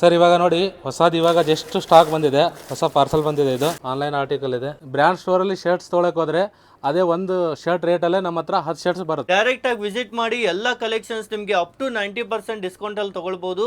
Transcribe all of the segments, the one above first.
Sir ಇವಾಗ ನೋಡಿ ಹೊಸದು ಇವಾಗ ಜಸ್ಟ್ ಸ್ಟಾಕ್ ಬಂದಿದೆ, ಹೊಸ ಪಾರ್ಸಲ್ ಬಂದಿದೆ. ಇದು ಆನ್ಲೈನ್ ಆರ್ಟಿಕಲ್ ಇದೆ. ಬ್ರ್ಯಾಂಡ್ ಸ್ಟೋರ್ ಅಲ್ಲಿ ಶರ್ಟ್ಸ್ ತೊಗೊಳಕ್ ಹೋದ್ರೆ ಅದೇ ಒಂದು ಶರ್ಟ್ ರೇಟ್ ಅಲ್ಲೇ ನಮ್ಮ ಹತ್ರ 10 ಶರ್ಟ್ಸ್ ಬರುತ್ತೆ. ಡೈರೆಕ್ಟ್ ಆಗಿ ವಿಸಿಟ್ ಮಾಡಿ ಎಲ್ಲಾ ಕಲೆಕ್ಷನ್ಸ್ ನಿಮಗೆ ಅಪ್ ಟು 90% ಡಿಸ್ಕೌಂಟ್ ಅಲ್ಲಿ ತಗೊಳ್ಬಹುದು.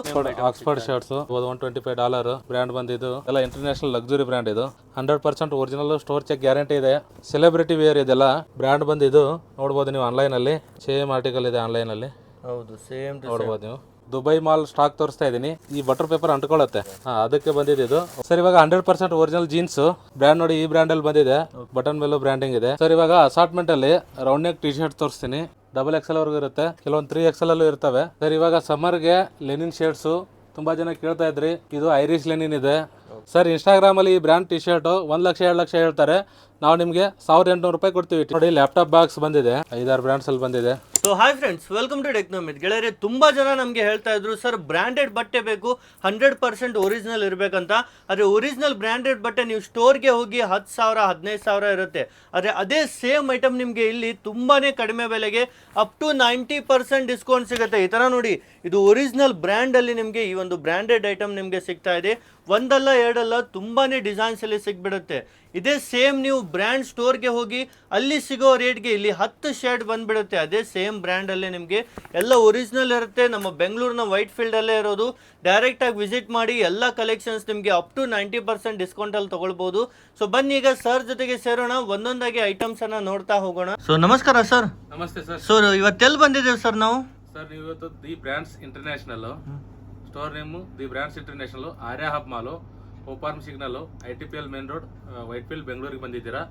ಆಕ್ಸ್ಫರ್ಡ್ ಶರ್ಟ್ಸ್ $125 ಬ್ರ್ಯಾಂಡ್ ಬಂದಿದ್ದು ಎಲ್ಲ ಇಂಟರ್ನ್ಯಾಷನಲ್ ಲಕ್ಸುರಿ ಬ್ರ್ಯಾಂಡ್. ಇದು 100% ಒರಿಜಿನಲ್ ಸ್ಟೋರ್ ಚೆಕ್ ಗ್ಯಾರಂಟಿ ಇದೆ. ಸೆಲೆಬ್ರಿಟಿ ವೇರ್ ಇದೆಲ್ಲ ಬ್ರ್ಯಾಂಡ್ ಬಂದಿದ್ದು ನೋಡಬಹುದು ನೀವು ಆನ್ಲೈನ್ ಅಲ್ಲಿ. ಸೇಮ್ ಆರ್ಟಿಕಲ್ ಇದೆ ಆನ್ಲೈನ್ ಅಲ್ಲಿ. ಹೌದು, ಸೇಮ್ ನೋಡಬಹುದು ನೀವು. ದುಬೈ ಮಾಲ್ ಸ್ಟಾಕ್ ತೋರಿಸ್ತಾ ಇದೀನಿ. ಈ ಬಟರ್ ಪೇಪರ್ ಅಂಟ್ಕೊಳ್ಳುತ್ತೆ, ಅದಕ್ಕೆ ಬಂದಿದೆ ಇದು. ಸರ್ ಇವಾಗ 100% ಒರಿಜಿನಲ್ ಜೀನ್ಸ್ ಬ್ರ್ಯಾಂಡ್ ನೋಡಿ. ಈ ಬ್ರ್ಯಾಂಡ್ ಅಲ್ಲಿ ಬಂದಿದೆ, ಬಟನ್ ಮೇಲೂ ಬ್ರ್ಯಾಂಡಿಂಗ್ ಇದೆ. ಸರ್ ಇವಾಗ ಅಸಾರ್ಟ್ಮೆಂಟ್ ಅಲ್ಲಿ ರೌಂಡ್ ನೆಕ್ ಟಿ ಶರ್ಟ್ ತೋರಿಸ್ತೀನಿ. XXL ವರ್ಗೂ ಇರುತ್ತೆ, ಕೆಲವೊಂದು 3XL ಅಲ್ಲೂ ಇರ್ತವೆ. ಸರ್ ಇವಾಗ ಸಮ್ಮರ್ಗೆ ಲೆನಿನ್ ಶರ್ಟ್ಸ್ ತುಂಬಾ ಜನ ಕೇಳ್ತಾ ಇದ್ರಿ. ಇದು ಐರಿಷ್ ಲೆನಿನ್ ಇದೆ ಸರ್. ಇನ್ಸ್ಟಾಗ್ರಾಮ್ ಅಲ್ಲಿ ಈ brand T shirt 1 lakh 2 lakh ಹೇಳ್ತಾರೆ. ನಾವು ನಿಮಗೆ $1800 ಕೊಡ್ತೀವಿ. ನೋಡಿ ಲ್ಯಾಪ್ಟಾಪ್ ಬಾಕ್ಸ್ ಬಂದಿದೆ, 5-6 ಬ್ರ್ಯಾಂಡ್ಸ್ ಅಲ್ಲಿ ಬಂದಿದೆ. So hi friends, welcome to Technomith. ಗೆಳೆಯರೆ, ತುಂಬಾ ಜನ ನಮಗೆ ಹೇಳ್ತಾ ಇದ್ರು ಸರ್ ಬ್ರ್ಯಾಂಡೆಡ್ ಬಟ್ಟೆ ಬೇಕು, 100% ಒರಿಜಿನಲ್ ಇರಬೇಕಂತ. ಆದರೆ ಒರಿಜಿನಲ್ ಬ್ರ್ಯಾಂಡೆಡ್ ಬಟ್ಟೆ ನೀವು ಸ್ಟೋರ್ಗೆ ಹೋಗಿ 10,000 15,000 ಇರುತ್ತೆ. ಆದರೆ ಅದೇ ಸೇಮ್ ಐಟಮ್ ನಿಮಗೆ ಇಲ್ಲಿ ತುಂಬಾನೇ ಕಡಿಮೆ ಬೆಲೆಗೆ ಅಪ್ ಟು 90% ಡಿಸ್ಕೌಂಟ್ ಸಿಗುತ್ತೆ. ಈ ಥರ ನೋಡಿ, ಇದು ಒರಿಜಿನಲ್ ಬ್ರ್ಯಾಂಡಲ್ಲಿ ನಿಮಗೆ ಈ ಒಂದು ಬ್ರ್ಯಾಂಡೆಡ್ ಐಟಮ್ ನಿಮಗೆ ಸಿಗ್ತಾ ಇದೆ. ಒಂದಲ್ಲ ಎರಡಲ್ಲ, ತುಂಬಾನೇ ಡಿಸೈನ್ಸ್ ಅಲ್ಲಿ ಸಿಗ್ಬಿಡುತ್ತೆ. ಇದೇ ಸೇಮ್ ನೀವು ಬ್ರ್ಯಾಂಡ್ ಸ್ಟೋರ್ಗೆ ಹೋಗಿ ಅಲ್ಲಿ ಸಿಗೋ ರೇಟ್ಗೆ ಇಲ್ಲಿ 10 ಶರ್ಟ್ ಬಂದ್ಬಿಡುತ್ತೆ. ಅದೇ ಸೇಮ್ ಬ್ರ್ಯಾಂಡಲ್ಲೇ ನಿಮಗೆ ಎಲ್ಲ ಒರಿಜಿನಲ್ ಇರುತ್ತೆ. ನಮ್ಮ ಬೆಂಗಳೂರಿನ ವೈಟ್ ಫೀಲ್ಡಲ್ಲೇ ಇರೋದು. ಡೈರೆಕ್ಟಾಗಿ ವಿಸಿಟ್ ಮಾಡಿ ಎಲ್ಲ ಕಲೆಕ್ಷನ್ಸ್ ನಿಮಗೆ ಅಪ್ ಟು 90% ಡಿಸ್ಕೌಂಟಲ್ಲಿ ತೊಗೊಳ್ಬೋದು. ಸೊ ಬನ್ನಿ ಈಗ ಸರ್ ಜೊತೆಗೆ ಸೇರೋಣ, ಒಂದೊಂದಾಗಿ ಐಟಮ್ಸನ್ನು ನೋಡ್ತಾ ಹೋಗೋಣ. ಸೊ ನಮಸ್ಕಾರ ಸರ್. ನಮಸ್ತೆ ಸರ್. ಸೊ ಇವತ್ತೆಲ್ಲಿ ಬಂದಿದ್ದೇವೆ ಸರ್ ನಾವು? ಸರ್ ಇವತ್ತು the brands international store name the brands international, Arya hub mall, hope farm signal, ITPL main road, Whitefield, ಬೆಂಗಳೂರಿಗೆ ಬಂದಿದ್ದೀರಾ.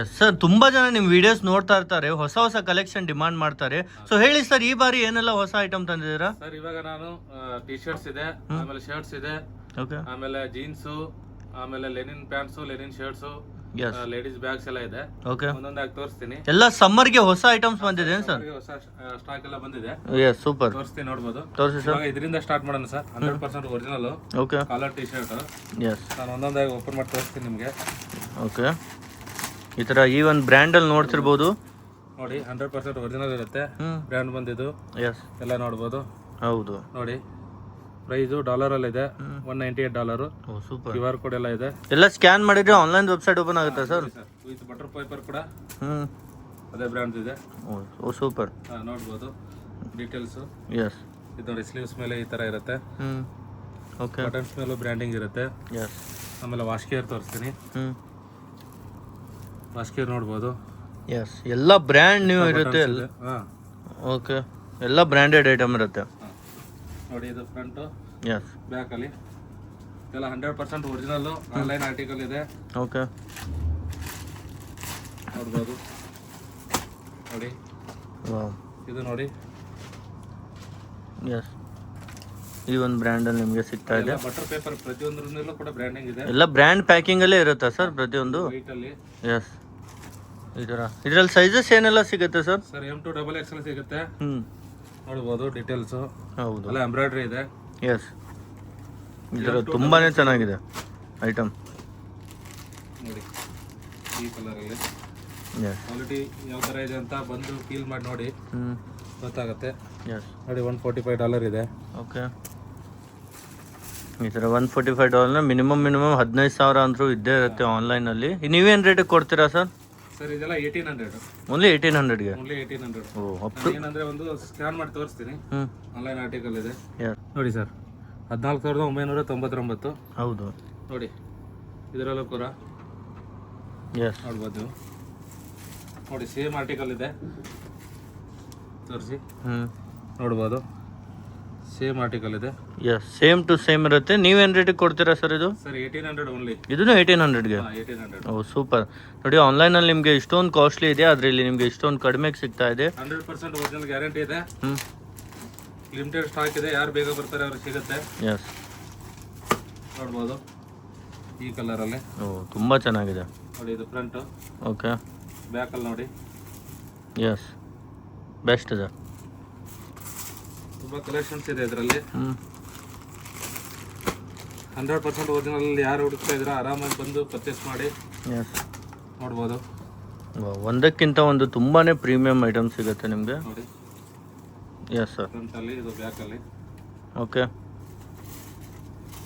ಎಸ್ ಸರ್, ತುಂಬಾ ಜನ ನಿಮ್ಮ ವಿಡಿಯೋಸ್ ನೋಡ್ತಾ ಇರ್ತಾರೆ, ಹೊಸ ಕಲೆಕ್ಷನ್ ಡಿಮಾಂಡ್ ಮಾಡ್ತಾರೆ. ಸೊ ಹೇಳಿ ಸರ್, ಈ ಬಾರಿ ಏನೆಲ್ಲ ಹೊಸ ಐಟಮ್ ತಂದಿದ್ದೀರಾ? ಸರ್ ಇವಾಗ ನಾನು ಟಿ ಶರ್ಟ್ಸ್ ಇದೆ, ಆಮೇಲೆ ಶರ್ಟ್ಸ್ ಇದೆ, ಆಮೇಲೆ ಜೀನ್ಸು, ಆಮೇಲೆ Lenin pants, Lenin shirts, ladies bags ಎಲ್ಲ ಇದೆ. ಒಂದೊಂದಾಗಿ ತೋರಿಸ್ತೀನಿ. ಎಲ್ಲ ಸಮ್ಮರ್ಗೆ ಹೊಸ ಐಟಮ್ಸ್ ಬಂದಿದೆ ಸರ್? ಹೊಸ ಸ್ಟಾಕ್ ಎಲ್ಲ ಬಂದಿದೆ. Yes, super. ತೋರಿಸ್ತೀನಿ, ನೋಡಬಹುದು. ತೋರಿಸಿ ಸರ್. ಇದರಿಂದ ಸ್ಟಾರ್ಟ್ ಮಾಡೋಣ sir. 100% original collar T shirt. Yes, ನಾನು ಒಂದೊಂದಾಗಿ ಓಪನ್ ಮಾಡಿ ತೋರಿಸ್ತೀನಿ ನಿಮಗೆ. ಓಕೆ, ಈ ತರ ಈ ಒಂದು ಬ್ರ್ಯಾಂಡ್ ಅಲ್ಲಿ ನೋಡ್ತಿರ್ಬೋದು ನೋಡಿ. 100% ಒರಿಜಿನಲ್ ಇರುತ್ತೆ. ಬ್ರ್ಯಾಂಡ್ ಬಂದಿದ್ದು. ಎಸ್, ಎಲ್ಲ ನೋಡಬಹುದು. ಹೌದು ನೋಡಿ, ಪ್ರೈಸ್ ಡಾಲರ್ ಅಲ್ಲಿ ಇದೆ, $198. ಸೂಪರ್. QR ಕೋಡ್ ಎಲ್ಲ ಇದೆ. ಎಲ್ಲ ಸ್ಕ್ಯಾನ್ ಮಾಡಿದ್ರೆ ಆನ್ಲೈನ್ ವೆಬ್ಸೈಟ್ ಓಪನ್ ಆಗುತ್ತೆ ಸರ್. ವಿತ್ ಬಟರ್ ಪೇಪರ್ ಕೂಡ ಅದೇ ಬ್ರ್ಯಾಂಡ್ ಇದೆ. ಓ ಸೂಪರ್. ನೋಡಬಹುದು ಡೀಟೇಲ್ಸ್. ಎಸ್, ಇದು ನೋಡಿ, ಸ್ಲೀವ್ಸ್ ಮೇಲೆ ಈ ತರ ಇರುತ್ತೆ. ಓಕೆ, ಬಟನ್ಸ್ ಮೇಲೂ ಬ್ರ್ಯಾಂಡಿಂಗ್ ಇರುತ್ತೆ. ಎಸ್, ಆಮೇಲೆ ವಾಶ್ ಕೇರ್ ತೋರಿಸ್ತೀನಿ. ವಾಶ್ ಕೇರ್ ನೋಡಬಹುದು. ಎಸ್, ಎಲ್ಲ ಬ್ರ್ಯಾಂಡ್ ನ್ಯೂ ಇರುತ್ತೆ. ಓಕೆ, ಎಲ್ಲ ಬ್ರ್ಯಾಂಡೆಡ್ ಐಟಮ್ ಇರುತ್ತೆ ನೋಡಿ. ಇದು ಫ್ರಂಟ್, ಎಸ್, ಬ್ಯಾಕ್ ಅಲ್ಲಿ ಎಲ್ಲ 100% ಒರಿಜಿನಲ್ ಆನ್ಲೈನ್ ಆರ್ಟಿಕಲ್ ಇದೆ. ಓಕೆ, ನೋಡ್ಬೋದು. ನೋಡಿ, ಇದು ನೋಡಿ. ಎಸ್, ಈ ಒಂದು ಬ್ರ್ಯಾಂಡ್ ಅಲ್ಲಿ ನಿಮಗೆ ಸಿಗ್ತಾ ಇದೆ. ಬಟರ್ ಪೇಪರ್ ಪ್ರತಿಯೊಂದರಲ್ಲೂ ಕೂಡ ಬ್ರ್ಯಾಂಡಿಂಗ್ ಇದೆ. ಎಲ್ಲ ಬ್ರ್ಯಾಂಡ್ ಪ್ಯಾಕಿಂಗ್ ಅಲ್ಲೇ ಇರುತ್ತಾ ಸರ್ ಪ್ರತಿಯೊಂದು? ವೈಟ್ ಅಲ್ಲಿ. ಎಸ್, ಈ ತರ ಇದರಲ್ಲಿ ಸೈಜಸ್ ಏನೆಲ್ಲ ಸಿಗುತ್ತೆ sir? Sir M to XXL ಸಿಗುತ್ತೆ. ನೋಡಬಹುದು ಡೀಟೇಲ್ಸ್. ಹೌದು, ಎಲ್ಲ ಎಂಬ್ರಾಯ್ಡರಿ ಇದೆ. ಎಸ್, ಇದರ ತುಂಬಾನೇ ಚೆನ್ನಾಗಿದೆ ಐಟಮ್. ನೋಡಿ, ಈ ಕಲರ್ ಅಲ್ಲಿ ಎಸ್, ಕ್ವಾಲಿಟಿ ಯಾವ ತರ ಇದೆ ಅಂತ ಬಂದು ಫೀಲ್ ಮಾಡಿ ನೋಡಿ, ಗೊತ್ತಾಗುತ್ತೆ. ಎಸ್, ನೋಡಿ, $145 ಇದೆ. ಓಕೆ, ಈ ಥರ $145 ಮಿನಿಮಮ್ 15,000 ಅಂದ್ರೂ ಇದ್ದೇ ಇರುತ್ತೆ ಆನ್ಲೈನಲ್ಲಿ. ನೀವೇನು ರೇಟಿಗೆ ಕೊಡ್ತೀರಾ ಸರ್? ಸರ್ ಇದೆಲ್ಲ 1800. ಓನ್ಲಿ 1800ಗೆ? ಓನ್ಲಿ 1800. ಓ, ಏನಂದ್ರೆ ಒಂದು ಸ್ಕ್ಯಾನ್ ಮಾಡಿ ತೋರಿಸ್ತೀನಿ. ಆನ್ಲೈನ್ ಆರ್ಟಿಕಲ್ ಇದೆ. ಎಸ್, ನೋಡಿ ಸರ್, 14,999. ಹೌದು, ನೋಡಿ, ಇದರಲ್ಲೂ ಕೂಡ ಎಸ್, ನೋಡ್ಬೋದು ನೀವು. ನೋಡಿ, ಸೇಮ್ ಆರ್ಟಿಕಲ್ ಇದೆ, ತೋರಿಸಿ. ನೋಡ್ಬೋದು, ಸೇಮ್ ಆರ್ಟಿಕಲ್ ಇದೆ. ಎಸ್, ಸೇಮ್ ಟು ಸೇಮ್ ಇರುತ್ತೆ. ನೀವೇನು ರೇಟಿಗೆ ಕೊಡ್ತೀರಾ ಸರ್ ಇದು? Sir 1800 only. ಇದನ್ನು 1800ಗೆ? 1800. ಓ ಸೂಪರ್. ನೋಡಿ, ಆನ್ಲೈನಲ್ಲಿ ನಿಮಗೆ ಇಷ್ಟೊಂದು ಕಾಸ್ಟ್ಲಿ ಇದೆ, ಆದರೆ ಇಲ್ಲಿ ನಿಮಗೆ ಇಷ್ಟೊಂದು ಕಡಿಮೆಗೆ ಸಿಗ್ತಾ ಇದೆ. 100% ಒರಿಜಿನಲ್ ಗ್ಯಾರಂಟಿ ಇದೆ. ಲಿಮಿಟೆಡ್ ಸ್ಟಾಕ್ ಇದೆ, ಯಾರು ಬೇಗ ಬರ್ತಾರೆ ಅವ್ರಿಗೆ ಸಿಗುತ್ತೆ. ಎಸ್, ನೋಡ್ಬೋದು ಈ ಕಲರಲ್ಲಿ. ಓ ತುಂಬ ಚೆನ್ನಾಗಿದೆ. ನೋಡಿ, ಇದು ಫ್ರಂಟ್. ಓಕೆ, ಬ್ಯಾಕಲ್ಲಿ ನೋಡಿ. ಎಸ್, ಬೆಸ್ಟ್ ಇದೆ. ತುಂಬ ಕಲೆಕ್ಷನ್ಸ್ ಇದೆ ಇದರಲ್ಲಿ. 100% ಒರಿಜಿನಲ್ ಯಾರು ಹುಡುಕ್ತಾ ಇದ್ರೆ ಆರಾಮಾಗಿ ಬಂದು ಪರ್ಚೇಸ್ ಮಾಡಿ. ಎಸ್, ನೋಡ್ಬೋದು. ಒಂದಕ್ಕಿಂತ ಒಂದು ತುಂಬಾನೇ ಪ್ರೀಮಿಯಂ ಐಟಮ್ ಸಿಗುತ್ತೆ ನಿಮಗೆ. ನೋಡಿ, ಎಸ್ ಸರ್. ಫ್ರಂಟಲ್ಲಿ, ಇದು ಬ್ಯಾಕಲ್ಲಿ. ಓಕೆ,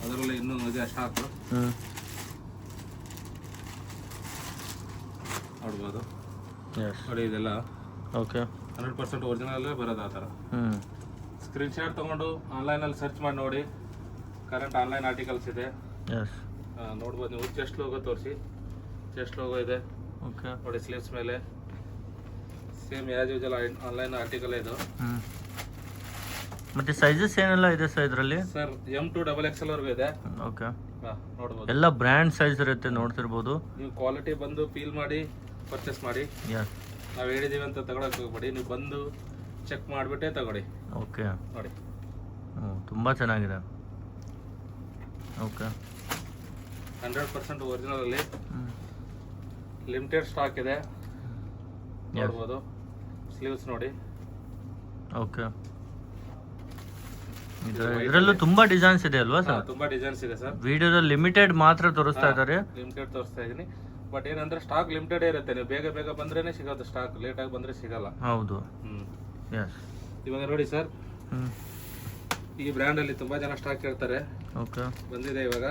ಅದರಲ್ಲಿ ಇನ್ನೂ ಇದೆ ಸ್ಟಾಕು ನೋಡ್ಬೋದು. ನೋಡಿ ಇದೆಲ್ಲ ಓಕೆ 100% ಒರಿಜಿನಲ್ಲೇ ಬರೋದು ಆ ಥರ. ಸ್ಕ್ರೀನ್ ಶಾಟ್ ತೊಗೊಂಡು ಆನ್ಲೈನಲ್ಲಿ ಸರ್ಚ್ ಮಾಡಿ ನೋಡಿ. ಕರೆಂಟ್ ಆನ್ಲೈನ್ ಆರ್ಟಿಕಲ್ಸ್ ಇದೆ, ನೋಡ್ಬೋದು ನೀವು. ಚೆಸ್ಟ್ ಲೋಗೋ ತೋರಿಸಿ, ಚೆಸ್ಟ್ ಲೋಗೋ ಇದೆ ನೋಡಿ. ಸ್ಲೀವ್ಸ್ ಮೇಲೆ same as usual online article ಇದು. ಮತ್ತೆ ಸೈಜಸ್ ಏನೆಲ್ಲ ಇದೆ ಸರ್ ಇದರಲ್ಲಿ? ಸರ್ M to XXL ವರೆಗೂ ಇದೆ. ಓಕೆ, ನೋಡ್ಬೋದು. ಎಲ್ಲ ಬ್ರ್ಯಾಂಡ್ ಸೈಜ್ ಇರುತ್ತೆ, ನೋಡ್ತಿರ್ಬೋದು. ನೀವು ಕ್ವಾಲಿಟಿ ಬಂದು ಫೀಲ್ ಮಾಡಿ ಪರ್ಚೇಸ್ ಮಾಡಿ. ನಾವು ಹೇಳಿದೀವಿ ಅಂತ ತಗೊಳಕ್ ಹೋಗ್ಬೇಡಿ, ನೀವು ಬಂದು ಚೆಕ್ ಮಾಡಿಬಿಟ್ಟೆ ತಗೊಳ್ಳಿ. ಓಕೆ, ನೋಡಿ ತುಂಬ ಚೆನ್ನಾಗಿದೆ. ಓಕೆ, 100% ಒರಿಜಿನಲ್ ಅಲ್ಲಿ ಲಿಮಿಟೆಡ್ ಸ್ಟಾಕ್ ಇದೆ, ನೋಡ್ಬೋದು. ಸ್ಲೀವ್ಸ್ ನೋಡಿ. ಓಕೆ, ಇದರಲ್ಲೂ ತುಂಬಾ ಡಿಸೈನ್ಸ್ ಇದೆ ಅಲ್ವಾ ಸರ್? ತುಂಬಾ ಡಿಸೈನ್ಸ್ ಇದೆ ಸರ್. ವಿಡಿಯೋದಲ್ಲಿ ಲಿಮಿಟೆಡ್ ಮಾತ್ರ ತೋರಿಸ್ತಾ ಇದ್ದಾರೆ. ಲಿಮಿಟೆಡ್ ತೋರಿಸ್ತಾ ಇದೀನಿ, ಬಟ್ ಏನಂದ್ರೆ ಸ್ಟಾಕ್ ಲಿಮಿಟೆಡ್ ಇರುತ್ತೆ. ನೀವು ಬೇಗ ಬೇಗ ಬಂದ್ರೇನೆ ಸಿಗೋದು, ಸ್ಟಾಕ್ ಲೇಟ್ ಆಗಿ ಬಂದ್ರೆ ಸಿಗಲ್ಲ. ಹೌದು. ಇವಾಗ ನೋಡಿ ಸರ್, ಈ ಬ್ರ್ಯಾಂಡ್ ಅಲ್ಲಿ ತುಂಬಾ ಜನ ಸ್ಟಾಕ್ ಕೇಳ್ತಾರೆ. ಓಕೆ, ಬಂದಿದೆ ಇವಾಗ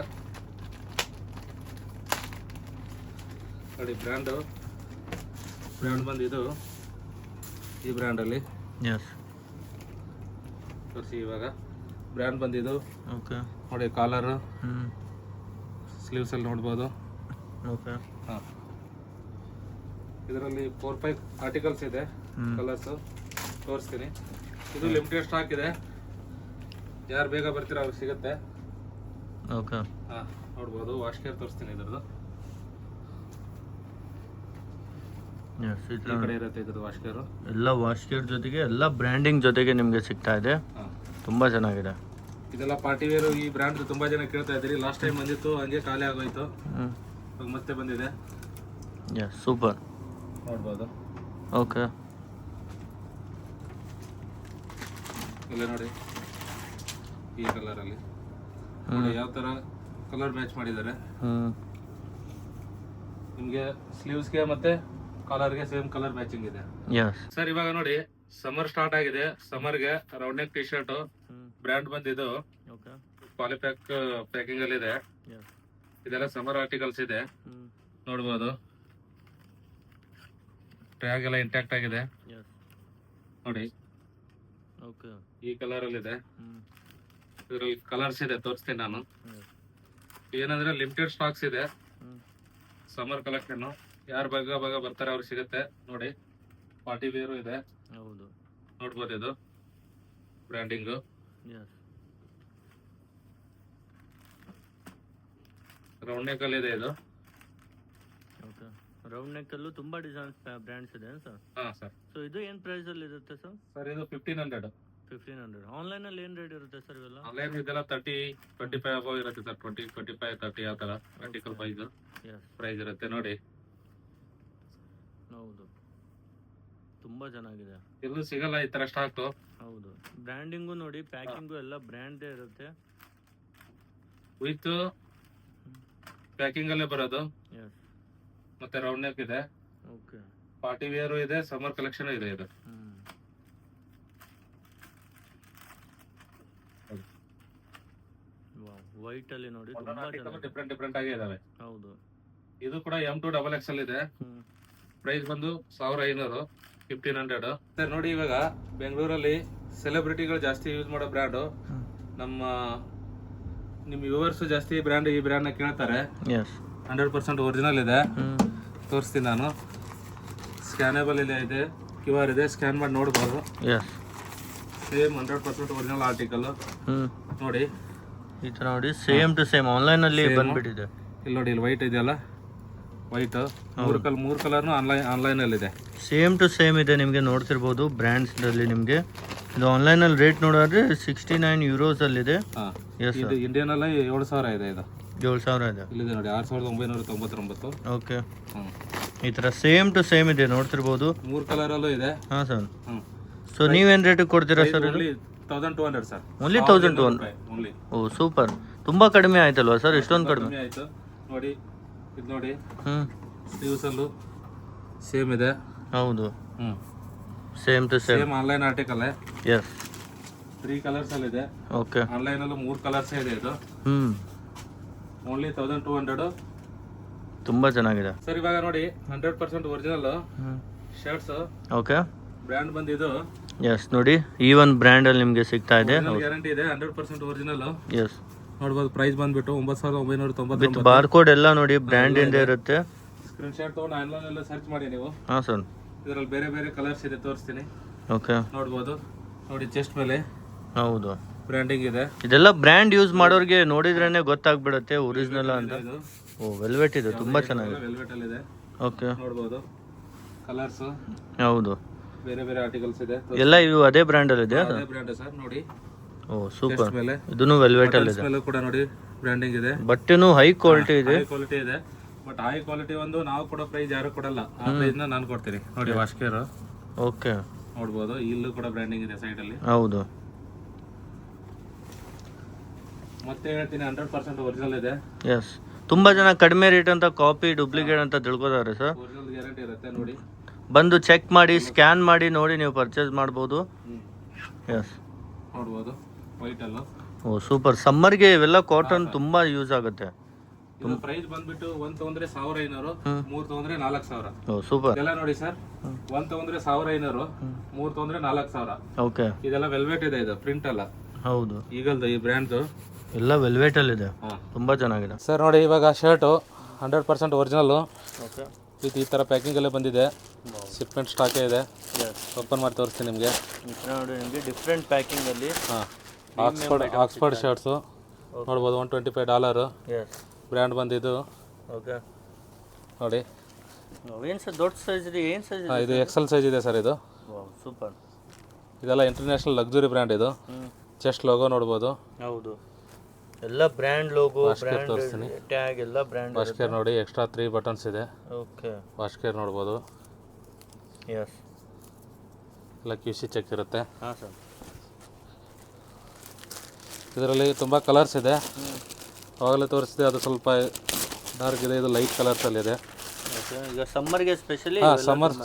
ನೋಡಿ. ಬ್ರ್ಯಾಂಡ್ ಬಂದಿದ್ದು ಈ ಬ್ರ್ಯಾಂಡ್ ಅಲ್ಲಿ ತೋರಿಸಿ. ಇವಾಗ ಬ್ರ್ಯಾಂಡ್ ಬಂದಿದ್ದು ನೋಡಿ. ಕಾಲರ್, ಸ್ಲೀವ್ಸ್ ಅಲ್ಲಿ ನೋಡ್ಬೋದು. ಇದರಲ್ಲಿ 4-5 ಆರ್ಟಿಕಲ್ಸ್ ಇದೆ, ಕಲರ್ಸ್ ತೋರಿಸ್ತೀನಿ. ಇದು ಲಿಮಿಟೆಡ್ ಸ್ಟಾಕ್ ಇದೆ, ಯಾರು ಬೇಗ ಬರ್ತೀರಾ ಅವ್ರಿಗೆ ಸಿಗುತ್ತೆ. ನೋಡ್ಬೋದು. ವಾಶ್ ಕೇರ್ ತೋರಿಸ್ತೀನಿ ಇದ್ರದ್ದು. ಈ ಕಡೆ ಇರುತ್ತೆ ಇದ್ರದ್ದು ವಾಶ್ ಕೇರ್. ಎಲ್ಲ ವಾಶ್ ಕೇರ್ ಜೊತೆಗೆ ಎಲ್ಲ ಬ್ರ್ಯಾಂಡಿಂಗ್ ಜೊತೆಗೆ ನಿಮಗೆ ಸಿಗ್ತಾ ಇದೆ. ತುಂಬಾ ಚೆನ್ನಾಗಿದೆ. ಇದೆಲ್ಲ ಪಾರ್ಟಿ ವೇರ್. ಈ ಬ್ರ್ಯಾಂಡ್ ತುಂಬಾ ಜನ ಕೇಳ್ತಾ ಇದ್ರಿ. ಲಾಸ್ಟ್ ಟೈಮ್ ಬಂದಿತ್ತು, ಹಂಗೆ ಖಾಲಿ ಆಗೋಯ್ತು. ಮತ್ತೆ ಬಂದಿದೆ. ಸೂಪರ್, ನೋಡ್ಬೋದು. ಓಕೆ, ಇಲ್ಲ ನೋಡಿ ಈ ಕಲರ್ ಅಲ್ಲಿ ನೋಡಿ ಯಾವ ತರ ಕಲರ್ ಮ್ಯಾಚ್ ಮಾಡಿದ್ದಾರೆ. ನಿಮ್ಗೆ ಸ್ಲೀವ್ಸ್ಗೆ ಮತ್ತೆ ಕಾಲರ್ಗೆ ಸೇಮ್ ಕಲರ್ ಮ್ಯಾಚಿಂಗ್ ಇದೆ ಸರ್. ಇವಾಗ ನೋಡಿ ಸಮ್ಮರ್ ಸ್ಟಾರ್ಟ್ ಆಗಿದೆ. ಸಮ್ಮರ್ಗೆ round neck T shirt brand ಬಂದಿದ್ದು ಪಾಲಿಪ್ಯಾಕ್ ಪ್ಯಾಕಿಂಗ್ ಅಲ್ಲಿ ಇದೆ. ಇದೆಲ್ಲ ಸಮ್ಮರ್ ಆರ್ಟಿಕಲ್ಸ್ ಇದೆ, ನೋಡ್ಬೋದು. ಟ್ಯಾಗ್ ಎಲ್ಲ ಇಂಟ್ಯಾಕ್ಟ್ ಆಗಿದೆ ನೋಡಿ. ಈ ಕಲರ್ ಅಲ್ಲಿ ಇದೆ. ಇದರಲ್ಲಿ ಕಲರ್ಸ್ ಇದೆ, ತೋರಿಸ್ತೀನಿ ನಾನು. ಏನಂದ್ರೆ ಲಿಮಿಟೆಡ್ ಸ್ಟಾಕ್ಸ್ ಇದೆ, ಸಮ್ಮರ್ ಕಲೆಕ್ಷನ್. ಯಾರು ಬೇಗ ಬೇಗ ಬರ್ತಾರೆ ಅವ್ರಿಗೆ ಸಿಗುತ್ತೆ ನೋಡಿ. ಪಾರ್ಟಿ ವೇರು ಇದೆ, ನೋಡ್ಬೋದು. ಇದು ಬ್ರ್ಯಾಂಡಿಂಗು. ರೌಂಡ್ ನೆಕ್ ಅಲ್ಲಿ ಇದೆ ಇದು. ರೌಂಡ್ ನೆಕ್ ಅಲ್ಲೂ ತುಂಬಾ ಡಿಸೈನ್ಸ್ ಬ್ರ್ಯಾಂಡ್ಸ್ ಇದೆ ಸರ್. ಸರ್. ಸೊ ಇದು ಏನ್ ಪ್ರೈಸ್ ಅಲ್ಲಿ ಇರುತ್ತೆ ಸರ್? ಸರ್ ಇದು 1500. ಆನ್ಲೈನ್ ಅಲ್ಲಿ ಏನ್ ರೇಟ್ ಇರುತ್ತೆ ಸರ್ ಇವೆಲ್ಲ? ಆನ್ಲೈನ್ ಇದೆಲ್ಲ 30-25 ಅಬೌವ್ ಇರುತ್ತೆ ಸರ್. 20-25-30 ಆ ತರ ಆರ್ಟಿಕಲ್ ಪ್ರೈಸ್ ಇರುತ್ತೆ ನೋಡಿ. ಹೌದು, ತುಂಬಾ ಚೆನ್ನಾಗಿದೆ. ಎಲ್ಲೂ ಸಿಗಲ್ಲ ಈ ತರ ಸ್ಟಾಕ್. ಹೌದು, ಬ್ರ್ಯಾಂಡಿಂಗು ನೋಡಿ, ಪ್ಯಾಕಿಂಗು ಎಲ್ಲ ಬ್ರ್ಯಾಂಡ್ ಇರುತ್ತೆ. ವಿತ್ ಪ್ಯಾಕಿಂಗ್ ಅಲ್ಲೇ ಬರೋದು. ಮತ್ತೆ ರೌಂಡ್ ನೆಕ್ ಇದೆ. ಪಾರ್ಟಿ ವೇರು ಇದೆ, ಸಮ್ಮರ್ ಕಲೆಕ್ಷನ್ ಇದೆ. ಇದು ವೈಟ್ ಅಲ್ಲಿ ನೋಡಿ, ಡಿಫ್ರೆಂಟ್ ಆಗಿ ಇದಾವೆ. ಹೌದು, ಇದು ಕೂಡ M to XXL ಇದೆ. ಪ್ರೈಸ್ ಬಂದು 1500, 1500 ಸರ್. ನೋಡಿ ಇವಾಗ ಬೆಂಗಳೂರಲ್ಲಿ ಸೆಲೆಬ್ರಿಟಿಗಳು ಜಾಸ್ತಿ ಯೂಸ್ ಮಾಡೋ ಬ್ರ್ಯಾಂಡು. ನಿಮ್ಮ ವ್ಯೂವರ್ಸ್ ಜಾಸ್ತಿ ಈ ಬ್ರ್ಯಾಂಡ್ ನ ಕೇಳ್ತಾರೆ. 100% ಒರಿಜಿನಲ್ ಇದೆ, ತೋರಿಸ್ತೀನಿ ನಾನು. ಸ್ಕ್ಯಾನೇಬಲ್ ಇದೆ, QR ಇದೆ, ಸ್ಕ್ಯಾನ್ ಮಾಡಿ ನೋಡ್ಬೋದು. ಸೇಮ್ 100% ಒರಿಜಿನಲ್ ಆರ್ಟಿಕಲ್ ನೋಡಿ. ಈ ತರ ನೋಡಿ, ಸೇಮ್ ಟು ಸೇಮ್ ಆನ್ಲೈನ್ ಅಲ್ಲಿ ಬಂದ್ಬಿಟ್ಟಿದೆ. ಇಲ್ಲಿ ನೋಡಿ, ಇಲ್ಲಿ ವೈಟ್ ಇದೆಯಲ್ಲ, ವೈಟ್ ಮೂರು ಕಲರ್ನು ಆನ್ಲೈನ್ ಅಲ್ಲಿ ಇದೆ. ಸೇಮ್ ಟು ಸೇಮ್ ಇದೆ, ನಿಮಗೆ ನೋಡ್ತಿರ್ಬೋದು. ಬ್ರ್ಯಾಂಡ್ಸ್ ಅಲ್ಲಿ ನಿಮಗೆ ಇದು ಆನ್ಲೈನ್ ಅಲ್ಲಿ ರೇಟ್ ನೋಡಿದ್ರೆ 69 euros ಅಲ್ಲಿ ಇದೆ. ಇದು ಇಂಡಿಯನ್ ಅಲ್ಲಿ 7000 ಇದೆ. ಇದು 7000 ಇದೆ. ಇಲ್ಲಿದೆ ನೋಡಿ, 6999. ಓಕೆ, ಈ ತರ ಸೇಮ್ ಟು ಸೇಮ್ ಇದೆ, ನೋಡ್ತಿರ್ಬೋದು. 3 ಕಲರ್ ಅಲ್ಲೂ ಇದೆ. ಸರ್. ಸೊ ನೀವೇನ್ ರೇಟ್ ಕೊಡ್ತೀರಾ ಸರ್? 1200 ಸರ್. ಓನ್ಲಿ 1200. ಓ ಸೂಪರ್, ತುಂಬಾ ಕಡಿಮೆ ಆಯ್ತಲ್ವಾ ಸರ್? ಇಷ್ಟೊಂದು ಕಡಿಮೆ ಆಯ್ತು ನೋಡಿ. ಇದು ನೋಡಿ, ಸ್ಲೀವ್ಸ್ ಅಲ್ಲೂ ಸೇಮ್ ಇದೆ. ಹೌದು, same to same online article. 3 colours ಅಲ್ಲಿ ಇದೆ. ಓಕೆ. ಆನ್ಲೈನ್ ಅಲ್ಲೂ 3 ಕಲರ್ಸ್ ಇದೆ ಇದು. ಓನ್ಲಿ 1200. ತುಂಬಾ ಚೆನ್ನಾಗಿದೆ ಸರ್. ಇವಾಗ ನೋಡಿ 100% ಒರಿಜಿನಲ್ ಶರ್ಟ್ಸ್. ಓಕೆ. ಬ್ರ್ಯಾಂಡ್ ಬಂದಿದ್ದು ಎಸ್ ನೋಡಿ, ಈ ಒಂದು ಬ್ರ್ಯಾಂಡ್ ಅಲ್ಲಿ ನಿಮಗೆ ಸಿಗ್ತಾ ಇದೆ. ಗ್ಯಾರಂಟಿ ಇದೆ, 100% ಒರಿಜಿನಲ್. ಎಸ್ ನೋಡ್ಬೋದು. ಪ್ರೈಸ್ ಬಂದ್ಬಿಟ್ಟು 9999 ವಿತ್ ಬಾರ್ಕೋಡ್ ಎಲ್ಲ ನೋಡಿ, ಬ್ರ್ಯಾಂಡ್ ಇಂದ ಇರುತ್ತೆ. ಸ್ಕ್ರೀನ್ ಶಾಟ್ ತಗೊಂಡು ಆನ್ಲೈನ್ ಎಲ್ಲ ಸರ್ಚ್ ಮಾಡಿ ನೀವು. ಹಾಂ ಸರ್. ಇದರಲ್ಲಿ ಬೇರೆ ಬೇರೆ ಕಲರ್ಸ್ ಇದೆ, ತೋರಿಸ್ತೀನಿ. ಓಕೆ. ನೋಡ್ಬೋದು. ನೋಡಿ ಚೆಸ್ಟ್ ಮೇಲೆ ಹೌದು ಬ್ರ್ಯಾಂಡಿಂಗ್ ಇದೆ. ಇದೆಲ್ಲ ಬ್ರ್ಯಾಂಡ್ ಯೂಸ್ ಮಾಡೋರಿಗೆ ನೋಡಿದ್ರೇನೆ ಗೊತ್ತಾಗ್ಬಿಡುತ್ತೆ ಒರಿಜಿನಲ್ ಅಂತ. ಓ ವೆಲ್ವೆಟ್ ಇದೆ, ತುಂಬಾ ಚೆನ್ನಾಗಿದೆ. ವೆಲ್ವೆಟ್ ಅಲ್ಲಿ ಇದೆ. ಓಕೆ. ನೋಡ್ಬೋದು ಕಲರ್ಸ್. ಹೌದು, ಬೇರೆ ಬೇರೆ ಆರ್ಟಿಕಲ್ಸ್ ಇದೆ. ಎಲ್ಲ ಇವು ಅದೇ ಬ್ರ್ಯಾಂಡ್ ಅಲ್ಲಿ ಇದೆ. ಅದೇ ಬ್ರ್ಯಾಂಡ್ ಸರ್. ನೋಡಿ. ಓ ಸೂಪರ್. ಮೇಲೆ ಇದನ್ನು ವೆಲ್ವೆಟ್ ಅಲ್ಲಿ ಇದೆ. ಮೇಲೆ ಕೂಡ ನೋಡಿ ಬ್ರ್ಯಾಂಡಿಂಗ್ ಇದೆ. ಬಟ್ಟೆನೂ ಹೈ ಕ್ವಾಲಿಟಿ ಇದೆ. ಹೈ ಕ್ವಾಲಿಟಿ ಇದೆ. ಬಟ್ ಹೈ ಕ್ವಾಲಿಟಿ ಒಂದು ನಾವು ಕೊಡೋ ಪ್ರೈಸ್ ಯಾರು ಕೊಡಲ್ಲ. ಆ ಪ್ರೈಸ್ ನ ನಾನು ಕೊಡ್ತೀನಿ. ನೋಡಿ ವಾಶ್ ಕೇರ್. ಓಕೆ. ನೋಡ್ಬೋದು. ಇಲ್ಲೂ ಕೂಡ ಬ್ರ್ಯಾಂಡಿಂಗ್ ಇದೆ ಸೈಡ್ ಅಲ್ಲಿ. ಹೌದು. ಮತ್ತೆ ಹೇಳ್ತೀನಿ 100% ಒರಿಜಿನಲ್ ಇದೆ. ಎಸ್. ತುಂಬಾ ಜನ ಕಡಿಮೆ ರೇಟ್ ಅಂತ ಕಾಪಿ ಡೂಪ್ಲಿಕೇಟ್ ಅಂತ ತಿಳ್ಕೊತಾರೆ ಸರ್. ಒರಿಜಿನಲ್ ಗ್ಯಾರಂಟಿ ಇರುತ್ತೆ. ನೋಡಿ ಬಂದು ಚೆಕ್ ಮಾಡಿ, ಸ್ಕ್ಯಾನ್ ಮಾಡಿ ನೋಡಿ ನೀವು ಪರ್ಚೇಸ್ ಮಾಡ್ಬೋದು. ಎಸ್. ನೋಡ್ಬೋದು ವೈಟ್ ಅಲ್ಲ. ಓ ಸೂಪರ್. ಸಮ್ಮರ್ಗೆ ಇವೆಲ್ಲ ಕಾಟನ್ ತುಂಬಾ ಯೂಸ್ ಆಗುತ್ತೆ. ಇದು ಪ್ರೈಸ್ ಬಂದ್ಬಿಟ್ಟು 1 ತಗೊಂಡ್ರೆ 1500, 3 ತಗೊಂಡ್ರೆ 4000. ಓ ಸೂಪರ್. ಇದೆಲ್ಲ ನೋಡಿ ಸರ್, 1 ತಗೊಂಡ್ರೆ 1500, 3 ತಗೊಂಡ್ರೆ 4000. ಓಕೆ. ಇದೆಲ್ಲ ವೆಲ್ವೆಟ್ ಇದೆ. ಇದು ಪ್ರಿಂಟ್ ಅಲ್ಲ. ಹೌದು. ಈಗಲ್ದು ಈ ಬ್ರ್ಯಾಂಡ್ದು ಎಲ್ಲ ವೆಲ್ವೆಟ್ ಅಲ್ಲಿ ಇದೆ. ತುಂಬಾ ಚೆನ್ನಾಗಿದೆ ಸರ್. ನೋಡಿ ಇವಾಗ ಶರ್ಟು 100% ಒರಿಜಿನಲ್ ಓಕೆ. ವಿತ್ ಈ ಥರ ಪ್ಯಾಕಿಂಗ್ ಅಲ್ಲೇ ಬಂದಿದೆ. ಶಿಪ್ಮೆಂಟ್ ಸ್ಟಾಕೇ ಇದೆ. ಓಪನ್ ಮಾಡಿ ತೋರಿಸ್ತೀನಿ ನಿಮಗೆ. ನೋಡಿ ನಿಮಗೆ ಡಿಫ್ರೆಂಟ್ ಪ್ಯಾಕಿಂಗ್ ಅಲ್ಲಿ. ಆಕ್ಸ್ಫರ್ಡ್ ಶರ್ಟ್ಸು ನೋಡ್ಬೋದು. $125. ಎಸ್. ಬ್ರ್ಯಾಂಡ್ ಬಂದಿದ್ದು. ಓಕೆ. ನೋಡಿ ಏನು ಸರ್ ದೊಡ್ಡ ಸೈಜ್ ಇದೆ? ಏನು ಸೈಜ್ ಇದೆ? ಇದು ಎಕ್ಸೆಲ್ ಸೈಜ್ ಇದೆ ಸರ್. ಇದು ಸೂಪರ್. ಇದೆಲ್ಲ ಇಂಟರ್ನ್ಯಾಷನಲ್ ಲಕ್ಸುರಿ ಬ್ರ್ಯಾಂಡ್. ಇದು ಚೆಸ್ಟ್ ಲೋಗೋ ನೋಡ್ಬೋದು. ಹೌದು, ಎಲ್ಲ ಬ್ರ್ಯಾಂಡ್ ಲೋಗೋ, ಬ್ರ್ಯಾಂಡ್ ಟ್ಯಾಗ್ ಎಲ್ಲ ಬ್ರ್ಯಾಂಡ್. ವಾಶ್ ಕೇರ್ ನೋಡಿ, ಎಕ್ಸ್ಟ್ರಾ 3 ಬಟನ್ಸ್ ಇದೆ. ಓಕೆ. ವಾಶ್ ಕೇರ್ ನೋಡ್ಬೋದು. ಎಸ್. ಎಲ್ಲ QC ಚೆಕ್ ಇರುತ್ತೆ. ಹಾಂ ಸರ್. ಇದರಲ್ಲಿ ತುಂಬ ಕಲರ್ಸ್ ಇದೆ. ಅವಾಗಲೇ ತೋರಿಸಿದೆ, ಅದು ಸ್ವಲ್ಪ ಡಾರ್ಕ್ ಇದೆ. ಇದು ಲೈಟ್ ಕಲರ್ಸಲ್ಲಿದೆ. ಓಕೆ. ಈಗ ಸಮ್ಮರ್ಗೆ ಸ್ಪೆಷಲಿ. ಹಾಂ,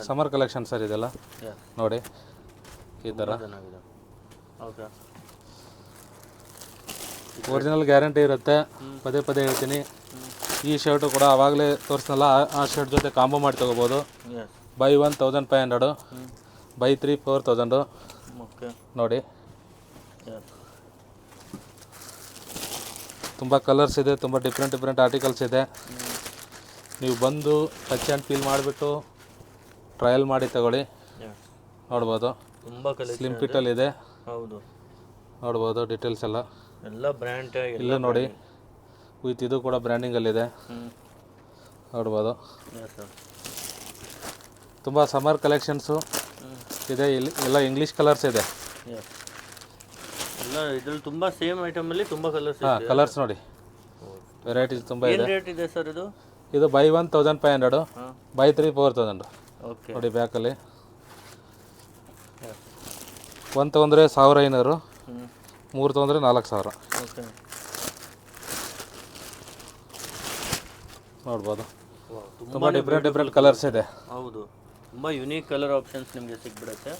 ಸಮ್ಮರ್ ಕಲೆಕ್ಷನ್ ಸರ್ ಇದೆಲ್ಲ. ನೋಡಿ ಈ ಥರ ಚೆನ್ನಾಗಿದೆ. ಓಕೆ. ಒರಿಜಿನಲ್ ಗ್ಯಾರಂಟಿ ಇರುತ್ತೆ. ಪದೇ ಪದೇ ಹೇಳ್ತೀನಿ. ಈ ಶರ್ಟು ಕೂಡ ಆವಾಗಲೇ ತೋರಿಸ್ನಲ್ಲ, ಆ ಶರ್ಟ್ ಜೊತೆ ಕಾಂಬೋ ಮಾಡಿ ತೊಗೋಬೋದು. By 1 1500, by 3 4000. ಓಕೆ. ನೋಡಿ ತುಂಬ ಕಲರ್ಸ್ ಇದೆ, ತುಂಬ ಡಿಫ್ರೆಂಟ್ ಆರ್ಟಿಕಲ್ಸ್ ಇದೆ. ನೀವು ಬಂದು ಟಚ್ ಆ್ಯಂಡ್ ಫೀಲ್ ಮಾಡಿಬಿಟ್ಟು ಟ್ರಯಲ್ ಮಾಡಿ ತಗೊಳ್ಳಿ. ನೋಡ್ಬೋದು. ತುಂಬ ಸ್ಲಿಮ್ ಫಿಟ್ಟಲ್ಲಿದೆ. ಹೌದು. ನೋಡ್ಬೋದು ಡೀಟೇಲ್ಸ್ ಎಲ್ಲ. ಎಲ್ಲ ಬ್ರ್ಯಾಂಡ್ ಟ್ಯಾಗ್ ಇಲ್ಲ ನೋಡಿ, ವಿತ್ ಇದು ಕೂಡ ಬ್ರ್ಯಾಂಡಿಂಗಲ್ಲಿದೆ. ನೋಡ್ಬೋದು. ತುಂಬ ಸಮ್ಮರ್ ಕಲೆಕ್ಷನ್ಸು ಇದೆ. ಇಲ್ಲಿ ಎಲ್ಲ ಇಂಗ್ಲೀಷ್ ಕಲರ್ಸ್ ಇದೆ. ಎಲ್ಲ ಇದ್ರಲ್ಲಿ ತುಂಬ ಸೇಮ್ ಐಟಮಲ್ಲಿ ತುಂಬ ಕಲರ್ಸ್. ಹಾಂ, ಕಲರ್ಸ್ ನೋಡಿ, ವೆರೈಟೀಸ್ ತುಂಬ ಇದೆ. ರೇಟ್ ಇದೆ ಸರ್ ಇದು? ಇದು ಬೈ 1 1500, ಬೈ 3 4000. ಓಕೆ. ನೋಡಿ ಬ್ಯಾಕಲ್ಲಿ 1 ತೊಗೊಂಡ್ರೆ 1500, 3 ತೊಗೊಂಡ್ರೆ 4000. ಓಕೆ. ನೋಡ್ಬೋದು. ತುಂಬ ಡಿಫ್ರೆಂಟ್ ಕಲರ್ಸ್ ಇದೆ. ಹೌದು, ತುಂಬ ಯುನೀಕ್ ಕಲರ್ ಆಪ್ಷನ್ಸ್ ನಿಮಗೆ ಸಿಗ್ಬಿಡುತ್ತೆ.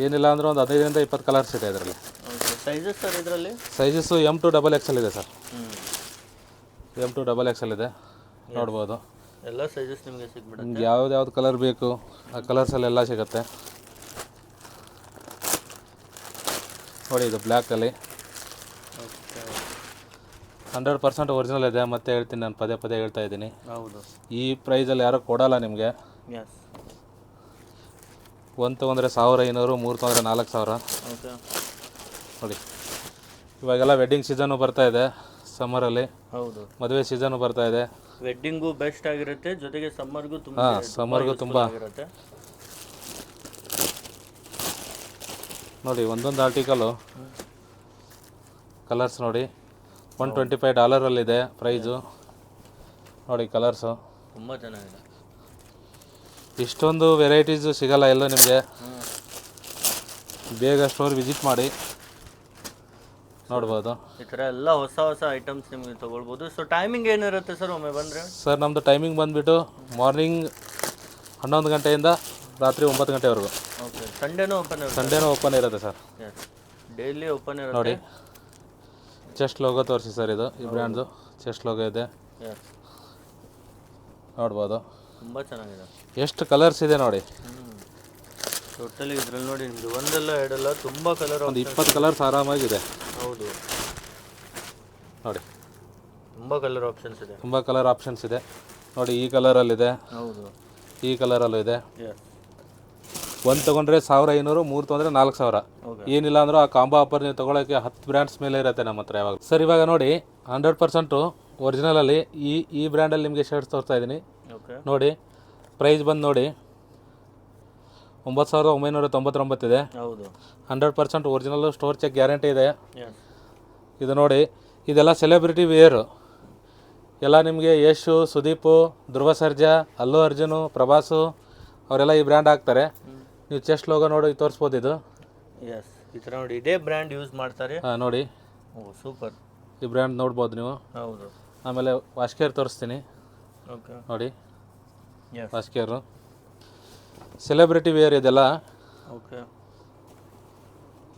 ಏನಿಲ್ಲ ಅಂದ್ರೆ ಒಂದು 15ರಿಂದ 20 ಕಲರ್ಸ್ ಇದೆ ಇದರಲ್ಲಿ. ಸೈಜಸ್ ಸರ್ ಇದರಲ್ಲಿ? ಸೈಜಸ್ಸು M to XXL ಇದೆ ಸರ್. M to XXL ಇದೆ. ನೋಡ್ಬೋದು. ಎಲ್ಲ ಸೈಜಸ್ ನಿಮಗೆ ಸಿಗ್ಬಿಡುತ್ತೆ. ನಿಮ್ಗೆ ಯಾವ್ದು ಕಲರ್ ಬೇಕು ಆ ಕಲರ್ಸಲ್ಲೆಲ್ಲ ಸಿಗುತ್ತೆ. ನೋಡಿ ಇದು ಬ್ಲ್ಯಾಕಲ್ಲಿ 100% ಒರಿಜಿನಲ್ ಇದೆ. ಮತ್ತೆ ಹೇಳ್ತೀನಿ, ನಾನು ಪದೇ ಪದೇ ಹೇಳ್ತಾ ಇದ್ದೀನಿ. ಹೌದು, ಈ ಪ್ರೈಸಲ್ಲಿ ಯಾರೂ ಕೊಡಲ್ಲ ನಿಮಗೆ. 1 ತೊಗೊಂಡ್ರೆ 1500, 3 ತೊಗೊಂಡ್ರೆ 4000. ಓಕೆ. ನೋಡಿ ಇವಾಗೆಲ್ಲ ವೆಡ್ಡಿಂಗ್ ಸೀಸನ್ನು ಬರ್ತಾ ಇದೆ ಸಮ್ಮರಲ್ಲಿ. ಹೌದು, ಮದುವೆ ಸೀಸನ್ನು ಬರ್ತಾ ಇದೆ. ವೆಡ್ಡಿಂಗು ಬೆಸ್ಟ್ ಆಗಿರುತ್ತೆ, ಜೊತೆಗೆ ಸಮ್ಮರ್ಗೂ ತುಂಬ. ಹಾಂ, ಸಮ್ಮರ್ಗೂ ತುಂಬ ಆಗಿರುತ್ತೆ. ನೋಡಿ ಒಂದೊಂದು ಆರ್ಟಿಕಲು ಕಲರ್ಸ್ ನೋಡಿ. $125 ಪ್ರೈಸು. ನೋಡಿ ಕಲರ್ಸು ತುಂಬ ಚೆನ್ನಾಗಿದೆ. ಇಷ್ಟೊಂದು ವೆರೈಟೀಸು ಸಿಗಲ್ಲ ಎಲ್ಲ ನಿಮಗೆ. ಬೇಗ ಸ್ಟೋರ್ ವಿಸಿಟ್ ಮಾಡಿ ನೋಡ್ಬೋದು. ಈ ಥರ ಎಲ್ಲ ಹೊಸ ಐಟಮ್ಸ್ ನಿಮಗೆ ತೊಗೊಳ್ಬೋದು. ಸೊ ಟೈಮಿಂಗ್ ಏನಿರುತ್ತೆ ಸರ್ ಒಮ್ಮೆ ಬಂದರೆ? ಸರ್ ನಮ್ಮದು ಟೈಮಿಂಗ್ ಬಂದುಬಿಟ್ಟು ಮಾರ್ನಿಂಗ್ 11 ಗಂಟೆಯಿಂದ ರಾತ್ರಿ 9 ಗಂಟೆವರೆಗೂ. ಓಕೆ. ಸಂಡೇನೂ ಓಪನ್ ಸಂಡೇನೂ ಓಪನ್ ಇರುತ್ತೆ ಸರ್. ಡೈಲಿ ಓಪನ್ ಇರುತ್ತೆ ನೋಡಿ ಚೆಸ್ಟ್ ಲೋಗೋ ತೋರಿಸಿ ಸರ್, ಇದು ಈ ಬ್ರ್ಯಾಂಡ್ದು ಚೆಸ್ಟ್ ಲೋಗೋ ಇದೆ ನೋಡ್ಬೋದು. ತುಂಬ ಚೆನ್ನಾಗಿದೆ. ಎಷ್ಟು ಕಲರ್ಸ್ ಇದೆ ನೋಡಿ. ಟೋಟಲಿ ಇದ್ರಲ್ಲಿ ನೋಡಿ ನಿಮ್ದು ಒಂದಲ್ಲ ಎರಡಲ್ಲ ತುಂಬ ಕಲರ್, ಒಂದು 20 ಕಲರ್ಸ್ ಆರಾಮಾಗಿದೆ. ಹೌದು ನೋಡಿ ತುಂಬ ಕಲರ್ ಆಪ್ಷನ್ಸ್ ಇದೆ. ತುಂಬ ಕಲರ್ ಆಪ್ಷನ್ಸ್ ಇದೆ ನೋಡಿ. ಈ ಕಲರಲ್ಲಿದೆ, ಹೌದು ಈ ಕಲರಲ್ಲೂ ಇದೆ. ಒಂದು ತೊಗೊಂಡ್ರೆ 1500, 3 ತೊಗೊಂಡ್ರೆ 4000. ಏನಿಲ್ಲ ಅಂದರೂ ಆ ಕಾಂಬೋ ಆಫರ್ ನೀವು ತೊಗೊಳಕ್ಕೆ 10 ಬ್ರ್ಯಾಂಡ್ಸ್ ಮೇಲೆ ಇರುತ್ತೆ ನಮ್ಮ ಹತ್ರ ಯಾವಾಗ. ಸರ್ ಇವಾಗ ನೋಡಿ 100% ಒರಿಜಿನಲಲ್ಲಿ ಈ ಬ್ರ್ಯಾಂಡಲ್ಲಿ ನಿಮಗೆ ಶರ್ಟ್ಸ್ ತೋರಿಸ್ತಾ ಇದ್ದೀನಿ ನೋಡಿ. ಪ್ರೈಸ್ ಬಂದು ನೋಡಿ 9999 ಇದೆ. ಹೌದು 100% ಒರಿಜಿನಲ್ಲು, ಸ್ಟೋರ್ ಚೆಕ್ ಗ್ಯಾರಂಟಿ ಇದೆ. ಇದು ನೋಡಿ, ಇದೆಲ್ಲ ಸೆಲೆಬ್ರಿಟಿ ವೇರು ಎಲ್ಲ. ನಿಮಗೆ ಯಶು, ಸುದೀಪು, ಧ್ರುವ ಸರ್ಜಾ, ಅಲ್ಲು ಅರ್ಜುನು, ಪ್ರಭಾಸು ಅವರೆಲ್ಲ ಈ ಬ್ರ್ಯಾಂಡ್ ಹಾಕ್ತಾರೆ. ನೀವು ಚೆಸ್ಟ್ ಲೋಗೋ ನೋಡಿ ತೋರಿಸ್ಬೋದು. ಇದು ಈ ಥರ ನೋಡಿ ಇದೇ ಬ್ರ್ಯಾಂಡ್ ಯೂಸ್ ಮಾಡ್ತಾರೆ. ಹಾಂ ನೋಡಿ, ಸೂಪರ್. ಈ ಬ್ರ್ಯಾಂಡ್ ನೋಡ್ಬೋದು ನೀವು. ಹೌದು. ಆಮೇಲೆ ವಾಶ್ಕೇರ್ ತೋರಿಸ್ತೀನಿ ನೋಡಿ. ವಾಶ್ಕೇರು ಸೆಲೆಬ್ರಿಟಿ ವೇರ್ ಇದೆಲ್ಲ.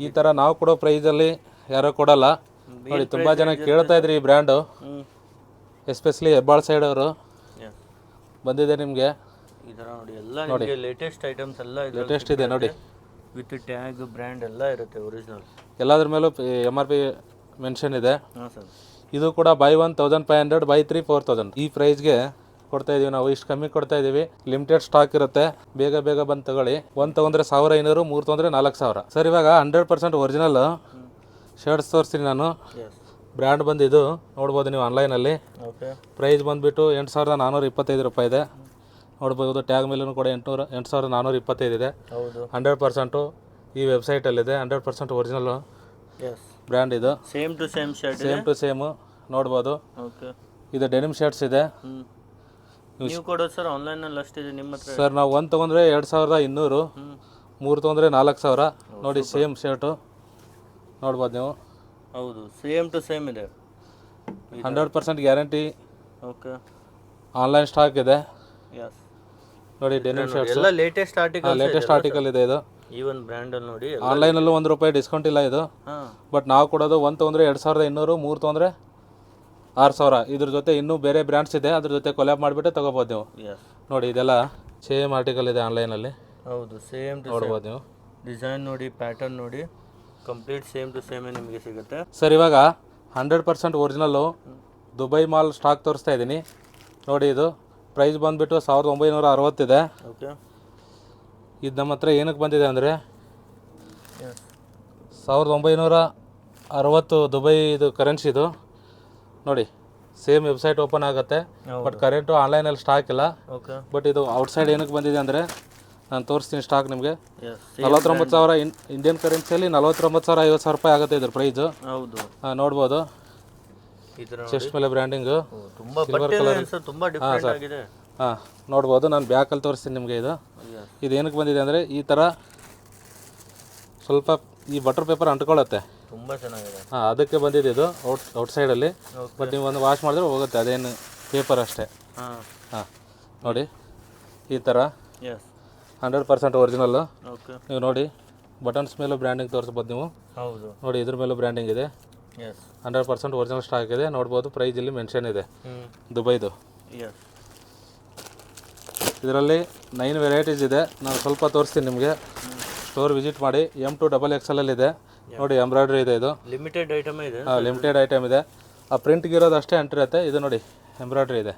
ಈ ಥರ ನಾವು ಕೊಡೋ ಪ್ರೈಸಲ್ಲಿ ಯಾರೋ ಕೊಡಲ್ಲ ನೋಡಿ. ತುಂಬ ಜನ ಕೇಳ್ತಾ ಇದ್ರಿ ಈ ಬ್ರ್ಯಾಂಡು, ಎಸ್ಪೆಷಲಿ ಹೆಬ್ಬಾಳ್ ಸೈಡ್ ಅವರು ಬಂದಿದೆ ನಿಮಗೆ. ಈ ಥರ ನೋಡಿ ಎಲ್ಲ ನಿಮಗೆ ಲೇಟೆಸ್ಟ್ ಐಟಮ್ಸ್ ಎಲ್ಲ ಲೇಟೆಸ್ಟ್ ಇದೆ ನೋಡಿ. ವಿತ್ ಟ್ಯಾಗ್ ಬ್ರ್ಯಾಂಡ್ ಎಲ್ಲ ಇರುತ್ತೆ ಒರಿಜಿನಲ್. ಎಲ್ಲದ್ರ ಮೇಲೂ MRP ಮೆನ್ಷನ್ ಇದೆ. ಹಾಂ ಸರ್. ಇದು ಕೂಡ ಬೈ 1 1500, ಬೈ 3 4000. ಈ ಪ್ರೈಸ್ಗೆ ಕೊಡ್ತಾ ಇದೀವಿ ನಾವು. ಇಷ್ಟು ಕಮ್ಮಿ ಕೊಡ್ತಾ ಇದೀವಿ. ಲಿಮಿಟೆಡ್ ಸ್ಟಾಕ್ ಇರುತ್ತೆ, ಬೇಗ ಬೇಗ ಬಂದು ತಗೊಳ್ಳಿ. 1 ತೊಗೊಂಡ್ರೆ 1500, 3 ತೊಗೊಂಡ್ರೆ 4000. ಸರ್ ಇವಾಗ 100% ಒರಿಜಿನಲ್ ಶರ್ಟ್ಸ್ ತೋರಿಸ್ತೀನಿ ನಾನು. ಬ್ರ್ಯಾಂಡ್ ಬಂದು ಇದು ನೋಡ್ಬೋದು ನೀವು ಆನ್ಲೈನಲ್ಲಿ. ಪ್ರೈಸ್ ಬಂದುಬಿಟ್ಟು 8425 ರೂಪಾಯಿ ಇದೆ ನೋಡ್ಬೋದು. ಟ್ಯಾಗ್ ಮೇಲೂ ಕೂಡ 8425 ಇದೆ. 100% ಈ ವೆಬ್ಸೈಟಲ್ಲಿದೆ. 100% ಒರಿಜಿನಲ್ ಬ್ರ್ಯಾಂಡ್ ಇದು. Same to same shirt, same to same ನೋಡ್ಬೋದು. ಇದು ಡೆನಿಮ್ ಶರ್ಟ್ಸ್ ಇದೆ. ನೀವು ಕೊಡೋದು ಸರ್ ಆನ್ಲೈನಲ್ಲಿ ಅಷ್ಟಿದೆ ನಿಮ್ಮ ಹತ್ರ? ಸರ್ ನಾವು 1 ತೊಗೊಂಡ್ರೆ 2200, 3 ತೊಗೊಂಡ್ರೆ 4000 ನೋಡಿ. ಸೇಮ್ ಶರ್ಟು ನೋಡ್ಬೋದು ನೀವು. ಹೌದು, ಸೇಮ್ ಟು ಸೇಮ್ ಇದೆ. 100% ಗ್ಯಾರಂಟಿ. ಆನ್ಲೈನ್ ಸ್ಟಾಕ್ ಇದೆ ನೋಡಿ. ಡೆನಿಮ್ ಶರ್ಟ್ಸ್ ಎಲ್ಲ ಲೇಟೆಸ್ಟ್ ಆರ್ಟಿಕಲ್ ಇದೆ. ಇದು ಈ ಒಂದು ಬ್ರ್ಯಾಂಡಲ್ಲಿ ನೋಡಿ ಆನ್ಲೈನಲ್ಲೂ ₹1 ಡಿಸ್ಕೌಂಟ್ ಇಲ್ಲ ಇದು. ಬಟ್ ನಾವು ಕೊಡೋದು 1 ತೊಗೊಂಡ್ರೆ 2200, 3 ತೊಗೊಂಡ್ರೆ 6000. ಇದ್ರ ಜೊತೆ ಇನ್ನೂ ಬೇರೆ ಬ್ರ್ಯಾಂಡ್ಸ್ ಇದೆ, ಅದ್ರ ಜೊತೆ ಕೊಲ್ಯಾಬ್ ಮಾಡಿಬಿಟ್ಟು ತೊಗೋಬೋದು ನೀವು ನೋಡಿ. ಇದೆಲ್ಲ ಸೇಮ್ ಆರ್ಟಿಕಲ್ ಇದೆ ಆನ್ಲೈನಲ್ಲಿ. ಹೌದು, ಸೇಮ್ ನೋಡ್ಬೋದು ನೀವು. ಡಿಸೈನ್ ನೋಡಿ, ಪ್ಯಾಟರ್ನ್ ನೋಡಿ, ಕಂಪ್ಲೀಟ್ ಸೇಮ್ ಟು ಸೇಮೇ ನಿಮಗೆ ಸಿಗುತ್ತೆ. ಸರ್ ಇವಾಗ 100% ಒರಿಜಿನಲ್ಲು ದುಬೈ ಮಾಲ್ ಸ್ಟಾಕ್ ತೋರಿಸ್ತಾ ಇದ್ದೀನಿ ನೋಡಿ. ಇದು ಪ್ರೈಸ್ ಬಂದುಬಿಟ್ಟು 1960 ಇದೆ. ಇದು ನಮ್ಮ ಹತ್ರ ಏನಕ್ಕೆ ಬಂದಿದೆ ಅಂದರೆ 1960 ದುಬೈ ಇದು ಕರೆನ್ಸಿದು ನೋಡಿ. ಸೇಮ್ ವೆಬ್ಸೈಟ್ ಓಪನ್ ಆಗುತ್ತೆ, ಬಟ್ ಕರೆಂಟು ಆನ್ಲೈನಲ್ಲಿ ಸ್ಟಾಕ್ ಇಲ್ಲ. ಬಟ್ ಇದು ಔಟ್ಸೈಡ್ ಏನಕ್ಕೆ ಬಂದಿದೆ ಅಂದರೆ ನಾನು ತೋರಿಸ್ತೀನಿ ಸ್ಟಾಕ್ ನಿಮಗೆ. 49,000 ಇಂಡಿಯನ್ ಕರೆನ್ಸಿಯಲ್ಲಿ 49,050 ರೂಪಾಯಿ ಆಗುತ್ತೆ ಇದ್ರ ಪ್ರೈಸು. ಹೌದು, ನೋಡ್ಬೋದು. ಚೆಸ್ಟ್ ಮೇಲೆ ಬ್ರ್ಯಾಂಡಿಂಗು ಸಿಲ್ವರ್ ಕಲರ್. ಹಾಂ ನೋಡ್ಬೋದು. ನಾನು ಬ್ಯಾಕಲ್ಲಿ ತೋರಿಸ್ತೀನಿ ನಿಮಗೆ. ಇದು ಏನಕ್ಕೆ ಬಂದಿದೆ ಅಂದರೆ ಈ ಥರ ಸ್ವಲ್ಪ ಈ ಬಟರ್ ಪೇಪರ್ ಅಂಟ್ಕೊಳ್ಳುತ್ತೆ. ತುಂಬ ಚೆನ್ನಾಗಿದೆ. ಹಾಂ, ಅದಕ್ಕೆ ಬಂದಿದೆ ಇದು ಔಟ್ಸೈಡಲ್ಲಿ. ಬಟ್ ನೀವು ಒಂದು ವಾಶ್ ಮಾಡಿದ್ರೆ ಹೋಗುತ್ತೆ, ಅದೇನು ಪೇಪರ್ ಅಷ್ಟೇ. ಹಾಂ ನೋಡಿ, ಈ ಥರ 100% ಒರಿಜಿನಲ್ಲು. ನೀವು ನೋಡಿ ಬಟನ್ಸ್ ಮೇಲೂ ಬ್ರ್ಯಾಂಡಿಂಗ್ ತೋರಿಸ್ಬೋದು ನೀವು. ಹೌದು ನೋಡಿ, ಇದ್ರ ಮೇಲೂ ಬ್ರ್ಯಾಂಡಿಂಗ್ ಇದೆ. 100% ಒರಿಜಿನಲ್ ಸ್ಟಾಕ್ ಇದೆ ನೋಡ್ಬೋದು. ಪ್ರೈಸ್ ಇಲ್ಲಿ ಮೆನ್ಷನ್ ಇದೆ ದುಬೈದು. ಇದರಲ್ಲಿ 9 ವೆರೈಟೀಸ್ ಇದೆ. ನಾನು ಸ್ವಲ್ಪ ತೋರಿಸ್ತೀನಿ ನಿಮಗೆ. ಸ್ಟೋರ್ ವಿಸಿಟ್ ಮಾಡಿ. M to XXL ಇದೆ ನೋಡಿ. ಎಂಬ್ರಾಯ್ಡ್ರಿ ಇದೆ. ಇದು ಲಿಮಿಟೆಡ್ ಐಟಮ್ ಇದೆ. ಹಾಂ, ಲಿಮಿಟೆಡ್ ಐಟಮ್ ಇದೆ. ಆ ಪ್ರಿಂಟ್ಗೆ ಇರೋದು ಅಷ್ಟೇ ಅಂಟಿರುತ್ತೆ. ಇದು ನೋಡಿ ಎಂಬ್ರಾಯ್ಡ್ರಿ ಇದೆ.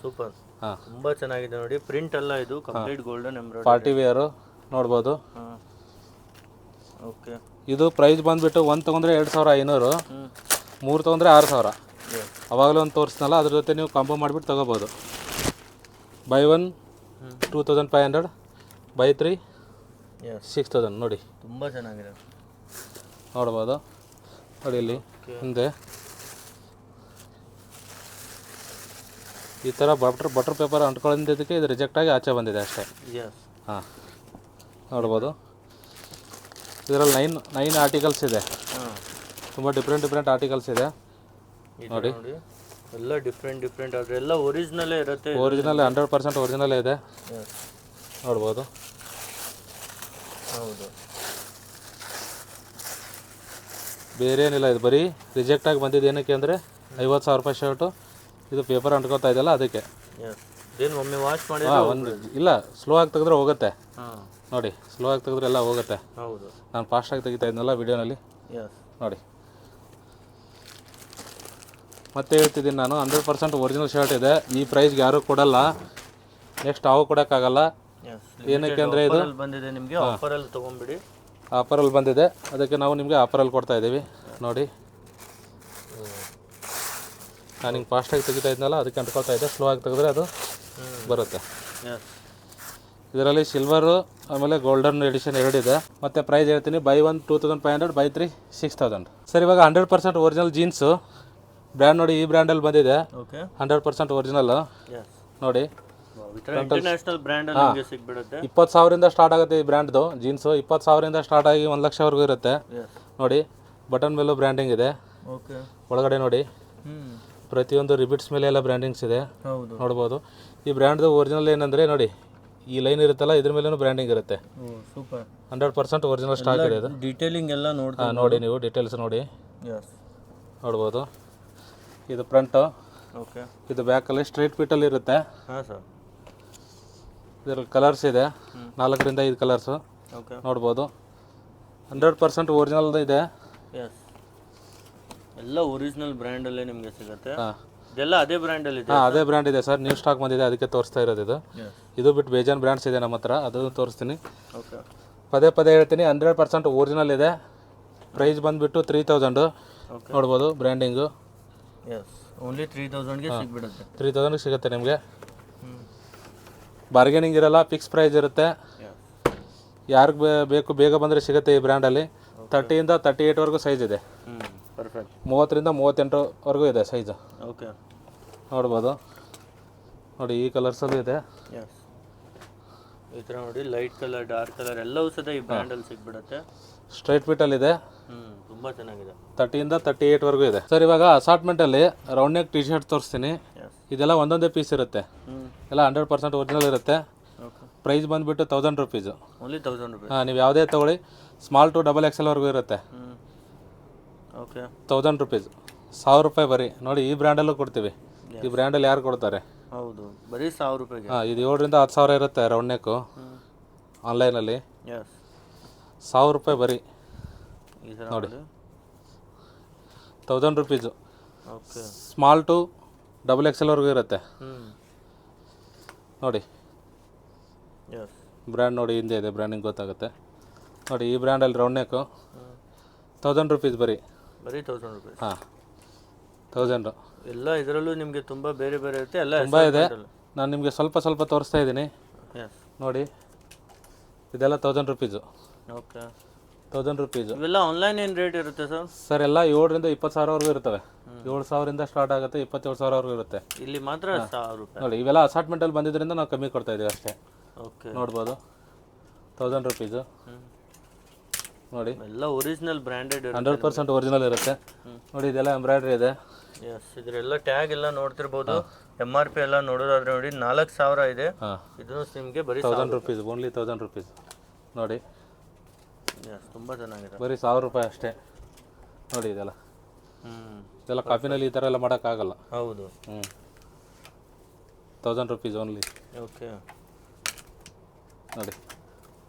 ಸೂಪರ್. ಹಾಂ, ತುಂಬ ಚೆನ್ನಾಗಿದೆ ನೋಡಿ. ಪ್ರಿಂಟ್ ಎಲ್ಲ ಇದು complete golden embroidery. Party wear ನೋಡ್ಬೋದು. ಇದು ಪ್ರೈಸ್ ಬಂದುಬಿಟ್ಟು 1 ತೊಗೊಂಡ್ರೆ 2500, 3 ತೊಗೊಂಡ್ರೆ 6000. ಅವಾಗಲೂ ಒಂದು ತೋರಿಸ್ನಲ್ಲ, ಅದ್ರ ಜೊತೆ ನೀವು ಕಾಂಬೋ ಮಾಡಿಬಿಟ್ಟು ತೊಗೋಬೋದು. ಬೈ 1 2500, ಬೈ 3 6000 ನೋಡಿ. ತುಂಬ ಚೆನ್ನಾಗಿದೆ ನೋಡ್ಬೋದು. ನೋಡಿ ಇಲ್ಲಿ ಹಿಂದೆ ಈ ಥರ ಬಟರ್ ಪೇಪರ್ ಅಂಟ್ಕೊಳ್ಳೋದಕ್ಕೆ ಇದು ರಿಜೆಕ್ಟ್ ಆಗಿ ಆಚೆ ಬಂದಿದೆ ಅಷ್ಟೇ. ಹಾಂ, ನೋಡ್ಬೋದು. ಇದರಲ್ಲಿ 9 ಆರ್ಟಿಕಲ್ಸ್ ಇದೆ. ತುಂಬ ಡಿಫ್ರೆಂಟ್ ಆರ್ಟಿಕಲ್ಸ್ ಇದೆ ನೋಡಿ. ಎಲ್ಲ ಡಿಫ್ರೆಂಟ್ ಅದೆಲ್ಲ ಒರಿಜಿನಲ್ಲೇ ಇರುತ್ತೆ. ಒರಿಜಿನಲ್ 100% ಒರಿಜಿನಲ್ಲೇ ಇದೆ ನೋಡ್ಬೋದು. ಹೌದು, ಬೇರೆ ಏನಿಲ್ಲ, ಇದು ಬರೀ ರಿಜೆಕ್ಟಾಗಿ ಬಂದಿದ್ದು ಏನಕ್ಕೆ ಅಂದರೆ 50,000 ರೂಪಾಯಿ ಶರ್ಟು, ಇದು ಪೇಪರ್ ಅಂಟ್ಕೋತಾ ಇದೆಯಲ್ಲ ಅದಕ್ಕೆ. ಇದೇನು ಒಮ್ಮೆ ವಾಶ್ ಮಾಡಿ ಒಂದು ಇಲ್ಲ, ಸ್ಲೋ ಆಗಿ ತೆಗೆದ್ರೆ ಹೋಗುತ್ತೆ ಹಾಂ ನೋಡಿ, ಸ್ಲೋ ಆಗಿ ತೆಗೆದ್ರೆ ಎಲ್ಲ ಹೋಗುತ್ತೆ. ಹೌದು. ನಾನು ಫಾಸ್ಟಾಗಿ ತೆಗಿತಾ ಇದ್ನಲ್ಲ ವಿಡಿಯೋನಲ್ಲಿ ನೋಡಿ. ಮತ್ತೆ ಹೇಳ್ತಿದ್ದೀನಿ ನಾನು, 100% ಒರಿಜಿನಲ್ ಶರ್ಟ್ ಇದೆ. ಈ ಪ್ರೈಸ್ಗೆ ಯಾರೂ ಕೊಡಲ್ಲ, ನೆಕ್ಸ್ಟ್ ಅವು ಕೊಡೋಕ್ಕಾಗಲ್ಲ. ಏನಕ್ಕೆ ಅಂದರೆ ಇದು ಬಂದಿದೆ ನಿಮಗೆ, ಆಫರಲ್ಲಿ ತೊಗೊಂಬಿಡಿ. ಆಫರಲ್ಲಿ ಬಂದಿದೆ, ಅದಕ್ಕೆ ನಾವು ನಿಮಗೆ ಆಫರಲ್ಲಿ ಕೊಡ್ತಾ ಇದ್ದೀವಿ ನೋಡಿ. ನಾನು ಹಿಂಗೆ ಫಾಸ್ಟಾಗಿ ತೆಗಿತಾ ಇದ್ನಲ್ಲ ಅದಕ್ಕೆ ಅಂಟ್ಕೊಳ್ತಾ ಇದ್ದೆ, ಸ್ಲೋ ಆಗಿ ತೆಗೆದ್ರೆ ಅದು ಬರುತ್ತೆ. ಇದರಲ್ಲಿ ಸಿಲ್ವರು ಆಮೇಲೆ ಗೋಲ್ಡನ್ ಎಡಿಷನ್ ಎರಡಿದೆ. ಮತ್ತು ಪ್ರೈಸ್ ಹೇಳ್ತೀನಿ, ಬೈ 1 2500, ಬೈ 3 6000. ಸರ್ ಇವಾಗ 100% ಒರಿಜಿನಲ್ ಜೀನ್ಸು ಬ್ರ್ಯಾಂಡ್ ನೋಡಿ, ಈ ಬ್ರ್ಯಾಂಡಲ್ಲಿ ಬಂದಿದೆ. 100% ಒರಿಜಿನಲ್ ನೋಡಿ, ಇಂಟರ್ನ್ಯಾಷನಲ್ ಬ್ರ್ಯಾಂಡ್ ಅಲ್ಲಿ ಸಿಗ್ಬಿಡುತ್ತೆ. 20,000 ಸ್ಟಾರ್ಟ್ ಆಗುತ್ತೆ ಈ ಬ್ರ್ಯಾಂಡ್ದು ಜೀನ್ಸು. 20,000 ಸ್ಟಾರ್ಟ್ ಆಗಿ 1 ಲಕ್ಷವರೆಗೂ ಇರುತ್ತೆ ನೋಡಿ. ಬಟನ್ ಮೇಲೂ ಬ್ರ್ಯಾಂಡಿಂಗ್ ಇದೆ, ಒಳಗಡೆ ನೋಡಿ ಪ್ರತಿಯೊಂದು ರಿಬಿಟ್ಸ್ ಮೇಲೆ ಎಲ್ಲ ಬ್ರ್ಯಾಂಡಿಂಗ್ಸ್ ಇದೆ ನೋಡ್ಬೋದು. ಈ ಬ್ರ್ಯಾಂಡ್ದು ಒರಿಜಿನಲ್ ಏನಂದರೆ ನೋಡಿ, ಈ ಲೈನ್ ಇರುತ್ತಲ್ಲ ಇದ್ರ ಮೇಲೂ ಬ್ರ್ಯಾಂಡಿಂಗ್ ಇರುತ್ತೆ. ಸೂಪರ್, 100% ಒರಿಜಿನಲ್ ಸ್ಟಾಕ್ ಇದೆ ಇದು. ಡೀಟೇಲಿಂಗ್ ಎಲ್ಲ ನೋಡಿ ನೀವು ಡೀಟೇಲ್ಸ್ ನೋಡಿ ನೋಡ್ಬೋದು. ಇದು ಫ್ರಂಟು, ಇದು ಬ್ಯಾಕಲ್ಲಿ ಸ್ಟ್ರೈಟ್ ಫಿಟ್ಟಲ್ಲಿ ಇರುತ್ತೆ. ಇದರಲ್ಲಿ ಕಲರ್ಸ್ ಇದೆ, 4 ರಿಂದ 5 ಕಲರ್ಸು ನೋಡ್ಬೋದು. 100% ಒರಿಜಿನಲ್ ಇದೆ, ಎಲ್ಲ ಒರಿಜಿನಲ್ ಬ್ರ್ಯಾಂಡಲ್ಲೇ ನಿಮಗೆ ಸಿಗುತ್ತೆ. ಇದೆಲ್ಲ ಅದೇ ಬ್ರ್ಯಾಂಡಲ್ಲಿ ಇದೆ. ಅದೇ ಬ್ರ್ಯಾಂಡ್ ಇದೆ ಸರ್, ನ್ಯೂ ಸ್ಟಾಕ್ ಬಂದಿದೆ ಅದಕ್ಕೆ ತೋರಿಸ್ತಾ ಇರೋದು ಇದು. ಇದು ಬಿಟ್ಟು ಬೇಜಾನ್ ಬ್ರ್ಯಾಂಡ್ಸ್ ಇದೆ ನಮ್ಮ ಹತ್ರ, ಅದು ತೋರಿಸ್ತೀನಿ. ಪದೇ ಪದೇ ಹೇಳ್ತೀನಿ, 100% ಒರಿಜಿನಲ್ ಇದೆ. ಪ್ರೈಸ್ ಬಂದುಬಿಟ್ಟು 3000 ನೋಡ್ಬೋದು. Branding only 3000ಗೆ ಸಿಗ್ಬಿಡುತ್ತೆ. 3000ಗೆ ಸಿಗುತ್ತೆ ನಿಮಗೆ. ಬಾರ್ಗೇನಿಂಗ್ ಇರಲ್ಲ, ಫಿಕ್ಸ್ ಪ್ರೈಸ್ ಇರುತ್ತೆ. ಯಾರಿಗೆ ಬೇಕು ಬೇಗ ಬಂದರೆ ಸಿಗುತ್ತೆ ಈ ಬ್ರ್ಯಾಂಡಲ್ಲಿ. 30 ರಿಂದ 38ವರೆಗೂ ಸೈಜ್ ಇದೆ. 30 ರಿಂದ 38ವರೆಗೂ ಇದೆ ಸೈಜು. ನೋಡ್ಬೋದು ನೋಡಿ, ಈ ಕಲರ್ಸಲ್ಲೂ ಇದೆ. ಈ ಥರ ನೋಡಿ, ಲೈಟ್ ಕಲರ್, ಡಾರ್ಕ್ ಕಲರ್ ಎಲ್ಲವೂ ಸಹ ಈ ಬ್ರ್ಯಾಂಡಲ್ಲಿ ಸಿಗ್ಬಿಡುತ್ತೆ. ಸ್ಟ್ರೈಟ್ ಫಿಟ್ಟಲ್ಲಿ ಇದೆ, ತುಂಬ ಚೆನ್ನಾಗಿದೆ. 30 ರಿಂದ 38ವರೆಗೂ ಇದೆ ಸರ್. ಇವಾಗ ಅಸಾರ್ಟ್ಮೆಂಟಲ್ಲಿ ರೌಂಡ್ ನೆಕ್ ಟಿ ಶರ್ಟ್ ತೋರಿಸ್ತೀನಿ. ಇದೆಲ್ಲ ಒಂದೊಂದೇ ಪೀಸ್ ಇರುತ್ತೆ, ಎಲ್ಲ 100% ಒರಿಜಿನಲ್ ಇರುತ್ತೆ. ಪ್ರೈಸ್ ಬಂದುಬಿಟ್ಟು 1000 ರೂಪೀಸು. Only 1000 rupees. ನೀವು ಯಾವುದೇ ತೊಗೊಳ್ಳಿ, ಸ್ಮಾಲ್ ಟು XXLವರೆಗೂ ಇರುತ್ತೆ. 1000 ರೂಪೀಸ್, 1000 ರೂಪಾಯಿ ಬರೀ ನೋಡಿ. ಈ ಬ್ರ್ಯಾಂಡಲ್ಲೂ ಕೊಡ್ತೀವಿ. ಈ ಬ್ರ್ಯಾಂಡಲ್ಲಿ ಯಾರು ಕೊಡ್ತಾರೆ? ಹೌದು, ಬರೀ 1000 ರೂಪಾಯಿಗೆ. ಇದು 7 ರಿಂದ 10,000 ಇರುತ್ತೆ ರೌಂಡ್ ನೆಕ್ಕು ಆನ್ಲೈನಲ್ಲಿ. 1000 ರೂಪಾಯಿ ಬರೀ ನೋಡಿ, 1000 ರೂಪೀಸು. ಸ್ಮಾಲ್ ಟು XXLವರೆಗೂ ಇರುತ್ತೆ ನೋಡಿ. ಬ್ರ್ಯಾಂಡ್ ನೋಡಿ, ಹಿಂದೆ ಇದೆ ಬ್ರ್ಯಾಂಡಿಂಗ್ ಗೊತ್ತಾಗುತ್ತೆ ನೋಡಿ. ಈ ಬ್ರ್ಯಾಂಡಲ್ಲಿ ರೌಂಡ್ ನೆಕ್ಕು 1000 ರೂಪೀಸ್ ಬರೀ 1000 ರೂಪೀಸ್. 1000. ಎಲ್ಲ ಇದರಲ್ಲೂ ನಿಮಗೆ ತುಂಬ ಬೇರೆ ಬೇರೆ ಇರುತ್ತೆ, ಎಲ್ಲ ತುಂಬ ಇದೆ. ನಾನು ನಿಮಗೆ ಸ್ವಲ್ಪ ತೋರಿಸ್ತಾ ಇದ್ದೀನಿ ನೋಡಿ. ಇದೆಲ್ಲ 1000 ರೂಪೀಸು. 1000 ರೂಪೀಸು. ಇವೆಲ್ಲ ಆನ್ಲೈನ್ ಏನು ರೇಟ್ ಇರುತ್ತೆ ಸರ್? ಸರ್ ಎಲ್ಲ 7 ರಿಂದ 20,000ವರೆಗೂ ಇರ್ತವೆ. 7,000ರಿಂದ ಸ್ಟಾರ್ಟ್ ಆಗುತ್ತೆ, 27,000ವರೆಗೂ ಇರುತ್ತೆ. ಇಲ್ಲಿ ಮಾತ್ರ 1000 ರೂಪಾಯಿ ನೋಡಿ. ಇವೆಲ್ಲ ಅಸಾರ್ಟ್ಮೆಂಟಲ್ಲಿ ಬಂದಿದ್ದರಿಂದ ನಾವು ಕಮ್ಮಿ ಕೊಡ್ತಾ ಇದ್ದೀವಿ ಅಷ್ಟೇ. ನೋಡ್ಬೋದು, 1000 ರೂಪೀಸು ನೋಡಿ. ಎಲ್ಲ ಒರಿಜಿನಲ್ ಬ್ರ್ಯಾಂಡೆಡ್, 100% ಒರಿಜಿನಲ್ ಇರುತ್ತೆ ನೋಡಿ. ಇದೆಲ್ಲ ಎಂಬ್ರಾಯ್ಡ್ರಿ ಇದೆ. ಇದರೆಲ್ಲ ಟ್ಯಾಗ್ ಎಲ್ಲ ನೋಡ್ತಿರ್ಬೋದು. MRP ಎಲ್ಲ ನೋಡೋದಾದ್ರೆ ನೋಡಿ 4000 ಇದೆ. ಇದು ನಿಮಗೆ ಬರೀ 1000 ರೂಪೀಸ್, ಓನ್ಲಿ 1000 ರೂಪೀಸ್ ನೋಡಿ. ತುಂಬ ಚೆನ್ನಾಗಿದೆ, ಬರೀ 1000 ರೂಪಾಯಿ ಅಷ್ಟೇ ನೋಡಿ. ಇದೆಲ್ಲ ಕಾಪಿನಲ್ಲಿ ಈ ಥರ ಎಲ್ಲ ಮಾಡೋಕ್ಕಾಗಲ್ಲ. ಹೌದು. 1000 ರೂಪೀಸ್ ಓನ್ಲಿ ನೋಡಿ.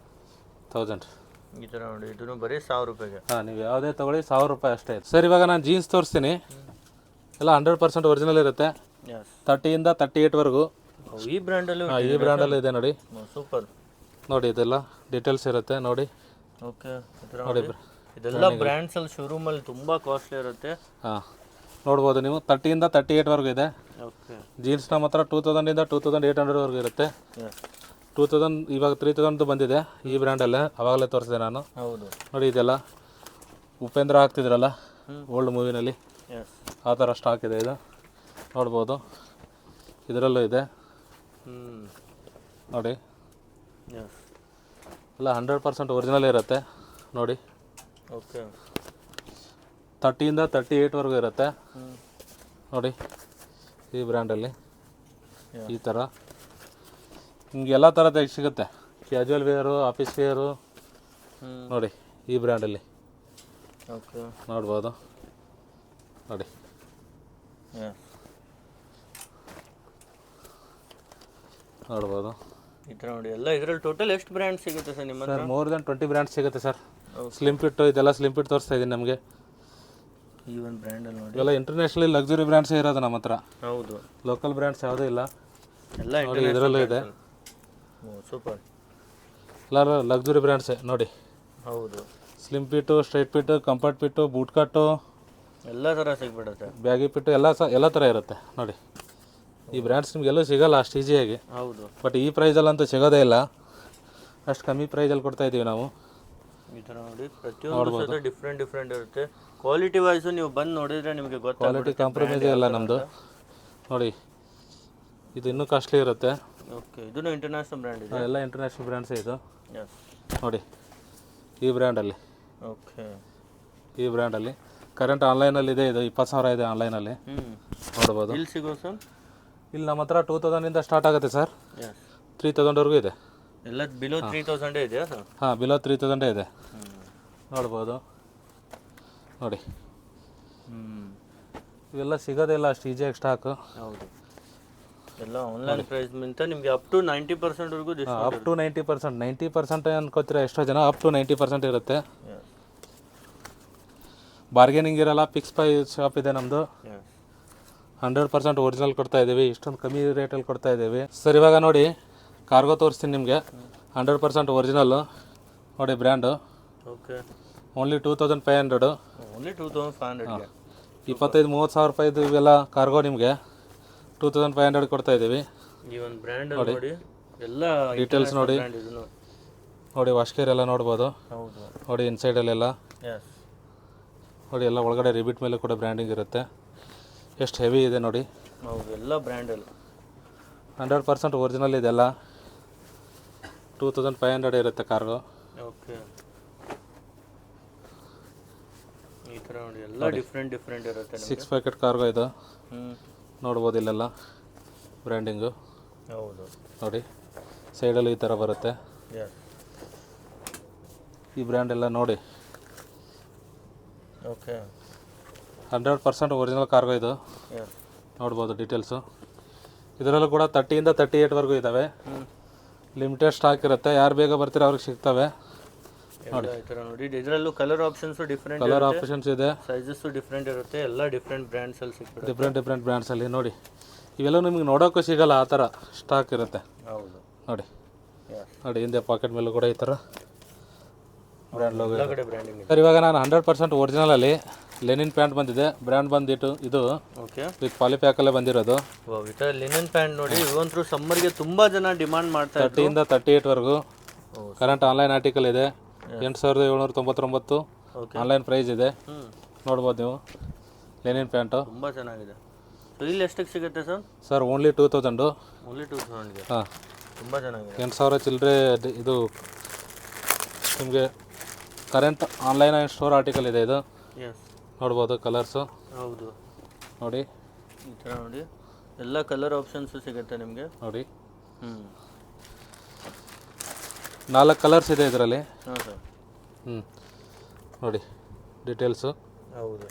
1000 ಈ ಥರ ನೋಡಿ. ಇದನ್ನು ಬರೀ 1000 ರೂಪಾಯಿಗೆ. ನೀವು ಯಾವುದೇ ತೊಗೊಳ್ಳಿ 1000 ರೂಪಾಯಿ ಅಷ್ಟೇ. ಸರ್ ಇವಾಗ ನಾನು ಜೀನ್ಸ್ ತೋರಿಸ್ತೀನಿ. ಎಲ್ಲ 100% ಒರಿಜಿನಲ್ ಇರುತ್ತೆ. 30 ರಿಂದ 38ವರೆಗೂ ಈ ಬ್ರ್ಯಾಂಡಲ್ಲೂ ಇದೆ ನೋಡಿ. ಸೂಪರ್ ನೋಡಿ. ಇದೆಲ್ಲ ಡೀಟೇಲ್ಸ್ ಇರುತ್ತೆ ನೋಡಿ. ನೋಡಿ, ಇದೆಲ್ಲ ಬ್ರ್ಯಾಂಡ್ಸ್ ಅಲ್ಲಿ ಶೋರೂಮ್ ಅಲ್ಲಿ ತುಂಬಾ ಕಾಸ್ಟ್ಲಿ ಇರುತ್ತೆ. ನೋಡ್ಬೋದು ನೀವು. 30 ರಿಂದ 38ವರೆಗೂ ಇದೆ. ಜೀನ್ಸ್ ನಮ್ಮ ಹತ್ರ 2000 ರಿಂದ 2800ವರೆಗೂ ಇರುತ್ತೆ. 2000 ಇವಾಗ 3000 ಬಂದಿದೆ ಈ ಬ್ರ್ಯಾಂಡಲ್ಲೇ, ಅವಾಗಲೇ ತೋರಿಸಿದೆ ನಾನು. ನೋಡಿ, ಇದೆಲ್ಲ ಉಪೇಂದ್ರ ಹಾಕ್ತಿದ್ರಲ್ಲ ಓಲ್ಡ್ ಮೂವಿನಲ್ಲಿ, ಆ ಥರ ಸ್ಟಾಕ್ ಇದೆ ಇದು ನೋಡ್ಬೋದು. ಇದರಲ್ಲೂ ಇದೆ ನೋಡಿ. ಎಲ್ಲ 100% ಒರಿಜಿನಲ್ ಇರುತ್ತೆ ನೋಡಿ. 30 ರಿಂದ 38ವರೆಗೂ ಇರುತ್ತೆ ನೋಡಿ. ಈ ಬ್ರ್ಯಾಂಡಲ್ಲಿ ಈ ಥರ ನಿಮ್ಗೆ ಎಲ್ಲ ಥರದ ಸಿಗುತ್ತೆ. ಕ್ಯಾಜುವಲ್ ವೇರು, ಆಫೀಸ್ ವೇರು ನೋಡಿ. ಈ ಬ್ರ್ಯಾಂಡಲ್ಲಿ ಓಕೆ ನೋಡ್ಬೋದು ನೋಡಿ. ನೋಡ್ಬೋದು ಈ ಥರ ನೋಡಿ ಎಲ್ಲ. ಇದರಲ್ಲಿ ಟೋಟಲ್ ಎಷ್ಟು ಬ್ರ್ಯಾಂಡ್ ಸಿಗುತ್ತೆ ಸರ್ ನಿಮ್ಮ ಹತ್ರ? ಸರ್ ಮೋರ್ ದೆನ್ 20 ಬ್ರ್ಯಾಂಡ್ಸ್ ಸಿಗುತ್ತೆ ಸರ್. ಸ್ಲಿಮ್ ಫಿಟ್ಟು ಇದೆಲ್ಲ ಸ್ಲಿಮ್ ಫಿಟ್ ತೋರಿಸ್ತಾ ಇದ್ದೀನಿ ನಮಗೆ. ಈ ಒಂದು ಬ್ರ್ಯಾಂಡಲ್ಲಿ ನೋಡಿ ಇವೆಲ್ಲ ಇಂಟರ್ನ್ಯಾಷನಲಿ ಲಕ್ಸುರಿ ಬ್ರ್ಯಾಂಡ್ಸೇ ಇರೋದು ನಮ್ಮ ಹತ್ರ. ಹೌದು, ಲೋಕಲ್ ಬ್ರ್ಯಾಂಡ್ಸ್ ಯಾವುದೂ ಇಲ್ಲ. ಎಲ್ಲ ನೋಡಿ ಇದರಲ್ಲೂ ಇದೆ. ಸೂಪರ್, ಎಲ್ಲ ಲಕ್ಸುರಿ ಬ್ರ್ಯಾಂಡ್ಸೇ ನೋಡಿ. ಹೌದು, slim fit, straight fit, comfort fit, boot ಕಟ್ಟು, ಎಲ್ಲ ಥರ ಸಿಗ್ಬಿಡುತ್ತೆ. ಬ್ಯಾಗಿ ಫಿಟ್ಟು ಎಲ್ಲ ಥರ ಇರುತ್ತೆ ನೋಡಿ. ಈ ಬ್ರ್ಯಾಂಡ್ಸ್ ನಿಮಗೆಲ್ಲೂ ಸಿಗೋಲ್ಲ ಅಷ್ಟು ಈಸಿಯಾಗಿ. ಹೌದು, ಬಟ್ ಈ ಪ್ರೈಸಲ್ಲಂತೂ ಸಿಗೋದೇ ಇಲ್ಲ. ಅಷ್ಟು ಕಮ್ಮಿ ಪ್ರೈಸಲ್ಲಿ ಕೊಡ್ತಾ ಇದ್ದೀವಿ ನಾವು. ಈ ಥರ ನೋಡಿ ಪ್ರತಿಯೊಂದು ಸಹ ಡಿಫ್ರೆಂಟ್ ಇರುತ್ತೆ. ಕ್ವಾಲಿಟಿ ವೈಸು ನೀವು ಬಂದು ನೋಡಿದರೆ ನಿಮಗೆ ಕ್ವಾಲಿಟಿ ಗೊತ್ತಾಗುತ್ತೆ. ಕಾಂಪ್ರಮೈಸೇ ಇಲ್ಲ ನಮ್ಮದು ನೋಡಿ. ಇದು ಇನ್ನೂ ಕಾಸ್ಟ್ಲಿ ಇರುತ್ತೆ. ಓಕೆ, ಇದನ್ನು ಇಂಟರ್ನ್ಯಾಷನಲ್ ಬ್ರ್ಯಾಂಡ್ ಇದೆ. ಎಲ್ಲ ಇಂಟರ್ನ್ಯಾಷನಲ್ ಬ್ರ್ಯಾಂಡ್ಸೇ ಇದು ಎಸ್ ನೋಡಿ. ಈ ಬ್ರ್ಯಾಂಡಲ್ಲಿ, ಓಕೆ, ಈ ಬ್ರ್ಯಾಂಡಲ್ಲಿ ಕರೆಂಟ್ ಆನ್ಲೈನಲ್ಲಿ ಇದೆ. ಇದು 20,000 ಇದೆ ಆನ್ಲೈನಲ್ಲಿ ನೋಡ್ಬೋದು. ಇಲ್ಲಿ ಸಿಗೋ ಸರ್? ಇಲ್ಲಿ ನಮ್ಮ ಹತ್ರ 2000 ಸ್ಟಾರ್ಟ್ ಆಗುತ್ತೆ ಸರ್. ಎಸ್, 3000ವರೆಗೂ ಇದೆ. ಎಲ್ಲ ಬಿಲೋ 3000 ಇದೆಯಾ ಸರ್? ಹಾಂ, ಬಿಲೋ 3000 ಇದೆ ನೋಡ್ಬೋದು ನೋಡಿ. ಇವೆಲ್ಲ ಸಿಗೋದೇ ಇಲ್ಲ ಅಷ್ಟು ಈಸಿಯಾಗಿ ಸ್ಟಾಕು. ಹೌದು, ಎಲ್ಲ ಆನ್ಲೈನ್ ಪ್ರೈಸ್ಗಿಂತ ನಿಮಗೆ ಅಪ್ ಟು 90%ವರೆಗೂ ಅಪ್ ಟು 90%. 90% ಅನ್ಕೋತೀರ ಎಷ್ಟೋ ಜನ. ಅಪ್ ಟು 90% ಇರುತ್ತೆ. ಬಾರ್ಗೇನಿಂಗ್ ಇರಲ್ಲ. ಫಿಕ್ಸ್ ಪ್ರೈಸ್ ಶಾಪ್ ಇದೆ ನಮ್ಮದು. 100% ಒರಿಜಿನಲ್ ಕೊಡ್ತಾ ಇದ್ದೀವಿ. ಇಷ್ಟೊಂದು ಕಮ್ಮಿ ರೇಟಲ್ಲಿ ಕೊಡ್ತಾ ಇದ್ದೀವಿ ಸರ್. ಇವಾಗ ನೋಡಿ ಕಾರ್ಗೋ ತೋರಿಸ್ತೀನಿ ನಿಮಗೆ. 100% ಒರಿಜಿನಲ್ಲು ನೋಡಿ ಬ್ರ್ಯಾಂಡು. Okay, only 2500. ಓನ್ಲಿ 2500. 25-30 ಸಾವಿರ ರೂಪಾಯಿದು ಇವೆಲ್ಲ ಕಾರ್ಗೋ ನಿಮಗೆ 2500 ಕೊಡ್ತಾ ಇದ್ದೀವಿ. ಈ ಒಂದು ಬ್ರ್ಯಾಂಡ್ ನೋಡಿ, ಎಲ್ಲ ಡೀಟೇಲ್ಸ್ ನೋಡಿ. ನೋಡಿ ವಾಶ್ಕೇರ್ ಎಲ್ಲ ನೋಡ್ಬೋದು. ಹೌದು, ನೋಡಿ ಇನ್ಸೈಡಲ್ಲೆಲ್ಲ ಎಸ್, ನೋಡಿ. ಎಲ್ಲ ಒಳಗಡೆ ರಿಬಿಟ್ ಮೇಲೆ ಕೂಡ ಬ್ರ್ಯಾಂಡಿಂಗ್ ಇರುತ್ತೆ. ಎಷ್ಟು ಹೆವಿ ಇದೆ ನೋಡಿ. ಹೌದು, ಎಲ್ಲ ಬ್ರ್ಯಾಂಡಲ್ಲಿ 100% ಒರಿಜಿನಲ್ ಇದೆಲ್ಲ. 2500 ಇರುತ್ತೆ ಕಾರ್ಗೋ. ಓಕೆ, ಈ ಥರ ನೋಡಿ ಎಲ್ಲ ಡಿಫ್ರೆಂಟ್ ಇರುತ್ತೆ. 6 ಪ್ಯಾಕೆಟ್ ಕಾರ್ಗೋ ಇದು ನೋಡ್ಬೋದು. ಇಲ್ಲೆಲ್ಲ ಬ್ರ್ಯಾಂಡಿಂಗು ಹೌದು ನೋಡಿ. ಸೈಡಲ್ಲಿ ಈ ಥರ ಬರುತ್ತೆ. ಎಸ್, ಈ ಬ್ರ್ಯಾಂಡ್ ಎಲ್ಲ ನೋಡಿ. ಓಕೆ, 100% ಒರಿಜಿನಲ್ ಕಾರ್ಗೋ ಇದು ಎಸ್, ನೋಡ್ಬೋದು ಡೀಟೇಲ್ಸು. ಇದರಲ್ಲೂ ಕೂಡ 30 to 38ವರೆಗೂ ಇದ್ದಾವೆ. ಲಿಮಿಟೆಡ್ ಸ್ಟಾಕ್ ಇರುತ್ತೆ. ಯಾರು ಬೇಗ ಬರ್ತೀರೋ ಅವ್ರಿಗೆ ಸಿಗ್ತವೆ ನೋಡಿ. ಈ ಥರ ನೋಡಿ. ಇದರಲ್ಲೂ colour options different, colour options ಇದೆ. ಸೈಜಸ್ಸು ಡಿಫ್ರೆಂಟ್ ಇರುತ್ತೆ. ಎಲ್ಲ ಡಿಫ್ರೆಂಟ್ ಬ್ರ್ಯಾಂಡ್ಸಲ್ಲಿ ಸಿಗ್ತದೆ. ಡಿಫ್ರೆಂಟ್ ಬ್ರ್ಯಾಂಡ್ಸಲ್ಲಿ ನೋಡಿ. ಇವೆಲ್ಲ ನಿಮಗೆ ನೋಡೋಕ್ಕೂ ಸಿಗೋಲ್ಲ, ಆ ಥರ ಸ್ಟಾಕ್ ಇರುತ್ತೆ ಹೌದು ನೋಡಿ. ನೋಡಿ ಹಿಂದೆ ಪಾಕೆಟ್ ಮೇಲೂ ಕೂಡ ಈ ಥರ ಬ್ರ್ಯಾಂಡ್ ಲೋಗೋ ಕಡೆ ಬ್ರ್ಯಾಂಡಿಂಗ್ ಇದೆ. ಸರ್ ಇವಾಗ ನಾನು 100% ಒರಿಜಿನಲಲ್ಲಿ ಲೆನಿನ್ ಪ್ಯಾಂಟ್ ಬಂದಿದೆ. ಬ್ರ್ಯಾಂಡ್ ಬಂದಿಟ್ಟು ಇದು ಓಕೆ, ವಿತ್ ಪಾಲಿಪ್ಯಾಕಲ್ಲೇ ಬಂದಿರೋದು. ಈ ಥರ ಲಿನನ್ ಪ್ಯಾಂಟ್ ನೋಡಿ. ಇವಂತರೂ ಸಮ್ಮರ್ಗೆ ತುಂಬ ಜನ ಡಿಮಾಂಡ್ ಮಾಡ್ತಾ ಇದ್ದಾರೆ. 30 to 38ವರೆಗೂ ಕರೆಂಟ್ ಆನ್ಲೈನ್ ಆರ್ಟಿಕಲ್ ಇದೆ. 8799 ಆನ್ಲೈನ್ ಪ್ರೈಸ್ ಇದೆ. ನೋಡ್ಬೋದು ನೀವು ಲೆನಿನ್ ಪ್ಯಾಂಟು. ತುಂಬ ಚೆನ್ನಾಗಿದೆ. ಸೊ ಇಲ್ಲಿ ಎಷ್ಟಕ್ಕೆ ಸಿಗುತ್ತೆ ಸರ್? Sir only 2000. ಓನ್ಲಿ 2000ಗೆ. ಹಾಂ, ತುಂಬ ಚೆನ್ನಾಗಿದೆ. 8000 ಚಿಲ್ಲರೆ. ಇದು ನಿಮಗೆ ಕರೆಂಟ್ ಆನ್ಲೈನ್ ಸ್ಟೋರ್ ಆರ್ಟಿಕಲ್ ಇದೆ ಇದು. ಎಸ್, ನೋಡ್ಬೋದು ಕಲರ್ಸು. ಹೌದು ನೋಡಿ ಈ ಥರ ನೋಡಿ. ಎಲ್ಲ ಕಲರ್ ಆಪ್ಷನ್ಸು ಸಿಗುತ್ತೆ ನಿಮಗೆ ನೋಡಿ. 4 ಕಲರ್ಸ್ ಇದೆ ಇದರಲ್ಲಿ. ಹಾಂ ಸರ್. ನೋಡಿ ಡೀಟೇಲ್ಸು. ಹೌದು,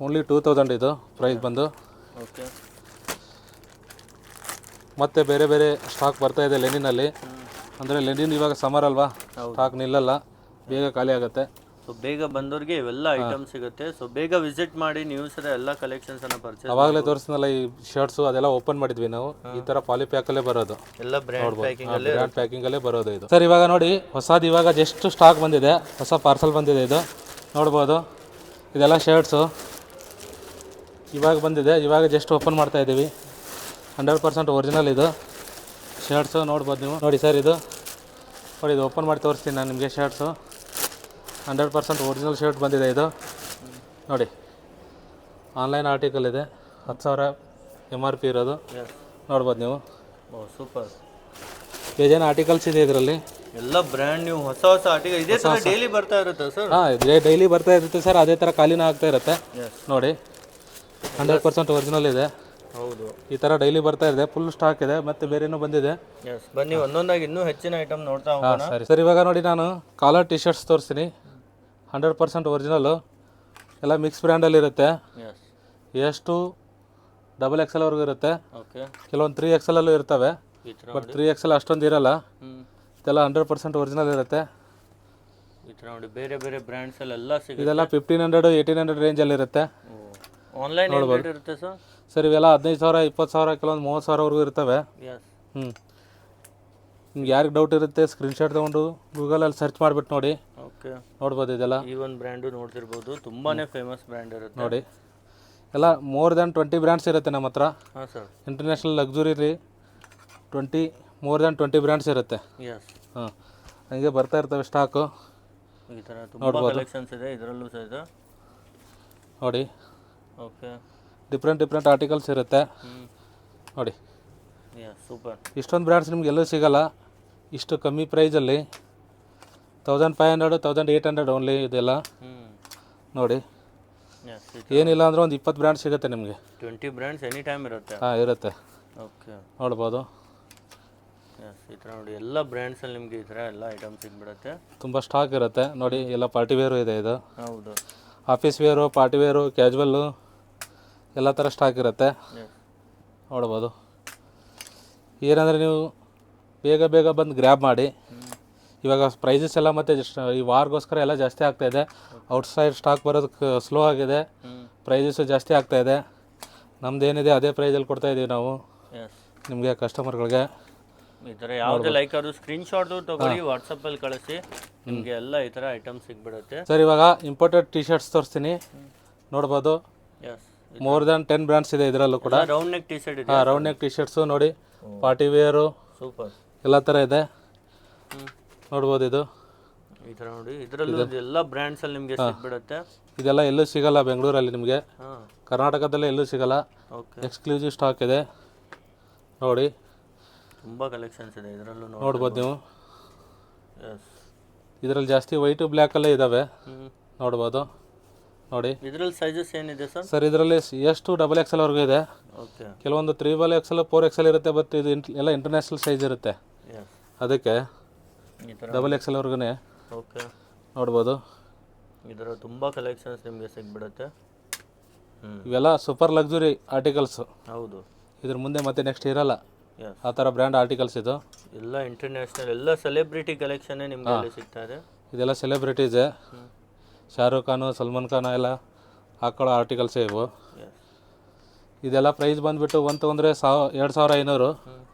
ಓನ್ಲಿ 2000 ಇದು ಪ್ರೈಸ್ ಬಂದು. ಓಕೆ, ಮತ್ತು ಬೇರೆ ಬೇರೆ ಸ್ಟಾಕ್ ಬರ್ತಾ ಇದೆ ಲೆನಿನಲ್ಲಿ. ಅಂದರೆ ಲೆನಿನ್ ಇವಾಗ ಸಮ್ಮರ್ ಅಲ್ವಾ, ಸ್ಟಾಕ್ ನಿಲ್ಲಲ್ಲ, ಬೇಗ ಖಾಲಿ ಆಗುತ್ತೆ. ಸೊ ಬೇಗ ಬಂದವ್ರಿಗೆ ಇವೆಲ್ಲ ಐಟಮ್ ಸಿಗುತ್ತೆ. ಸೊ ಬೇಗ ವಿಸಿಟ್ ಮಾಡಿ ನೀವು ಸಹ ಎಲ್ಲ ಕಲೆಕ್ಷನ್ಸನ್ನು ಪರ್ಚೇಸ್. ಅವಾಗಲೇ ತೋರಿಸಿದ್ನಲ್ಲ ಈ ಶರ್ಟ್ಸು ಅದೆಲ್ಲ ಓಪನ್ ಮಾಡಿದ್ವಿ ನಾವು. ಈ ಥರ ಪಾಲಿಪ್ಯಾಕಲ್ಲೇ ಬರೋದು. ಎಲ್ಲ ಬ್ರ್ಯಾಂಡ್ ಪ್ಯಾಕಿಂಗಲ್ಲಿ ಬ್ರ್ಯಾಂಡ್ ಪ್ಯಾಕಿಂಗಲ್ಲೇ ಬರೋದು ಇದು. ಸರ್ ಇವಾಗ ನೋಡಿ ಹೊಸದು ಇವಾಗ ಜಸ್ಟ್ ಸ್ಟಾಕ್ ಬಂದಿದೆ. ಹೊಸ ಪಾರ್ಸಲ್ ಬಂದಿದೆ ಇದು ನೋಡ್ಬೋದು. ಇದೆಲ್ಲ ಶರ್ಟ್ಸು ಇವಾಗ ಬಂದಿದೆ. ಇವಾಗ ಜಸ್ಟ್ ಓಪನ್ ಮಾಡ್ತಾ ಇದ್ದೀವಿ. 100% ಒರಿಜಿನಲ್ ಇದು ಶರ್ಟ್ಸು ನೋಡ್ಬೋದು ನೀವು. ನೋಡಿ ಸರ್ ಇದು ನೋಡಿ, ಇದು ಓಪನ್ ಮಾಡಿ ತೋರಿಸ್ತೀನಿ ನಾನು ನಿಮಗೆ. ಶರ್ಟ್ಸು 100% ಒರಿಜಿನಲ್ ಶರ್ಟ್ ಬಂದಿದೆ ಇದು ನೋಡಿ. ಆನ್ಲೈನ್ ಆರ್ಟಿಕಲ್ ಇದೆ. 10,000 MRP ಇರೋದು ನೋಡ್ಬೋದು ನೀವು. ಸೂಪರ್. ಬೇಜಾನ ಆರ್ಟಿಕಲ್ಸ್ ಇದೆ ಇದರಲ್ಲಿ. ಎಲ್ಲ ಬ್ರ್ಯಾಂಡ್ ನ್ಯೂ ಹೊಸ ಆರ್ಟಿಕಲ್. ಇದೇ ಥರ ಡೈಲಿ ಬರ್ತಾ ಇರುತ್ತೆ ಸರ್? ಹಾಂ, ಡೈಲಿ ಬರ್ತಾ ಇರುತ್ತೆ ಸರ್. ಅದೇ ಥರ ಖಾಲಿನ ಆಗ್ತಾ ಇರುತ್ತೆ ನೋಡಿ. 100% ಒರಿಜಿನಲ್ ಇದೆ. ಹೌದು. ಈ ಥರ ಡೈಲಿ ಬರ್ತಾ ಇದೆ, ಫುಲ್ ಸ್ಟಾಕ್ ಇದೆ, ಮತ್ತೆ ಬೇರೆನೂ ಬಂದಿದೆ. ಎಸ್, ಬನ್ನಿ ಒಂದೊಂದಾಗಿ ಇನ್ನೂ ಹೆಚ್ಚಿನ ಐಟಮ್ ನೋಡ್ತಾ ಹಾಂ ಹೋಗೋಣ. ಸರಿ ಸರ್, ಇವಾಗ ನೋಡಿ ನಾನು ಕಾಲರ್ ಟಿ ಶರ್ಟ್ಸ್ ತೋರಿಸ್ತೀನಿ. 100% ಒರಿಜಿನಲ್ಲು, ಎಲ್ಲ ಮಿಕ್ಸ್ ಬ್ರ್ಯಾಂಡಲ್ಲಿ ಇರುತ್ತೆ. ಎಸ್, ಎಷ್ಟು XXL ವರೆಗೂ ಇರುತ್ತೆ, ಓಕೆ. ಕೆಲವೊಂದು 3XL ಇರ್ತವೆ, ಈ ಥರ ಬಟ್ 3XL ಅಷ್ಟೊಂದು ಇರಲ್ಲ. ಹ್ಞೂ, ಇದೆಲ್ಲ 100% ಒರಿಜಿನಲ್ ಇರುತ್ತೆ. ಈ ಥರ ನೋಡಿ ಬೇರೆ ಬೇರೆ ಬ್ರ್ಯಾಂಡ್ಸಲ್ಲೆಲ್ಲ ಸಿಗುತ್ತೆ. ಇದೆಲ್ಲ 1500 1800 ರೇಂಜಲ್ಲಿ ಇರುತ್ತೆ. ಆನ್ಲೈನ್ ರೇಟ್ ಇರುತ್ತೆ ಸರ್? ಸರ್ ಇವೆಲ್ಲ 15,000 20,000 ಕೆಲವೊಂದು 30,000ವರೆಗೂ ಇರ್ತವೆ. ಎಸ್. ನಿಮ್ಗೆ ಯಾರಿಗೆ ಡೌಟ್ ಇರುತ್ತೆ ಸ್ಕ್ರೀನ್ಶಾಟ್ ತೊಗೊಂಡು ಗೂಗಲಲ್ಲಿ ಸರ್ಚ್ ಮಾಡಿಬಿಟ್ಟು ನೋಡಿ, ಓಕೆ, ನೋಡ್ಬೋದು. ಇದೆಲ್ಲ ಈ ಒಂದು ಬ್ರ್ಯಾಂಡು ನೋಡ್ತಿರ್ಬೋದು, ತುಂಬಾನೇ ಫೇಮಸ್ ಬ್ರ್ಯಾಂಡ್ ಇರುತ್ತೆ ನೋಡಿ. ಎಲ್ಲ ಮೋರ್ ದ್ಯಾನ್ 20 ಬ್ರ್ಯಾಂಡ್ಸ್ ಇರುತ್ತೆ ನಮ್ಮ ಹತ್ರ. ಹಾಂ sir. International luxuriously more than 20 brands ಇರುತ್ತೆ. ಎಸ್. ಹಾಂ, ಹಂಗೆ ಬರ್ತಾ ಇರ್ತವೆ ಸ್ಟಾಕು. ಈ ಥರ ತುಂಬ ಕಲೆಕ್ಷನ್ಸ್ ಇದೆ, ಇದರಲ್ಲೂ ಸಹಿತ ನೋಡಿ. ಓಕೆ, ಡಿಫ್ರೆಂಟ್ ಆರ್ಟಿಕಲ್ಸ್ ಇರುತ್ತೆ ನೋಡಿ. S, super. ಇಷ್ಟೊಂದು ಬ್ರ್ಯಾಂಡ್ಸ್ ನಿಮ್ಗೆ ಎಲ್ಲೂ ಸಿಗೋಲ್ಲ ಇಷ್ಟು ಕಮ್ಮಿ ಪ್ರೈಸಲ್ಲಿ. 1500 1800 ಓನ್ಲಿ ಇದೆಲ್ಲ ನೋಡಿ. ಎಸ್, ಏನಿಲ್ಲ ಅಂದರೆ ಒಂದು 20 ಬ್ರ್ಯಾಂಡ್ ಸಿಗುತ್ತೆ ನಿಮಗೆ. 20 ಬ್ರ್ಯಾಂಡ್ಸ್ ಎನಿ ಟೈಮ್ ಇರುತ್ತೆ. ಹಾಂ ಇರುತ್ತೆ, ಓಕೆ, ನೋಡ್ಬೋದು. ಎಸ್, ಈ ಥರ ನೋಡಿ ಎಲ್ಲ ಬ್ರ್ಯಾಂಡ್ಸಲ್ಲಿ ನಿಮಗೆ ಈ ಥರ ಎಲ್ಲ ಐಟಮ್ ಸಿಗ್ಬಿಡುತ್ತೆ. ತುಂಬ ಸ್ಟಾಕ್ ಇರುತ್ತೆ ನೋಡಿ. ಎಲ್ಲ ಪಾರ್ಟಿ ವೇರು ಇದೆ, ಇದು ಹೌದು. ಆಫೀಸ್ ವೇರು, ಪಾರ್ಟಿ ವೇರು, ಕ್ಯಾಜುವಲ್ಲು ಎಲ್ಲ ಥರ ಸ್ಟಾಕ್ ಇರುತ್ತೆ, ಎಸ್. ನೋಡ್ಬೋದು. ಏನಂದರೆ ನೀವು ಬೇಗ ಬಂದು ಗ್ರ್ಯಾಬ್ ಮಾಡಿ. ಇವಾಗ ಪ್ರೈಸಸ್ ಎಲ್ಲ ಮತ್ತು ಈ ವಾರ್ಗೋಸ್ಕರ ಎಲ್ಲ ಜಾಸ್ತಿ ಆಗ್ತಾಯಿದೆ. ಔಟ್ಸೈಡ್ ಸ್ಟಾಕ್ ಬರೋದಕ್ಕೆ ಸ್ಲೋ ಆಗಿದೆ, ಪ್ರೈಸಸ್ಸು ಜಾಸ್ತಿ ಆಗ್ತಾಯಿದೆ. ನಮ್ದು ಏನಿದೆ ಅದೇ ಪ್ರೈಸಲ್ಲಿ ಕೊಡ್ತಾಯಿದ್ದೀವಿ ನಾವು ನಿಮಗೆ ಕಸ್ಟಮರ್ಗಳಿಗೆ. ಈ ಥರ ಯಾವುದೇ ಲೈಕ್ ಅದು ಸ್ಕ್ರೀನ್ಶಾಟ್ ತೊಗೊಳ್ಳಿ, ವಾಟ್ಸಪ್ಪಲ್ಲಿ ಕಳಿಸಿ, ನಿಮಗೆ ಎಲ್ಲ ಈ ಥರ ಐಟಮ್ ಸಿಗ್ಬಿಡುತ್ತೆ. ಸರ್ ಇವಾಗ ಇಂಪೋರ್ಟೆಡ್ ಟಿ ಶರ್ಟ್ಸ್ ತೋರಿಸ್ತೀನಿ, ನೋಡ್ಬೋದು. ಎಸ್, ಮೋರ್ ದ್ಯಾನ್ 10 ಬ್ರ್ಯಾಂಡ್ಸ್ ಇದೆ ಇದರಲ್ಲೂ ಕೂಡ. ರೌಂಡ್ ನೆಕ್ ಟಿ ಶರ್ಟ್ ಇದೆ. ಹಾಂ, ರೌಂಡ್ ನೆಕ್ ಟಿ ಶರ್ಟ್ಸು ನೋಡಿ, ಪಾರ್ಟಿ ವೇರು ಸೂಪರ್ ಎಲ್ಲ ಥರ ಇದೆ, ನೋಡ್ಬೋದು. ಇದು ಈ ಥರ ನೋಡಿ, ಇದರಲ್ಲೂ ಎಲ್ಲ ಬ್ರ್ಯಾಂಡ್ಸಲ್ಲಿ ನಿಮಗೆ ಸಿಗ್ಬಿಡುತ್ತೆ. ಇದೆಲ್ಲ ಎಲ್ಲೂ ಸಿಗಲ್ಲ ಬೆಂಗಳೂರಲ್ಲಿ ನಿಮಗೆ, ಹಾಂ, ಕರ್ನಾಟಕದಲ್ಲೇ ಎಲ್ಲೂ ಸಿಗಲ್ಲ. ಓಕೆ, ಎಕ್ಸ್ಕ್ಲೂಸಿವ್ ಸ್ಟಾಕ್ ಇದೆ ನೋಡಿ. ತುಂಬ ಕಲೆಕ್ಷನ್ಸ್ ಇದೆ ಇದರಲ್ಲೂ ನೋಡ್ಬೋದು ನೀವು. ಎಸ್, ಇದರಲ್ಲಿ ಜಾಸ್ತಿ ವೈಟು ಬ್ಲ್ಯಾಕಲ್ಲೇ ಇದ್ದಾವೆ, ನೋಡ್ಬೋದು ನೋಡಿ. ಇದರಲ್ಲಿ ಸೈಜಸ್ ಏನಿದೆ ಸರ್? ಸರ್ ಇದರಲ್ಲಿ ಎಷ್ಟು XXL ವರೆಗೂ ಇದೆ. ಓಕೆ, ಕೆಲವೊಂದು 3XL 4XL ಇರುತ್ತೆ, ಬಟ್ ಇದು ಎಲ್ಲ ಇಂಟರ್ನ್ಯಾಷನಲ್ ಸೈಜ್ ಇರುತ್ತೆ, ಎಸ್, ಅದಕ್ಕೆ ಈ ಥರ XXL ವರೆಗೂ ಓಕೆ, ನೋಡ್ಬೋದು. ಇದರ ತುಂಬ ಕಲೆಕ್ಷನ್ಸ್ ನಿಮಗೆ ಸಿಗ್ಬಿಡುತ್ತೆ. ಇವೆಲ್ಲ ಸೂಪರ್ ಲಕ್ಸುರಿ ಆರ್ಟಿಕಲ್ಸು, ಹೌದು. ಇದ್ರ ಮುಂದೆ ಮತ್ತೆ ನೆಕ್ಸ್ಟ್ ಇರಲ್ಲ ಎಸ್, ಆ ಥರ ಬ್ರ್ಯಾಂಡ್ ಆರ್ಟಿಕಲ್ಸ್ ಇದು. ಎಲ್ಲ ಇಂಟರ್ನ್ಯಾಷನಲ್ ಎಲ್ಲ ಸೆಲೆಬ್ರಿಟಿ ಕಲೆಕ್ಷನ್ನೇ ನಿಮಗೆ ಇಲ್ಲಿ ಸಿಗ್ತಾ ಇದೆ. ಇದೆಲ್ಲ ಸೆಲೆಬ್ರಿಟೀಸೇ, ಶಾರುಖ್ ಖಾನು, ಸಲ್ಮಾನ್ ಖಾನ್ ಎಲ್ಲ ಹಾಕೊಳ್ಳೋ ಆರ್ಟಿಕಲ್ಸೇ ಇವು. ಇದೆಲ್ಲ ಪ್ರೈಸ್ ಬಂದುಬಿಟ್ಟು ಒಂದು ತೊಗೊಂಡ್ರೆ 2500,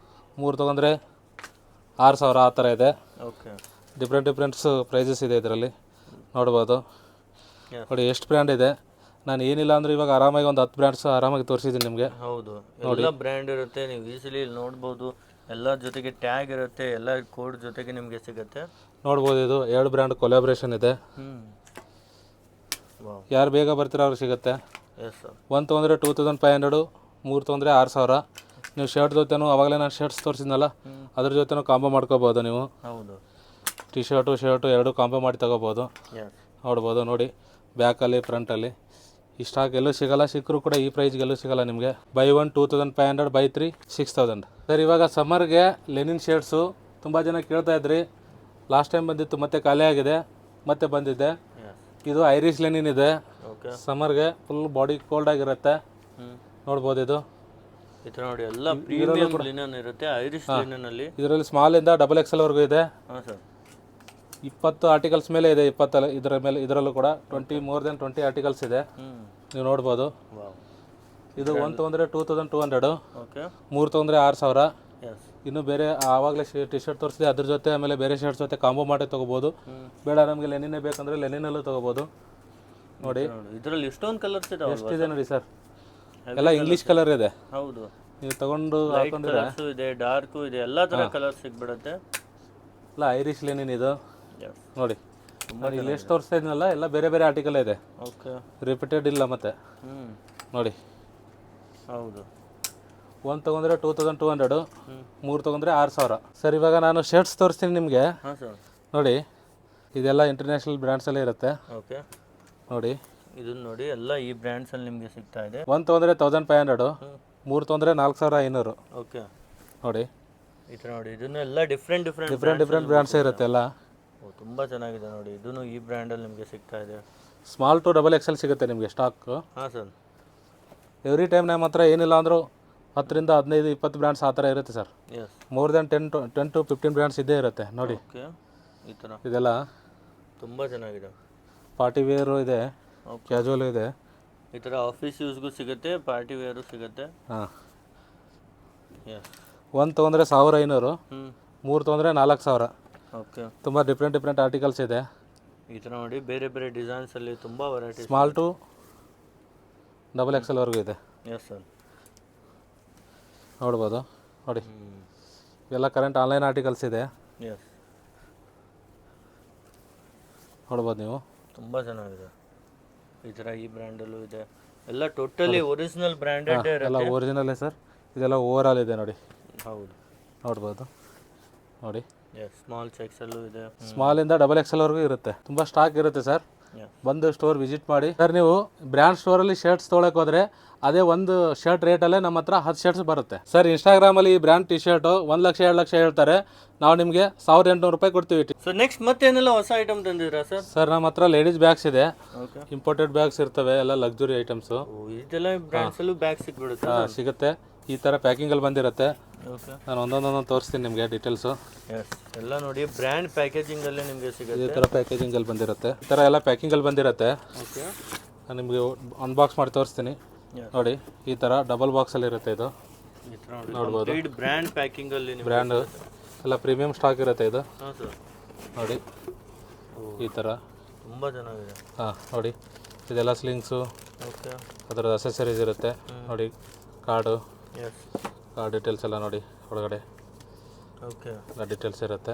3 ತೊಗೊಂಡ್ರೆ 6000 ಆ ಥರ ಇದೆ. ಓಕೆ, ಡಿಫ್ರೆಂಟ್ಸ್ ಪ್ರೈಸಸ್ ಇದೆ ಇದರಲ್ಲಿ, ನೋಡ್ಬೋದು. ನೋಡಿ ಎಷ್ಟು ಬ್ರ್ಯಾಂಡ್ ಇದೆ. ನಾನು ಏನಿಲ್ಲ ಅಂದರೆ ಇವಾಗ ಆರಾಮಾಗಿ ಒಂದು 10 ಬ್ರ್ಯಾಂಡ್ಸ್ ಆರಾಮಾಗಿ ತೋರಿಸಿದ್ದೀನಿ ನಿಮಗೆ. ಹೌದು, ಎಲ್ಲ ಬ್ರ್ಯಾಂಡ್ ಇರುತ್ತೆ, ನೀವು ಈಸಿಲಿ ಇಲ್ಲಿ ನೋಡ್ಬೋದು. ಎಲ್ಲ ಜೊತೆಗೆ ಟ್ಯಾಗ್ ಇರುತ್ತೆ, ಎಲ್ಲ ಕೋಡ್ ಜೊತೆಗೆ ನಿಮಗೆ ಸಿಗುತ್ತೆ, ನೋಡ್ಬೋದು. ಇದು 2 ಬ್ರ್ಯಾಂಡ್ ಕೊಲಾಬ್ರೇಷನ್ ಇದೆ. ಯಾರು ಬೇಗ ಬರ್ತೀರೋ ಅವ್ರಿಗೆ ಸಿಗುತ್ತೆ. Yes sir. 1 ತೊಗೊಂಡ್ರೆ 2500, 3 ತೊಗೊಂಡ್ರೆ 6000. ನೀವು ಶರ್ಟ್ ಜೊತೆನೂ ಅವಾಗಲೇ ನಾನು ಶರ್ಟ್ಸ್ ತೋರಿಸಿದ್ನಲ್ಲ, ಅದ್ರ ಜೊತೆನೂ ಕಾಂಬೋ ಮಾಡ್ಕೋಬೋದು ನೀವು. ಹೌದು, ಟಿ ಶರ್ಟು ಎರಡು ಕಾಂಬೋ ಮಾಡಿ ತೊಗೋಬೋದು, ನೋಡ್ಬೋದು. ನೋಡಿ ಬ್ಯಾಕಲ್ಲಿ ಫ್ರಂಟಲ್ಲಿ ಈ ಸ್ಟಾಕ್ ಎಲ್ಲೂ ಸಿಗೋಲ್ಲ, ಸಿಕ್ಕರೂ ಕೂಡ ಈ ಪ್ರೈಸ್ಗೆ ಎಲ್ಲೂ ಸಿಗೋಲ್ಲ ನಿಮಗೆ. By 1 2500, by 3 6000. ಸರ್ ಇವಾಗ ಸಮ್ಮರ್ಗೆ ಲೆನಿನ್ ಶರ್ಟ್ಸು ತುಂಬ ಜನ ಕೇಳ್ತಾ ಇದ್ರಿ. ಲಾಸ್ಟ್ ಟೈಮ್ ಬಂದಿತ್ತು, ಮತ್ತೆ ಖಾಲಿ ಆಗಿದೆ, ಮತ್ತೆ ಬಂದಿದೆ. ಇದು ಐರಿಷ್ ಲೆನಿನ್ ಇದೆ, ಸಮ್ಮರ್ಗೆ ಫುಲ್ ಬಾಡಿ ಕೋಲ್ಡ್ ಆಗಿರುತ್ತೆ, ನೋಡ್ಬೋದು. ಇದು ಈ ಥರ ನೋಡಿ ಎಲ್ಲ ಪ್ರೀಮಿಯಂ ಲಿನನ್ ಇರುತ್ತೆ, ಐರಿಷ್ ಲಿನನ್ ಅಲ್ಲಿ. ಇದರಲ್ಲಿ ಸ್ಮಾಲಿಂದ XXL ವರೆಗೂ ಇದೆ. ಹಾಂ ಸರ್. 20 ಆರ್ಟಿಕಲ್ಸ್ ಮೇಲೆ ಇದೆ, 20 ಇದರ ಮೇಲೆ. ಇದರಲ್ಲೂ ಕೂಡ ಮೋರ್ ದೆನ್ 20 ಆರ್ಟಿಕಲ್ಸ್ ಇದೆ, ನೀವು ನೋಡ್ಬೋದು. ಇದು 1 ತೊಗೊಂಡ್ರೆ 2200, ಓಕೆ, 3 ತೊಗೊಂಡ್ರೆ 6000. ಎಸ್, ಇನ್ನು ಬೇರೆ ಆವಾಗಲೇ ಟಿ ಶರ್ಟ್ ತೋರಿಸಿದೆ, ಅದ್ರ ಜೊತೆ ಆಮೇಲೆ ಬೇರೆ ಶರ್ಟ್ಸ್ ಜೊತೆ ಕಾಂಬೋ ಮಾಡಿ ತೊಗೋಬೋದು. ಬೇಡ ನಮಗೆ ಲೆನಿನೇ ಬೇಕಂದ್ರೆ ಲೆನಿನಲ್ಲೂ ತೊಗೋಬೋದು. ನೋಡಿ ಇದರಲ್ಲಿ ಎಷ್ಟೊಂದು ಕಲರ್ಸ್ ಇದಾವೆ, ಎಷ್ಟಿದೆ ನೋಡಿ ಸರ್. ಎಲ್ಲ ಇಂಗ್ಲೀಷ್ ಕಲರ್ ಇದೆ. ಹೌದು, ನೀವು ತಗೊಂಡು ಹಾಕೊಂಡ್ರೆ ಇದೆ, ಡಾರ್ಕು ಇದೆ, ಎಲ್ಲ ಥರ ಕಲರ್ ಸಿಗ್ಬಿಡುತ್ತೆ. ಎಲ್ಲ ಐರಿಷ್ ಲೆನಿನ್ ಇದು, ನೋಡಿ. ಇಲ್ಲಿ ಎಷ್ಟು ತೋರಿಸ್ತಾ ಇದ್ನಲ್ಲ, ಎಲ್ಲ ಬೇರೆ ಬೇರೆ ಆರ್ಟಿಕಲ್ ಇದೆ, ಓಕೆ, ರಿಪೀಟೆಡ್ ಇಲ್ಲ ಮತ್ತೆ. ನೋಡಿ, ಹೌದು. 1 ತೊಗೊಂಡ್ರೆ 2200, 3 ತೊಗೊಂಡ್ರೆ 6000. ಸರ್ ಇವಾಗ ನಾನು ಶರ್ಟ್ಸ್ ತೋರಿಸ್ತೀನಿ ನಿಮಗೆ. ಹಾಂ ಸರ್. ನೋಡಿ ಇದೆಲ್ಲ ಇಂಟರ್ನ್ಯಾಷನಲ್ ಬ್ರ್ಯಾಂಡ್ಸಲ್ಲೇ ಇರುತ್ತೆ, ಓಕೆ. ನೋಡಿ ಇದನ್ನ ನೋಡಿ, ಎಲ್ಲ ಈ ಬ್ರ್ಯಾಂಡ್ಸಲ್ಲಿ ನಿಮಗೆ ಸಿಗ್ತಾ ಇದೆ. 1 ತೊಗೊಂಡ್ರೆ 1500, 3 ತೊಂದರೆ 4500 ಓಕೆ ನೋಡಿ. ಈ ಥರ ನೋಡಿ, ಇದನ್ನು ಎಲ್ಲ ಡಿಫ್ರೆಂಟ್ ಬ್ರ್ಯಾಂಡ್ಸೇ ಇರುತ್ತೆ ಎಲ್ಲ. ಓ ತುಂಬ ಚೆನ್ನಾಗಿದೆ ನೋಡಿ, ಇದನ್ನು ಈ ಬ್ರ್ಯಾಂಡಲ್ಲಿ ನಿಮಗೆ ಸಿಗ್ತಾ ಇದೆ. ಸ್ಮಾಲ್ ಟು ಡಬಲ್ XL ಸಿಗುತ್ತೆ ನಿಮಗೆ ಸ್ಟಾಕ್. ಹಾಂ ಸರ್. ಎವ್ರಿ ಟೈಮ್ ನಮ್ಮ ಹತ್ರ ಏನಿಲ್ಲ ಅಂದರೂ 10 ರಿಂದ 15 20 ಬ್ರ್ಯಾಂಡ್ಸ್ ಆ ಥರ ಇರುತ್ತೆ sir. Yes, more than 10 to 15 brands ಇದ್ದೇ ಇರುತ್ತೆ ನೋಡಿ. ಓಕೆ, ಈ ಥರ ಇದೆಲ್ಲ ತುಂಬ ಚೆನ್ನಾಗಿದೆ. ಪಾರ್ಟಿ ವೇರು ಇದೆ, ಕ್ಯಾಜುವಲ್ ಇದೆ. ಈ ಥರ ಆಫೀಸ್ ಯೂಸ್ಗೂ ಸಿಗುತ್ತೆ, ಪಾರ್ಟಿ ವೇರು ಸಿಗುತ್ತೆ. ಹಾಂ, ಎಸ್. 1 ತೊಗೊಂಡ್ರೆ 1500, 3 ತೊಗೊಂಡ್ರೆ 4000. ಓಕೆ, ತುಂಬ ಡಿಫ್ರೆಂಟ್ ಆರ್ಟಿಕಲ್ಸ್ ಇದೆ. ಈ ಥರ ನೋಡಿ ಬೇರೆ ಬೇರೆ ಡಿಸೈನ್ಸಲ್ಲಿ ತುಂಬ varieties. Small to double XL ವರೆಗೂ ಇದೆ. ಎಸ್ ಸರ್, ನೋಡ್ಬೋದು ನೋಡಿ. ಇವೆಲ್ಲ ಕರೆಂಟ್ ಆನ್ಲೈನ್ ಆರ್ಟಿಕಲ್ಸ್ ಇದೆ, ಎಸ್. ನೋಡ್ಬೋದು ನೀವು. ತುಂಬ ಚೆನ್ನಾಗಿದೆ. ಈ ಥರ ಈ ಬ್ರ್ಯಾಂಡಲ್ಲೂ ಇದೆ, ಎಲ್ಲ ಟೋಟಲಿ ಒರಿಜಿನಲ್ ಬ್ರ್ಯಾಂಡೆಡ್ ಎಲ್ಲ ಒರಿಜಿನಲ್ಲೇ ಸರ್. ಇದೆಲ್ಲ ಓವರ್ ಆಲ್ ಇದೆ ನೋಡಿ. ಹೌದು, ನೋಡ್ಬೋದು ನೋಡಿ. ಎಸ್, ಸ್ಮಾಲ್ ಸೈಜಲ್ಲೂ ಇದೆ, ಸ್ಮಾಲಿಂದ ಡಬಲ್ XL ವರೆಗೂ ಇರುತ್ತೆ. ತುಂಬ ಸ್ಟಾಕ್ ಇರುತ್ತೆ ಸರ್. Yes. ಬಂದು ಸ್ಟೋರ್ ವಿಸಿಟ್ ಮಾಡಿ ಸರ್. ನೀವು ಬ್ರ್ಯಾಂಡ್ ಸ್ಟೋರಲ್ಲಿ ಶರ್ಟ್ಸ್ ತೊಗೊಳಕ್ಕೆ ಹೋದರೆ ಅದೇ ಒಂದು ಶರ್ಟ್ ರೇಟಲ್ಲೇ ನಮ್ಮ ಹತ್ರ 10 ಶರ್ಟ್ಸ್ ಬರುತ್ತೆ ಸರ್. ಇನ್ಸ್ಟಾಗ್ರಾಮಲ್ಲಿ ಈ brand T shirt 1 lakh 2 lakh ಹೇಳ್ತಾರೆ, ನಾವು ನಿಮಗೆ 1800 ರೂಪಾಯಿ ಕೊಡ್ತೀವಿ. ಸೊ ನೆಕ್ಸ್ಟ್ ಮತ್ತೇನೆಲ್ಲ ಹೊಸ ಐಟಮ್ ತಂದಿದ್ದೀರಾ ಸರ್? ಸರ್ ನಮ್ಮ ಹತ್ರ ಲೇಡೀಸ್ ಬ್ಯಾಗ್ಸ್ ಇದೆ, ಓಕೆ. ಇಂಪೋರ್ಟೆಡ್ ಬ್ಯಾಗ್ಸ್ ಇರ್ತವೆ, ಎಲ್ಲ ಲಕ್ಸುರಿ ಐಟಮ್ಸು. ಇದೆಲ್ಲ ಬ್ರ್ಯಾಂಡ್ಸಲ್ಲೂ ಬ್ಯಾಗ್ ಸಿಕ್ಬಿಡುತ್ತೆ? ಸಿಗುತ್ತೆ. ಈ ಥರ ಪ್ಯಾಕಿಂಗಲ್ಲಿ ಬಂದಿರುತ್ತೆ. ಓಕೆ, ನಾನು ಒಂದೊಂದೊಂದು ತೋರಿಸ್ತೀನಿ ನಿಮಗೆ ಡೀಟೇಲ್ಸು. ಎಸ್, ಎಲ್ಲ ನೋಡಿ ಬ್ರ್ಯಾಂಡ್ ಪ್ಯಾಕೇಜಿಂಗಲ್ಲೇ ನಿಮಗೆ ಸಿಗುತ್ತೆ. ಈ ಥರ ಪ್ಯಾಕೇಜಿಂಗಲ್ಲಿ ಬಂದಿರುತ್ತೆ, ಈ ಥರ ಎಲ್ಲ ಪ್ಯಾಕಿಂಗಲ್ಲಿ ಬಂದಿರುತ್ತೆ. ಓಕೆ, ನಾನು ನಿಮಗೆ ಅನ್ಬಾಕ್ಸ್ ಮಾಡಿ ತೋರಿಸ್ತೀನಿ ನೋಡಿ. ಈ ಥರ ಡಬಲ್ ಬಾಕ್ಸಲ್ಲಿ ಇರುತ್ತೆ ಇದು. ಈ ಥರ ನೋಡ್ಬೋದು, ಬ್ರ್ಯಾಂಡ್ ಪ್ಯಾಕಿಂಗಲ್ಲಿ ಬ್ರ್ಯಾಂಡು ಎಲ್ಲ ಪ್ರೀಮಿಯಂ ಸ್ಟಾಕ್ ಇರುತ್ತೆ ಇದು. ಹಾಂ ಸರ್, ನೋಡಿ ಈ ಥರ ತುಂಬ ಚೆನ್ನಾಗಿದೆ. ಹಾಂ ನೋಡಿ, ಇದೆಲ್ಲ ಸ್ಲಿಂಗ್ಸು, ಓಕೆ, ಅದರ ಅಸೆಸರೀಸ್ ಇರುತ್ತೆ ನೋಡಿ. ಕಾರ್ಡು, ಎಸ್, ಕಾರ್ಡ್ ಡೀಟೇಲ್ಸ್ ಎಲ್ಲ ನೋಡಿ ಒಳಗಡೆ ಓಕೆ, ಎಲ್ಲ ಡೀಟೇಲ್ಸ್ ಇರುತ್ತೆ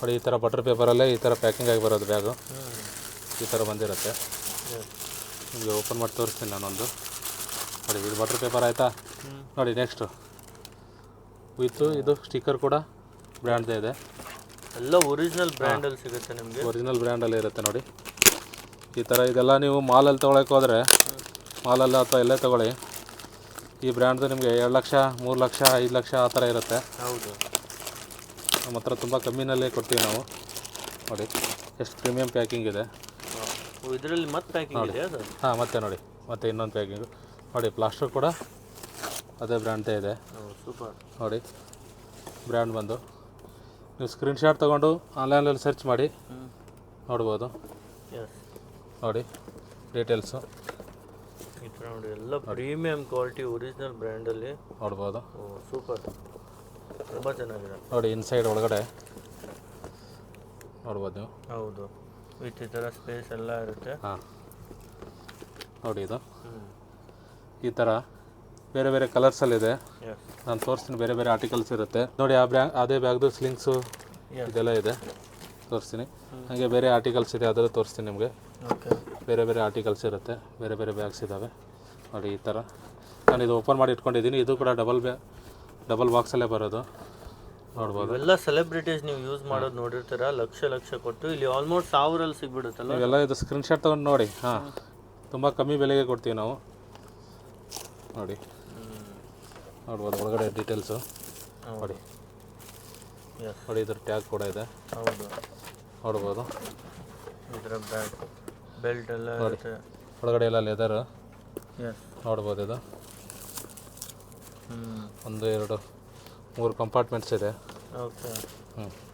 ನೋಡಿ. ಈ ಥರ ಬಟರ್ ಪೇಪರಲ್ಲೇ ಈ ಥರ ಪ್ಯಾಕಿಂಗ್ ಆಗಿ ಬರೋದು ಬ್ಯಾಗು. ಈ ಥರ ಬಂದಿರುತ್ತೆ. ನಿಮಗೆ ಓಪನ್ ಮಾಡಿ ತೋರಿಸ್ತೀನಿ ನಾನೊಂದು ನೋಡಿ. ಇದು ಬಟರ್ ಪೇಪರ್ ಆಯಿತಾ ನೋಡಿ. ನೆಕ್ಸ್ಟು ವಿತ್ತು ಇದು ಸ್ಟಿಕ್ಕರ್ ಕೂಡ ಬ್ರ್ಯಾಂಡ್ದೇ ಇದೆ. ಎಲ್ಲ ಒರಿಜಿನಲ್ ಬ್ರ್ಯಾಂಡಲ್ಲಿ ಸಿಗುತ್ತೆ ನಿಮಗೆ. ಒರಿಜಿನಲ್ ಬ್ರ್ಯಾಂಡಲ್ಲಿ ಇರುತ್ತೆ ನೋಡಿ. ಈ ಥರ ಇದೆಲ್ಲ ನೀವು ಮಾಲಲ್ಲಿ ತೊಗೊಳಕ್ಕೆ ಹೋದರೆ, ಮಾಲಲ್ಲಿ ಅಥವಾ ಎಲ್ಲೇ ತೊಗೊಳ್ಳಿ, ಈ ಬ್ರ್ಯಾಂಡ್ದು ನಿಮಗೆ 2 ಲಕ್ಷ 3 ಲಕ್ಷ 5 ಲಕ್ಷ ಆ ಥರ ಇರುತ್ತೆ. ಹೌದು, ನಮ್ಮ ಹತ್ರ ತುಂಬ ಕಮ್ಮಿನಲ್ಲೇ ಕೊಡ್ತೀವಿ ನಾವು ನೋಡಿ. ಎಷ್ಟು ಪ್ರೀಮಿಯಂ ಪ್ಯಾಕಿಂಗ್ ಇದೆ ಇದರಲ್ಲಿ ಮತ್ತೆ ಪ್ಯಾಕಿಂಗ್ ಇದೆಯಾ ಸರ್? ಹಾಂ, ಮತ್ತೆ ನೋಡಿ, ಮತ್ತೆ ಇನ್ನೊಂದು ಪ್ಯಾಕಿಂಗು ನೋಡಿ. ಪ್ಲಾಸ್ಟರ್ ಕೂಡ ಅದೇ ಬ್ರ್ಯಾಂಡ್ದೇ ಇದೆ. ಸೂಪರ್ ನೋಡಿ. ಬ್ರ್ಯಾಂಡ್ ಬಂದು ನೀವು ಸ್ಕ್ರೀನ್ಶಾಟ್ ತೊಗೊಂಡು ಆನ್ಲೈನಲ್ಲಿ ಸರ್ಚ್ ಮಾಡಿ ನೋಡ್ಬೋದು. ಎಸ್, ನೋಡಿ ಡೀಟೇಲ್ಸು. ಈ ಥರ ನೋಡಿ ಎಲ್ಲ ಪ್ರೀಮಿಯಂ ಕ್ವಾಲಿಟಿ ಒರಿಜಿನಲ್ ಬ್ರ್ಯಾಂಡಲ್ಲಿ ನೋಡ್ಬೋದು. ಓ ಸೂಪರ್, ತುಂಬ ಚೆನ್ನಾಗಿದೆ ನೋಡಿ. ಇನ್ಸೈಡ್ ಒಳಗಡೆ ನೋಡ್ಬೋದು ನೀವು. ಹೌದು, ವಿತ್ ಈ ಥರ ಸ್ಪೇಸ್ ಎಲ್ಲ ಇರುತ್ತೆ. ಹಾಂ ನೋಡಿ, ಇದು ಈ ಥರ ಬೇರೆ ಬೇರೆ ಕಲರ್ಸಲ್ಲಿದೆ. ಎಸ್, ನಾನು ತೋರಿಸ್ತೀನಿ, ಬೇರೆ ಬೇರೆ ಆರ್ಟಿಕಲ್ಸ್ ಇರುತ್ತೆ ನೋಡಿ. ಅದೇ ಬ್ಯಾಗ್ದು ಸ್ಲಿಂಗ್ಸು ಇದೆಲ್ಲ ಇದೆ, ತೋರಿಸ್ತೀನಿ. ಹಾಗೆ ಬೇರೆ ಆರ್ಟಿಕಲ್ಸ್ ಇದೆ, ಅದನ್ನು ತೋರಿಸ್ತೀನಿ ನಿಮಗೆ. ಓಕೆ, ಬೇರೆ ಬೇರೆ ಆರ್ಟಿಕಲ್ಸ್ ಇರುತ್ತೆ, ಬೇರೆ ಬೇರೆ ಬ್ಯಾಗ್ಸ್ ಇದ್ದಾವೆ ನೋಡಿ. ಈ ಥರ ನಾನು ಇದು ಓಪನ್ ಮಾಡಿ ಇಟ್ಕೊಂಡಿದ್ದೀನಿ. ಇದು ಕೂಡ ಡಬಲ್ ಬಾಕ್ಸಲ್ಲೇ ಬರೋದು, ನೋಡ್ಬೋದು. ಎಲ್ಲ ಸೆಲೆಬ್ರಿಟೀಸ್ ನೀವು ಯೂಸ್ ಮಾಡೋದು ನೋಡಿರ್ತೀರ, ಲಕ್ಷ ಕೊಟ್ಟು. ಇಲ್ಲಿ ಆಲ್ಮೋಸ್ಟ್ 1000 ಸಿಗ್ಬಿಡುತ್ತಲ್ಲ. ಇವೆಲ್ಲ ಇದು ಸ್ಕ್ರೀನ್ಶಾಟ್ ತೊಗೊಂಡು ನೋಡಿ. ಹಾಂ, ತುಂಬ ಕಮ್ಮಿ ಬೆಲೆಗೆ ಕೊಡ್ತೀವಿ ನಾವು ನೋಡಿ. ನೋಡ್ಬೋದು ಒಳಗಡೆ ಡೀಟೇಲ್ಸು ನೋಡಿ. ನೋಡಿ, ಇದ್ರ ಟ್ಯಾಗ್ ಕೂಡ ಇದೆ. ಹೌದು, ನೋಡ್ಬೋದು. ಇದರ ಬ್ಯಾಗ್ ಬೆಲ್ಟ್ ಎಲ್ಲ ಇರುತ್ತೆ ಒಳಗಡೆ ಎಲ್ಲ ಲೆದರ್. ಎಸ್, ನೋಡ್ಬೋದು. ಇದು 1 2 3 ಕಂಪಾರ್ಟ್ಮೆಂಟ್ಸ್ ಇದೆ. ಓಕೆ,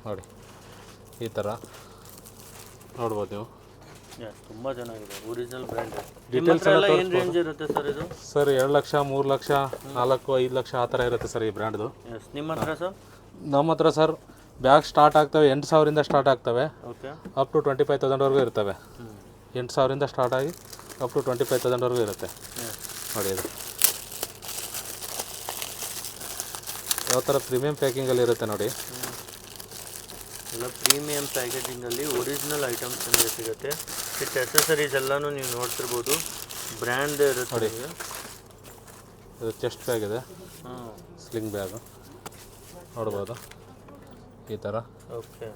ನೋಡಿ ಈ ಥರ ನೋಡ್ಬೋದು ನೀವು. ಎಸ್, ತುಂಬ ಚೆನ್ನಾಗಿದೆ ಒರಿಜಿನಲ್ ಬ್ರ್ಯಾಂಡ್. ಡೀಟೇಲ್ಸ್ ಎಲ್ಲ ಏನು ರೇಂಜ್ ಇರುತ್ತೆ ಸರ್ ಇದು? ಸರ್ 2 ಲಕ್ಷ 3 ಲಕ್ಷ 4 5 ಲಕ್ಷ ಆ ಥರ ಇರುತ್ತೆ ಸರ್ ಈ ಬ್ರ್ಯಾಂಡ್ದು. ಎಸ್, ನಿಮ್ಮ ಹತ್ರ ಸರ್? ನಮ್ಮ ಹತ್ರ ಸರ್ ಬ್ಯಾಗ್ ಸ್ಟಾರ್ಟ್ ಆಗ್ತವೆ 8000ರಿಂದ ಸ್ಟಾರ್ಟ್ ಆಗ್ತವೆ, ಓಕೆ, ಅಪ್ ಟು 25,000ವರೆಗೂ ಇರ್ತವೆ. 8000ರಿಂದ ಸ್ಟಾರ್ಟ್ ಆಗಿ ಅಪ್ ಟು 25,000ವರೆಗೂ ಇರುತ್ತೆ ನೋಡಿ. ಇದು ಯಾವ ಥರ ಪ್ರೀಮಿಯಂ ಪ್ಯಾಕಿಂಗಲ್ಲಿ ಇರುತ್ತೆ ನೋಡಿ. ಎಲ್ಲ ಪ್ರೀಮಿಯಂ ಪ್ಯಾಕೇಜಿಂಗಲ್ಲಿ ಒರಿಜಿನಲ್ ಐಟಮ್ಸ್ ನಿಮಗೆ ಸಿಗುತ್ತೆ. ವಿತ್ ಅಸೆಸರೀಸ್ ಎಲ್ಲನೂ ನೀವು ನೋಡ್ತಿರ್ಬೋದು, ಬ್ರ್ಯಾಂಡ್ ಇರುತ್ತೆ ನೋಡಿ. ಇದು ಚೆಸ್ಟ್ ಬ್ಯಾಗ್ ಇದೆ, ಸ್ಲಿಂಗ್ ಬ್ಯಾಗು ನೋಡ್ಬೋದು. ಈ ಥರ ಓಕೆ,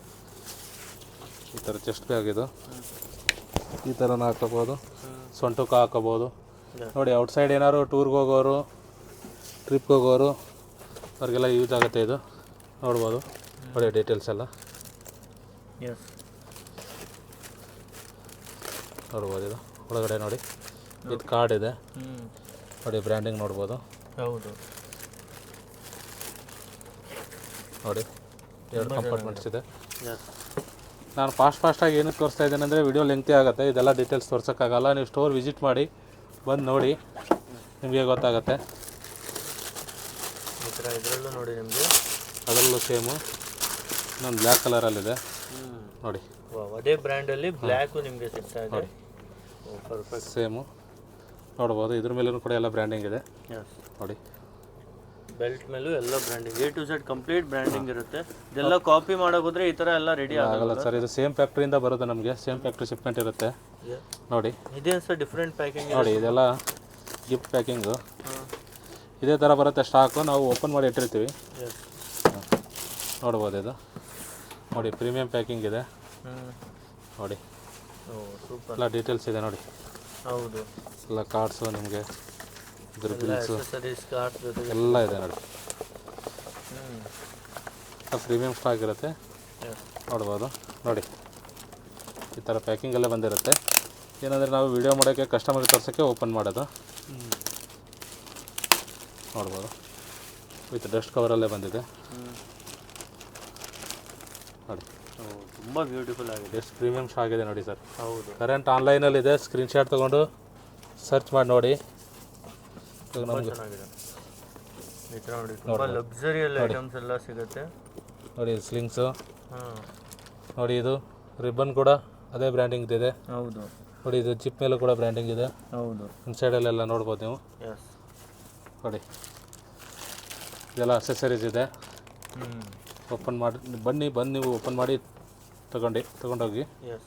ಈ ಥರ ಚೆಸ್ಟ್ ಬ್ಯಾಗ್ ಇದು. ಈ ಥರನ ಹಾಕೋಬೋದು, ಸೊಂಟಕ್ಕೆ ಹಾಕೋಬೋದು ನೋಡಿ. ಔಟ್ಸೈಡ್ ಏನಾದ್ರು ಟೂರ್ಗೆ ಹೋಗೋರು ಟ್ರಿಪ್ಗೆ ಹೋಗೋರು ಅವ್ರಿಗೆಲ್ಲ ಯೂಸ್ ಆಗುತ್ತೆ ಇದು. ನೋಡ್ಬೋದು ಒಳ್ಳೆ ಡೀಟೇಲ್ಸ್ ಎಲ್ಲ ಎಸ್ ನೋಡ್ಬೋದು. ಇದು ಒಳಗಡೆ ನೋಡಿ ಇದು ಕಾರ್ಡ್ ಇದೆ ನೋಡಿ, ಬ್ರ್ಯಾಂಡಿಂಗ್ ನೋಡ್ಬೋದು. ಹೌದು ನೋಡಿ 2 ಕಂಪಾರ್ಟ್ಮೆಂಟ್ಸ್ ಇದೆ. ಎಸ್ ನಾನು ಫಾಸ್ಟಾಗಿ ಏನಕ್ಕೆ ತೋರಿಸ್ತಾ ಇದ್ದೇನೆ ಅಂದರೆ ವಿಡಿಯೋ ಲೆಂತಿ ಆಗುತ್ತೆ, ಇದೆಲ್ಲ ಡೀಟೇಲ್ಸ್ ತೋರ್ಸೋಕ್ಕಾಗಲ್ಲ. ನೀವು ಸ್ಟೋರ್ ವಿಸಿಟ್ ಮಾಡಿ ಬಂದು ನೋಡಿ, ನಿಮಗೆ ಗೊತ್ತಾಗುತ್ತೆ. ಈ ಥರ ಇದರಲ್ಲೂ ನೋಡಿ ನಿಮಗೆ ಅದರಲ್ಲೂ ಸೇಮು ಇನ್ನೊಂದು ಬ್ಲ್ಯಾಕ್ ಕಲರಲ್ಲಿದೆ ನೋಡಿ. ಅದೇ ಬ್ರ್ಯಾಂಡಲ್ಲಿ ಬ್ಲ್ಯಾಕು ನಿಮಗೆ ಸಿಗ್ತಾ ಇದೆ. ಪರ್ಫೆಕ್ಟ್ ಸೇಮು ನೋಡ್ಬೋದು. ಇದ್ರ ಮೇಲೂ ಕೂಡ ಎಲ್ಲ ಬ್ರ್ಯಾಂಡಿಂಗ್ ಇದೆ ಎಸ್ ನೋಡಿ. ಬೆಲ್ಟ್ ಮೇಲೂ ಎಲ್ಲ branding A to Z complete branding ಇರುತ್ತೆ. ಇದೆಲ್ಲ ಕಾಪಿ ಮಾಡೋಕೋದ್ರೆ ಈ ಥರ ಎಲ್ಲ ರೆಡಿ ಆಗಲ್ಲ ಸರ್, ಇದು ಸೇಮ್ ಫ್ಯಾಕ್ಟ್ರಿಯಿಂದ ಬರುತ್ತೆ ನಮಗೆ, ಸೇಮ್ ಫ್ಯಾಕ್ಟ್ರಿ ಶಿಪ್ಮೆಂಟ್ ಇರುತ್ತೆ ನೋಡಿ. ಇದೇನು ಸರ್ ಡಿಫ್ರೆಂಟ್ ಪ್ಯಾಕಿಂಗ್ ನೋಡಿ, ಇದೆಲ್ಲ ಗಿಫ್ಟ್ ಪ್ಯಾಕಿಂಗು ಇದೇ ಥರ ಬರುತ್ತೆ ಸ್ಟಾಕು. ನಾವು ಓಪನ್ ಮಾಡಿ ಇಟ್ಟಿರ್ತೀವಿ ನೋಡ್ಬೋದು. ಇದು ನೋಡಿ ಪ್ರೀಮಿಯಂ ಪ್ಯಾಕಿಂಗ್ ಇದೆ ನೋಡಿ. ಸೂಪರ್ ಎಲ್ಲ ಡೀಟೇಲ್ಸ್ ಇದೆ ನೋಡಿ. ಹೌದು ಎಲ್ಲ ಕಾರ್ಡ್ಸು ನಿಮಗೆ, ಇದ್ರ ಬಿಲ್ಸು ಎಲ್ಲ ಎಲ್ಲ ಇದೆ ನೋಡಿ. ಪ್ರೀಮಿಯಂ ಸ್ಟಾಕ್ ಇರುತ್ತೆ ನೋಡ್ಬೋದು ನೋಡಿ. ಈ ಥರ ಪ್ಯಾಕಿಂಗಲ್ಲೇ ಬಂದಿರುತ್ತೆ. ಏನಂದರೆ ನಾವು ವಿಡಿಯೋ ಮಾಡೋಕ್ಕೆ ಕಸ್ಟಮರ್ಗೆ ತೋರ್ಸೋಕ್ಕೆ ಓಪನ್ ಮಾಡೋದು ನೋಡ್ಬೋದು. ವಿತ್ ಡಸ್ಟ್ ಕವರಲ್ಲೇ ಬಂದಿದೆ ನೋಡಿ. ತುಂಬ ಬ್ಯೂಟಿಫುಲ್ ಆಗಿದೆ. ಎಷ್ಟು ಪ್ರೀಮಿಯಮ್ ಸ್ಟಾಕ್ ಇದೆ ನೋಡಿ ಸರ್. ಹೌದು ಕರೆಂಟ್ ಆನ್ಲೈನಲ್ಲಿದೆ, ಸ್ಕ್ರೀನ್ಶಾಟ್ ತೊಗೊಂಡು ಸರ್ಚ್ ಮಾಡಿ ನೋಡಿ. ನಮಗೆ ಚೆನ್ನಾಗಿದೆ ಈ ಥರ ನೋಡಿ. ತುಂಬ ಲಕ್ಸುರಿಯಲ್ ಐಟಮ್ಸ್ ಎಲ್ಲ ಸಿಗುತ್ತೆ ನೋಡಿ. ಸ್ಲಿಂಗ್ಸು ಹಾಂ ನೋಡಿ. ಇದು ರಿಬ್ಬನ್ ಕೂಡ ಅದೇ ಬ್ರ್ಯಾಂಡಿಂಗ್ ಇದೆ. ಹೌದು ನೋಡಿ, ಇದು ಜಿಪ್ ಮೇಲೂ ಕೂಡ ಬ್ರ್ಯಾಂಡಿಂಗ್ ಇದೆ. ಹೌದು ಇನ್ಸೈಡಲ್ಲೆಲ್ಲ ನೋಡ್ಬೋದು ನೀವು ಎಸ್ ನೋಡಿ. ಇದೆಲ್ಲ ಅಕ್ಸೆಸರೀಸ್ ಇದೆ. ಓಪನ್ ಮಾಡಿ ಬನ್ನಿ, ಬಂದು ನೀವು ಓಪನ್ ಮಾಡಿ ತಗೊಂಡೋಗಿ. ಎಸ್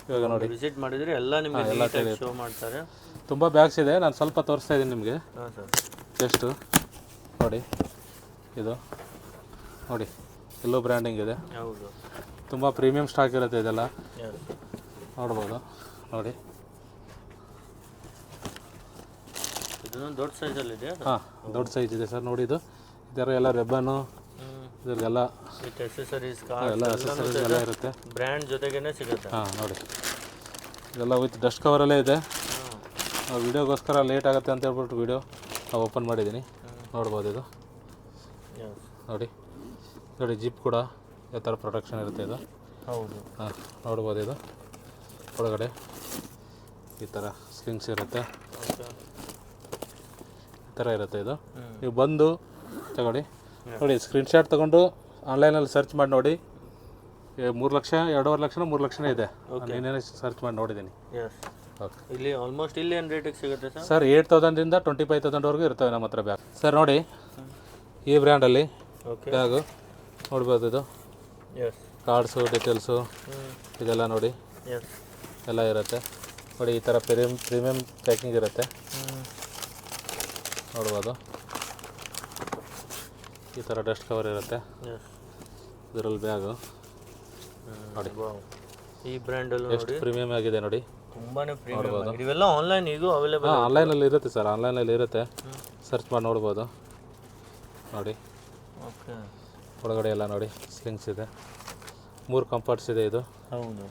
ಇವಾಗ ನೋಡಿ ವಿಸಿಟ್ ಮಾಡಿದರೆ ಎಲ್ಲ ನಿಮಗೆ ಎಲ್ಲ ಶೋ ಮಾಡ್ತಾರೆ. ತುಂಬ ಬ್ಯಾಗ್ಸ್ ಇದೆ, ನಾನು ಸ್ವಲ್ಪ ತೋರಿಸ್ತಾ ಇದ್ದೀನಿ ನಿಮಗೆ. ಹಾಂ ಸರ್ ಜಸ್ಟು ನೋಡಿ. ಇದು ನೋಡಿ ಎಲ್ಲೋ ಬ್ರ್ಯಾಂಡಿಂಗ್ ಇದೆ. ಹೌದು ತುಂಬ ಪ್ರೀಮಿಯಂ ಸ್ಟಾಕ್ ಇರುತ್ತೆ ಇದೆಲ್ಲ ಎಸ್ ನೋಡ್ಬೋದು ನೋಡಿ. ಇದನ್ನು ದೊಡ್ಡ ಸೈಜಲ್ಲಿದೆ. ಹಾಂ ದೊಡ್ಡ ಸೈಜ್ ಇದೆ ಸರ್ ನೋಡಿ. ಇದು ಇದರ ಎಲ್ಲ ರಿಬ್ಬನ್ನು ಇದ್ರಿಗೆಲ್ಲ ವಿತ್ ಎಕ್ಸೆಸರೀಸ್ ಎಲ್ಲ ಅಕ್ಸೆಸರೀಸ್ ಎಲ್ಲ ಇರುತ್ತೆ. ಬ್ರ್ಯಾಂಡ್ ಜೊತೆಗೇ ಸಿಗುತ್ತೆ. ಹಾಂ ನೋಡಿ, ಇದೆಲ್ಲ ವಿತ್ ಡಸ್ಟ್ ಕವರಲ್ಲೇ ಇದೆ. ವಿಡಿಯೋಗೋಸ್ಕರ ಲೇಟ್ ಆಗುತ್ತೆ ಅಂತ ಹೇಳ್ಬಿಟ್ಟು ವಿಡಿಯೋ ನಾವು ಓಪನ್ ಮಾಡಿದ್ದೀನಿ ನೋಡ್ಬೋದು. ಇದು ನೋಡಿ ನೋಡಿ ಜಿಪ್ ಕೂಡ ಯಾವ ಥರ ಪ್ರೊಟೆಕ್ಷನ್ ಇರುತ್ತೆ ಇದು. ಹೌದು ಹಾಂ ನೋಡ್ಬೋದು. ಇದು ಒಳಗಡೆ ಈ ಥರ ಸ್ಲಿಂಗ್ಸ್ ಇರುತ್ತೆ, ಈ ಥರ ಇರುತ್ತೆ. ಇದು ನೀವು ಬಂದು ತಗೊಳ್ಳಿ ನೋಡಿ. ಸ್ಕ್ರೀನ್ಶಾಟ್ ತೊಗೊಂಡು ಆನ್ಲೈನಲ್ಲಿ ಸರ್ಚ್ ಮಾಡಿ ನೋಡಿ. 3 ಲಕ್ಷ 2.5 ಲಕ್ಷ 3 ಲಕ್ಷನೇ ಇದೆ. ನೀನೇನೇ ಸರ್ಚ್ ಮಾಡಿ ನೋಡಿದ್ದೀನಿ. Yes okay. ಇಲ್ಲಿ ಆಲ್ಮೋಸ್ಟ್ ಇಲ್ಲಿ ಏನು ರೇಟಿಗೆ ಸಿಗುತ್ತೆ ಸರ್? ಸರ್ 8,000ದಿಂದ 25,000ವರೆಗೂ ಇರ್ತವೆ ನಮ್ಮ ಹತ್ರ ಬ್ಯಾಗ್. ಸರ್ ನೋಡಿ, ಈ ಬ್ರ್ಯಾಂಡಲ್ಲಿ ಬ್ಯಾಗು ನೋಡ್ಬೋದು. ಇದು ಎಸ್ ಕಾರ್ಡ್ಸು ಡೀಟೇಲ್ಸು ಇದೆಲ್ಲ ನೋಡಿ ಎಸ್ ಎಲ್ಲ ಇರುತ್ತೆ ನೋಡಿ. ಈ ಥರ ಪ್ರೀಮಿಯಂ ಪ್ಯಾಕಿಂಗ್ ಇರುತ್ತೆ ನೋಡ್ಬೋದು. ಈ ಥರ ಡಸ್ಟ್ ಕವರ್ ಇರುತ್ತೆ ಇದರಲ್ಲಿ ಬ್ಯಾಗು ನೋಡಿ. ಈ ಬ್ರ್ಯಾಂಡಲ್ಲೂ ಎಷ್ಟು ಪ್ರೀಮಿಯಮ್ ಆಗಿದೆ ನೋಡಿ. ತುಂಬಾನೇ ಪ್ರೀಮಿಯಮ್. ಇವೆಲ್ಲ ಆನ್ಲೈನ್ ಈಗೂ ಅವೈಲೇಬಲ್? ಹಾಂ ಆನ್ಲೈನಲ್ಲಿ ಇರುತ್ತೆ ಸರ್, ಆನ್ಲೈನಲ್ಲಿ ಇರುತ್ತೆ. ಸರ್ಚ್ ಮಾಡಿ ನೋಡ್ಬೋದು ನೋಡಿ. ಓಕೆ. ಒಳಗಡೆ ಎಲ್ಲ ನೋಡಿ ಸ್ಲಿಂಗ್ಸ್ ಇದೆ, 3 ಕಂಫರ್ಟ್ಸ್ ಇದೆ. ಇದು ಹೌದು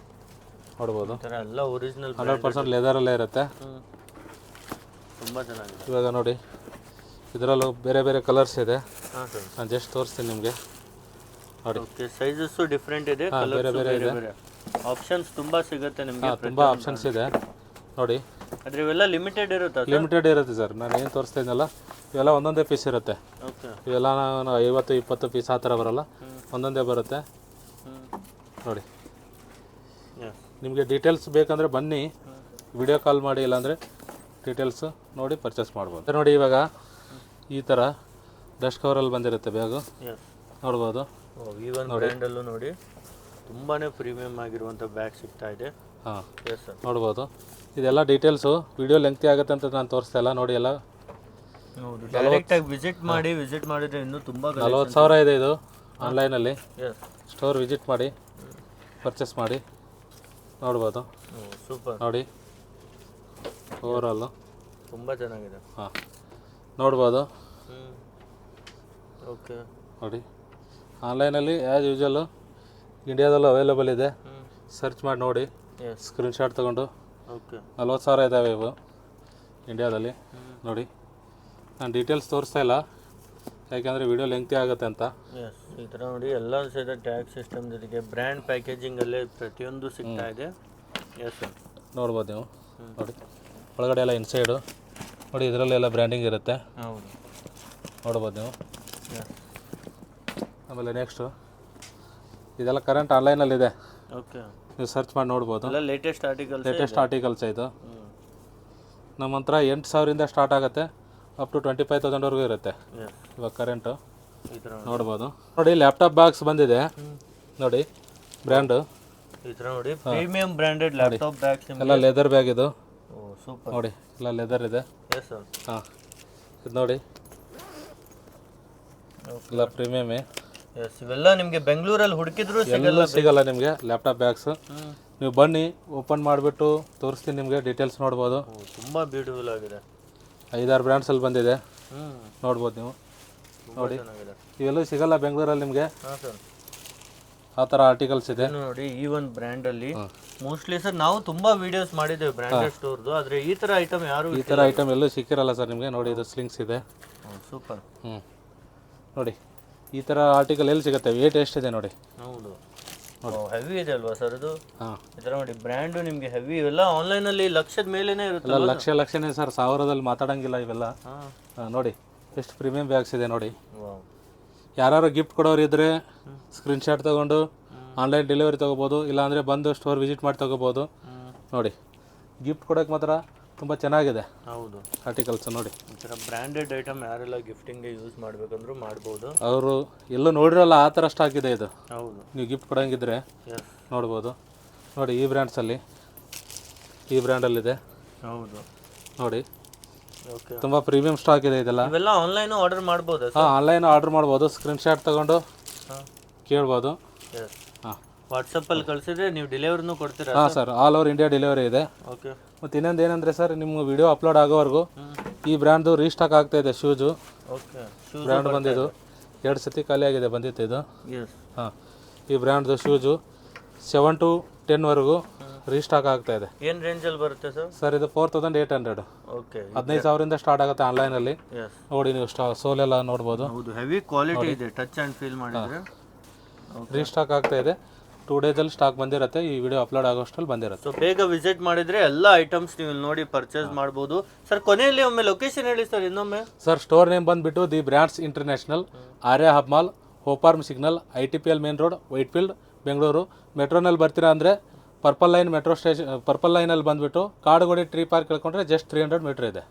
ನೋಡ್ಬೋದು. ಎಲ್ಲ ಒರಿಜಿನಲ್ 100% ಲೆದರಲ್ಲೇ ಇರುತ್ತೆ. ತುಂಬ ಚೆನ್ನಾಗಿದೆ. ಇವಾಗ ನೋಡಿ ಇದರಲ್ಲೂ ಬೇರೆ ಬೇರೆ ಕಲರ್ಸ್ ಇದೆ. ಹಾಂ ಸರ್ ನಾನು ಜಸ್ಟ್ ತೋರಿಸ್ತೀನಿ ನಿಮಗೆ ನೋಡಿ. ಓಕೆ. ಸೈಜಸ್ಸು ಡಿಫ್ರೆಂಟ್ ಇದೆ, ಬೇರೆ ಬೇರೆ ಇದೆ. ಆಪ್ಷನ್ಸ್ ತುಂಬ ಸಿಗುತ್ತೆ ನಿಮಗೆ. ತುಂಬ ಆಪ್ಷನ್ಸ್ ಇದೆ ನೋಡಿ. ಆದರೆ ಇವೆಲ್ಲ ಲಿಮಿಟೆಡ್ ಇರುತ್ತಾ? ಲಿಮಿಟೆಡ್ ಇರುತ್ತೆ ಸರ್. ನಾನು ಏನು ತೋರಿಸ್ತಾ ಇದ್ದಲ್ಲ ಇವೆಲ್ಲ ಒಂದೊಂದೇ ಪೀಸ್ ಇರುತ್ತೆ. ಓಕೆ. ಇವೆಲ್ಲ 50-20 ಪೀಸ್ ಆ ಥರ ಬರೋಲ್ಲ, ಒಂದೊಂದೇ ಬರುತ್ತೆ ನೋಡಿ. ನಿಮಗೆ ಡೀಟೇಲ್ಸ್ ಬೇಕಂದರೆ ಬನ್ನಿ, ವಿಡಿಯೋ ಕಾಲ್ ಮಾಡಿ, ಇಲ್ಲಾಂದರೆ ಡೀಟೇಲ್ಸು ನೋಡಿ ಪರ್ಚೇಸ್ ಮಾಡ್ಬೋದು. ನೋಡಿ ಇವಾಗ ಈ ಥರ ಡಸ್ಟ್ ಕವರಲ್ಲಿ ಬಂದಿರುತ್ತೆ ಬ್ಯಾಗು ನೋಡ್ಬೋದು. ಈವನ್ ಬ್ರ್ಯಾಂಡಲ್ಲೂ ನೋಡಿ ತುಂಬಾ ಪ್ರೀಮಿಯಮ್ ಆಗಿರುವಂಥ ಬ್ಯಾಗ್ ಸಿಗ್ತಾ ಇದೆ. ಹಾಂ ಎಸ್ ಸರ್ ನೋಡ್ಬೋದು. ಇದೆಲ್ಲ ಡೀಟೇಲ್ಸು ವಿಡಿಯೋ ಲೆಂಗ್ತಿ ಆಗುತ್ತೆ ಅಂತ ನಾನು ತೋರಿಸ್ತಾ ಇಲ್ಲ ನೋಡಿ. ಎಲ್ಲ ಹೌದು, ಡೈರೆಕ್ಟಾಗಿ ವಿಸಿಟ್ ಮಾಡಿದರೆ ಇನ್ನೂ ತುಂಬ 40,000 ಇದೆ ಇದು ಆನ್ಲೈನಲ್ಲಿ. ಎಸ್ ಸ್ಟೋರ್ ವಿಸಿಟ್ ಮಾಡಿ ಪರ್ಚೇಸ್ ಮಾಡಿ ನೋಡ್ಬೋದು. ಸೂಪರ್ ನೋಡಿ ಓವರಾಲು ತುಂಬ ಚೆನ್ನಾಗಿದೆ. ಹಾಂ ನೋಡ್ಬೋದು. ಓಕೆ ನೋಡಿ ಆನ್ಲೈನಲ್ಲಿ ಆ್ಯಸ್ ಯೂಶಲು ಇಂಡಿಯಾದಲ್ಲೂ ಅವೈಲೇಬಲ್ ಇದೆ, ಸರ್ಚ್ ಮಾಡಿ ನೋಡಿ, ಎಸ್ ಸ್ಕ್ರೀನ್ಶಾಟ್ ತೊಗೊಂಡು. ಓಕೆ 40,000 ಇದ್ದಾವೆ ಇವು ಇಂಡಿಯಾದಲ್ಲಿ. ನೋಡಿ ನಾನು ಡೀಟೇಲ್ಸ್ ತೋರಿಸ್ತಾ ಇಲ್ಲ ಯಾಕೆಂದರೆ ವಿಡಿಯೋ ಲೆಂಗ್ತಿ ಆಗುತ್ತೆ ಅಂತ. ಎಸ್ ಈ ಥರ ನೋಡಿ ಎಲ್ಲ ಸಹಿತ ಟ್ಯಾಗ್ ಸಿಸ್ಟಮ್ ಜೊತೆಗೆ ಬ್ರ್ಯಾಂಡ್ ಪ್ಯಾಕೇಜಿಂಗಲ್ಲೇ ಪ್ರತಿಯೊಂದು ಸಿಗ್ತಾ ಇದೆ. ಎಸ್ ಸರ್ ನೋಡ್ಬೋದು ನೀವು. ನೋಡಿ ಒಳಗಡೆ ಎಲ್ಲ ಇನ್ಸೈಡು ನೋಡಿ, ಇದರಲ್ಲೆಲ್ಲ ಬ್ರ್ಯಾಂಡಿಂಗ್ ಇರುತ್ತೆ, ಹೌದು ನೋಡ್ಬೋದು ನೀವು. ಎಸ್ ಆಮೇಲೆ ನೆಕ್ಸ್ಟು ಇದೆಲ್ಲ ಕರೆಂಟ್ ಆನ್ಲೈನಲ್ಲಿದೆ, ಓಕೆ ನೀವು ಸರ್ಚ್ ಮಾಡಿ ನೋಡ್ಬೋದು. ಎಲ್ಲ ಲೇಟೆಸ್ಟ್ ಆರ್ಟಿಕಲ್ಸ್ ಇದು. ನಮ್ಮ ಹತ್ರ 8,000ರಿಂದ ಸ್ಟಾರ್ಟ್ ಆಗುತ್ತೆ, ಅಪ್ ಟು 25,000ವರೆಗೂ ಇರುತ್ತೆ ಎಸ್ ಇವಾಗ ಕರೆಂಟು. ಈ ಥರ ನೋಡ್ಬೋದು. ನೋಡಿ ಲ್ಯಾಪ್ಟಾಪ್ ಬಾಕ್ಸ್ ಬಂದಿದೆ ನೋಡಿ, ಬ್ರ್ಯಾಂಡು ಈ ಥರ ನೋಡಿ ಪ್ರೀಮಿಯಂ ಬ್ರ್ಯಾಂಡೆಡ್ ಲ್ಯಾಪ್ಟಾಪ್ ಬ್ಯಾಗ್ಸ್ ಎಲ್ಲ ಲೆದರ್ ಬ್ಯಾಗ್ ಇದು. ಓ ಸೂಪರ್. ನೋಡಿ ಎಲ್ಲ ಲೆದರ್ ಇದೆ. ಎಸ್ ಸರ್ ಹಾಂ ಇದು ನೋಡಿ ಎಲ್ಲ ಪ್ರೀಮಿಯಮೇ. ಎಸ್ ಇವೆಲ್ಲ ನಿಮಗೆ ಬೆಂಗಳೂರಲ್ಲಿ ಹುಡುಕಿದ್ರು ಎಲ್ಲ ಸಿಗಲ್ಲ ನಿಮಗೆ ಲ್ಯಾಪ್ಟಾಪ್ ಬ್ಯಾಗ್ಸ್. ನೀವು ಬನ್ನಿ, ಓಪನ್ ಮಾಡಿಬಿಟ್ಟು ತೋರಿಸ್ತೀನಿ ನಿಮಗೆ, ಡೀಟೇಲ್ಸ್ ನೋಡ್ಬೋದು. ತುಂಬ ಬ್ಯೂಟಿಫುಲ್ ಆಗಿದೆ. 5-6 ಬ್ರ್ಯಾಂಡ್ಸಲ್ಲಿ ಬಂದಿದೆ, ನೋಡ್ಬೋದು ನೀವು. ನೋಡಿ ಚೆನ್ನಾಗಿದೆ. ಇವೆಲ್ಲೂ ಸಿಗಲ್ಲ ಬೆಂಗಳೂರಲ್ಲಿ ನಿಮಗೆ, ಹಾಂ ಸರ್ ಆ ಥರ ಆರ್ಟಿಕಲ್ಸ್ ಇದೆ. ನೋಡಿ ಈ ಒಂದು ಬ್ರ್ಯಾಂಡಲ್ಲಿ ಮೋಸ್ಟ್ಲಿ ಸರ್ ನಾವು ತುಂಬಾ ವಿಡಿಯೋಸ್ ಮಾಡಿದ್ದೇವೆ ಬ್ರ್ಯಾಂಡೆಡ್ ಸ್ಟೋರ್ದು, ಆದರೆ ಈ ಥರ ಐಟಮ್ ಯಾರು ಈ ಥರ ಐಟಮ್ ಎಲ್ಲೂ ಸಿಕ್ಕಿರಲ್ಲ ಸರ್ ನಿಮಗೆ. ನೋಡಿ ಇದು ಸ್ಲಿಂಗ್ಸ್ ಇದೆ. ಸೂಪರ್. ನೋಡಿ ಈ ಥರ ಆರ್ಟಿಕಲ್ ಎಲ್ಲಿ ಸಿಗುತ್ತೆ, ವೇಟ್ ಎಷ್ಟಿದೆ ನೋಡಿ. ಹೌದು ಹೆವಿ ಇದೆ ಅಲ್ವಾ ಸರ್ ಇದು. ಹಾಂ ಈ ಥರ ನೋಡಿ ಬ್ರ್ಯಾಂಡು ನಿಮಗೆ ಹೆವಿ, ಇವೆಲ್ಲ ಆನ್ಲೈನಲ್ಲಿ ಲಕ್ಷದ ಮೇಲೇನೆ ಇರುತ್ತೆ. ಎಲ್ಲ ಲಕ್ಷನೇ ಸರ್, ಸಾವಿರದಲ್ಲಿ ಮಾತಾಡೋಂಗಿಲ್ಲ ಇವೆಲ್ಲ. ನೋಡಿ ಎಷ್ಟು ಪ್ರೀಮಿಯಂ ಬ್ಯಾಗ್ಸ್ ಇದೆ ನೋಡಿ. ಯಾರು ಗಿಫ್ಟ್ ಕೊಡೋರು ಇದ್ದರೆ ಸ್ಕ್ರೀನ್ಶಾಟ್ ತೊಗೊಂಡು ಆನ್ಲೈನ್ ಡೆಲಿವರಿ ತೊಗೋಬೋದು, ಇಲ್ಲಾಂದರೆ ಬಂದು ಸ್ಟೋರ್ ವಿಸಿಟ್ ಮಾಡಿ ತೊಗೋಬೋದು. ನೋಡಿ ಗಿಫ್ಟ್ ಕೊಡೋಕ್ಕೆ ಮಾತ್ರ ತುಂಬ ಚೆನ್ನಾಗಿದೆ ಹೌದು ಆರ್ಟಿಕಲ್ಸ್. ನೋಡಿ ಈ ಥರ ಬ್ರ್ಯಾಂಡೆಡ್ ಐಟಮ್ ಯಾರೆಲ್ಲ ಗಿಫ್ಟಿಂಗ್ಗೆ ಯೂಸ್ ಮಾಡಬೇಕಂದ್ರೂ ಮಾಡ್ಬೋದು. ಅವರು ಎಲ್ಲೂ ನೋಡಿರಲ್ಲ ಆ ಥರ ಸ್ಟಾಕ್ ಇದೆ ಇದು. ಹೌದು ನೀವು ಗಿಫ್ಟ್ ಕೊಡೋಂಗಿದ್ರೆ ಎಸ್ ನೋಡ್ಬೋದು. ನೋಡಿ ಈ ಬ್ರ್ಯಾಂಡ್ಸಲ್ಲಿ, ಈ ಬ್ರ್ಯಾಂಡಲ್ಲಿದೆ ಹೌದು. ನೋಡಿ ಓಕೆ ತುಂಬ ಪ್ರೀಮಿಯಂ ಸ್ಟಾಕ್ ಇದೆ ಇದೆಲ್ಲ. ಇವೆಲ್ಲ ಆನ್ಲೈನು ಆರ್ಡರ್ ಮಾಡ್ಬೋದಾ ಸರ್? ಹಾಂ ಆನ್ಲೈನ್ ಆರ್ಡರ್ ಮಾಡ್ಬೋದು, ಸ್ಕ್ರೀನ್ಶಾಟ್ ತೊಗೊಂಡು ಕೇಳ್ಬೋದು. ಎಸ್ ಹಾಂ ವಾಟ್ಸಪ್ಪಲ್ಲಿ ಕಳಿಸಿದ್ರೆ ನೀವು ಡೆಲಿವರಿನೂ ಕೊಡ್ತೀರಾ? ಹಾಂ sir, all over India delivery ಇದೆ. ಓಕೆ. ಮತ್ತು ಇನ್ನೊಂದು ಏನಂದರೆ ಸರ್, ನಿಮ್ಮ ವಿಡಿಯೋ ಅಪ್ಲೋಡ್ ಆಗೋವರೆಗೂ ಈ ಬ್ರ್ಯಾಂಡ್ದು ರೀಸ್ಟಾಕ್ ಆಗ್ತಾ ಇದೆ. ಶೂಸು ಓಕೆ ಬ್ರ್ಯಾಂಡ್ ಬಂದಿದ್ದು 2 ಸತಿ ಖಾಲಿ ಆಗಿದೆ, ಬಂದಿತ್ತು ಇದು. ಎಸ್ ಹಾಂ ಈ ಬ್ರ್ಯಾಂಡ್ದು ಶೂಸು 7 to 10ವರೆಗೂ ರೀಸ್ಟಾಕ್ ಆಗ್ತಾ ಇದೆ. ಏನು ರೇಂಜಲ್ಲಿ ಬರುತ್ತೆ ಸರ್? ಸರ್ ಇದು 4,800. ಓಕೆ 15,000ರಿಂದ ಸ್ಟಾರ್ಟ್ ಆಗುತ್ತೆ ಆನ್ಲೈನಲ್ಲಿ. ಎಸ್ ನೋಡಿ ನೀವು ಸೋಲೆಲ್ಲ ನೋಡ್ಬೋದು. ಹೌದು ಹೆವಿ ಕ್ವಾಲಿಟಿ ಇದೆ, ಟಚ್ ಆ್ಯಂಡ್ ಫೀಲ್ ಮಾಡಿದ್ರೆ. ರೀಸ್ಟಾಕ್ ಆಗ್ತಾ ಇದೆ, 2 ಡೇಸಲ್ಲಿ ಸ್ಟಾಕ್ ಬಂದಿರುತ್ತೆ. ಈ ವಿಡಿಯೋ ಅಪ್ಲೋಡ್ ಆಗೋಷ್ಟರಲ್ಲಿ ಬಂದಿರುತ್ತೆ. ಸೊ ಬೇಗ ವಿಸಿಟ್ ಮಾಡಿದ್ರೆ ಎಲ್ಲ ಐಟಮ್ಸ್ ನೀವು ಇಲ್ಲಿ ನೋಡಿ ಪರ್ಚೇಸ್ ಮಾಡ್ಬೋದು. ಸರ್ ಕೊನೆಯಲ್ಲಿ ಒಮ್ಮೆ ಲೊಕೇಶನ್ ಹೇಳಿ ಸರ್ ಇನ್ನೊಮ್ಮೆ. ಸರ್ ಸ್ಟೋರ್ ನೇಮ್ ಬಂದುಬಿಟ್ಟು the brands international, Arya hub mall, hope farm signal, ITPL main road, Whitefield, Bengaluru. ಮೆಟ್ರೋನಲ್ಲಿ ಬರ್ತೀರಾ ಅಂದರೆ purple line metro station, purple ಲೈನಲ್ಲಿ ಬಂದುಬಿಟ್ಟು ಕಾಡುಗೋಡಿ ಟ್ರೀ ಪಾರ್ಕ್ ಕೇಳ್ಕೊಂಡ್ರೆ ಜಸ್ಟ್ 300 ಮೀಟರ್ ಇದೆ.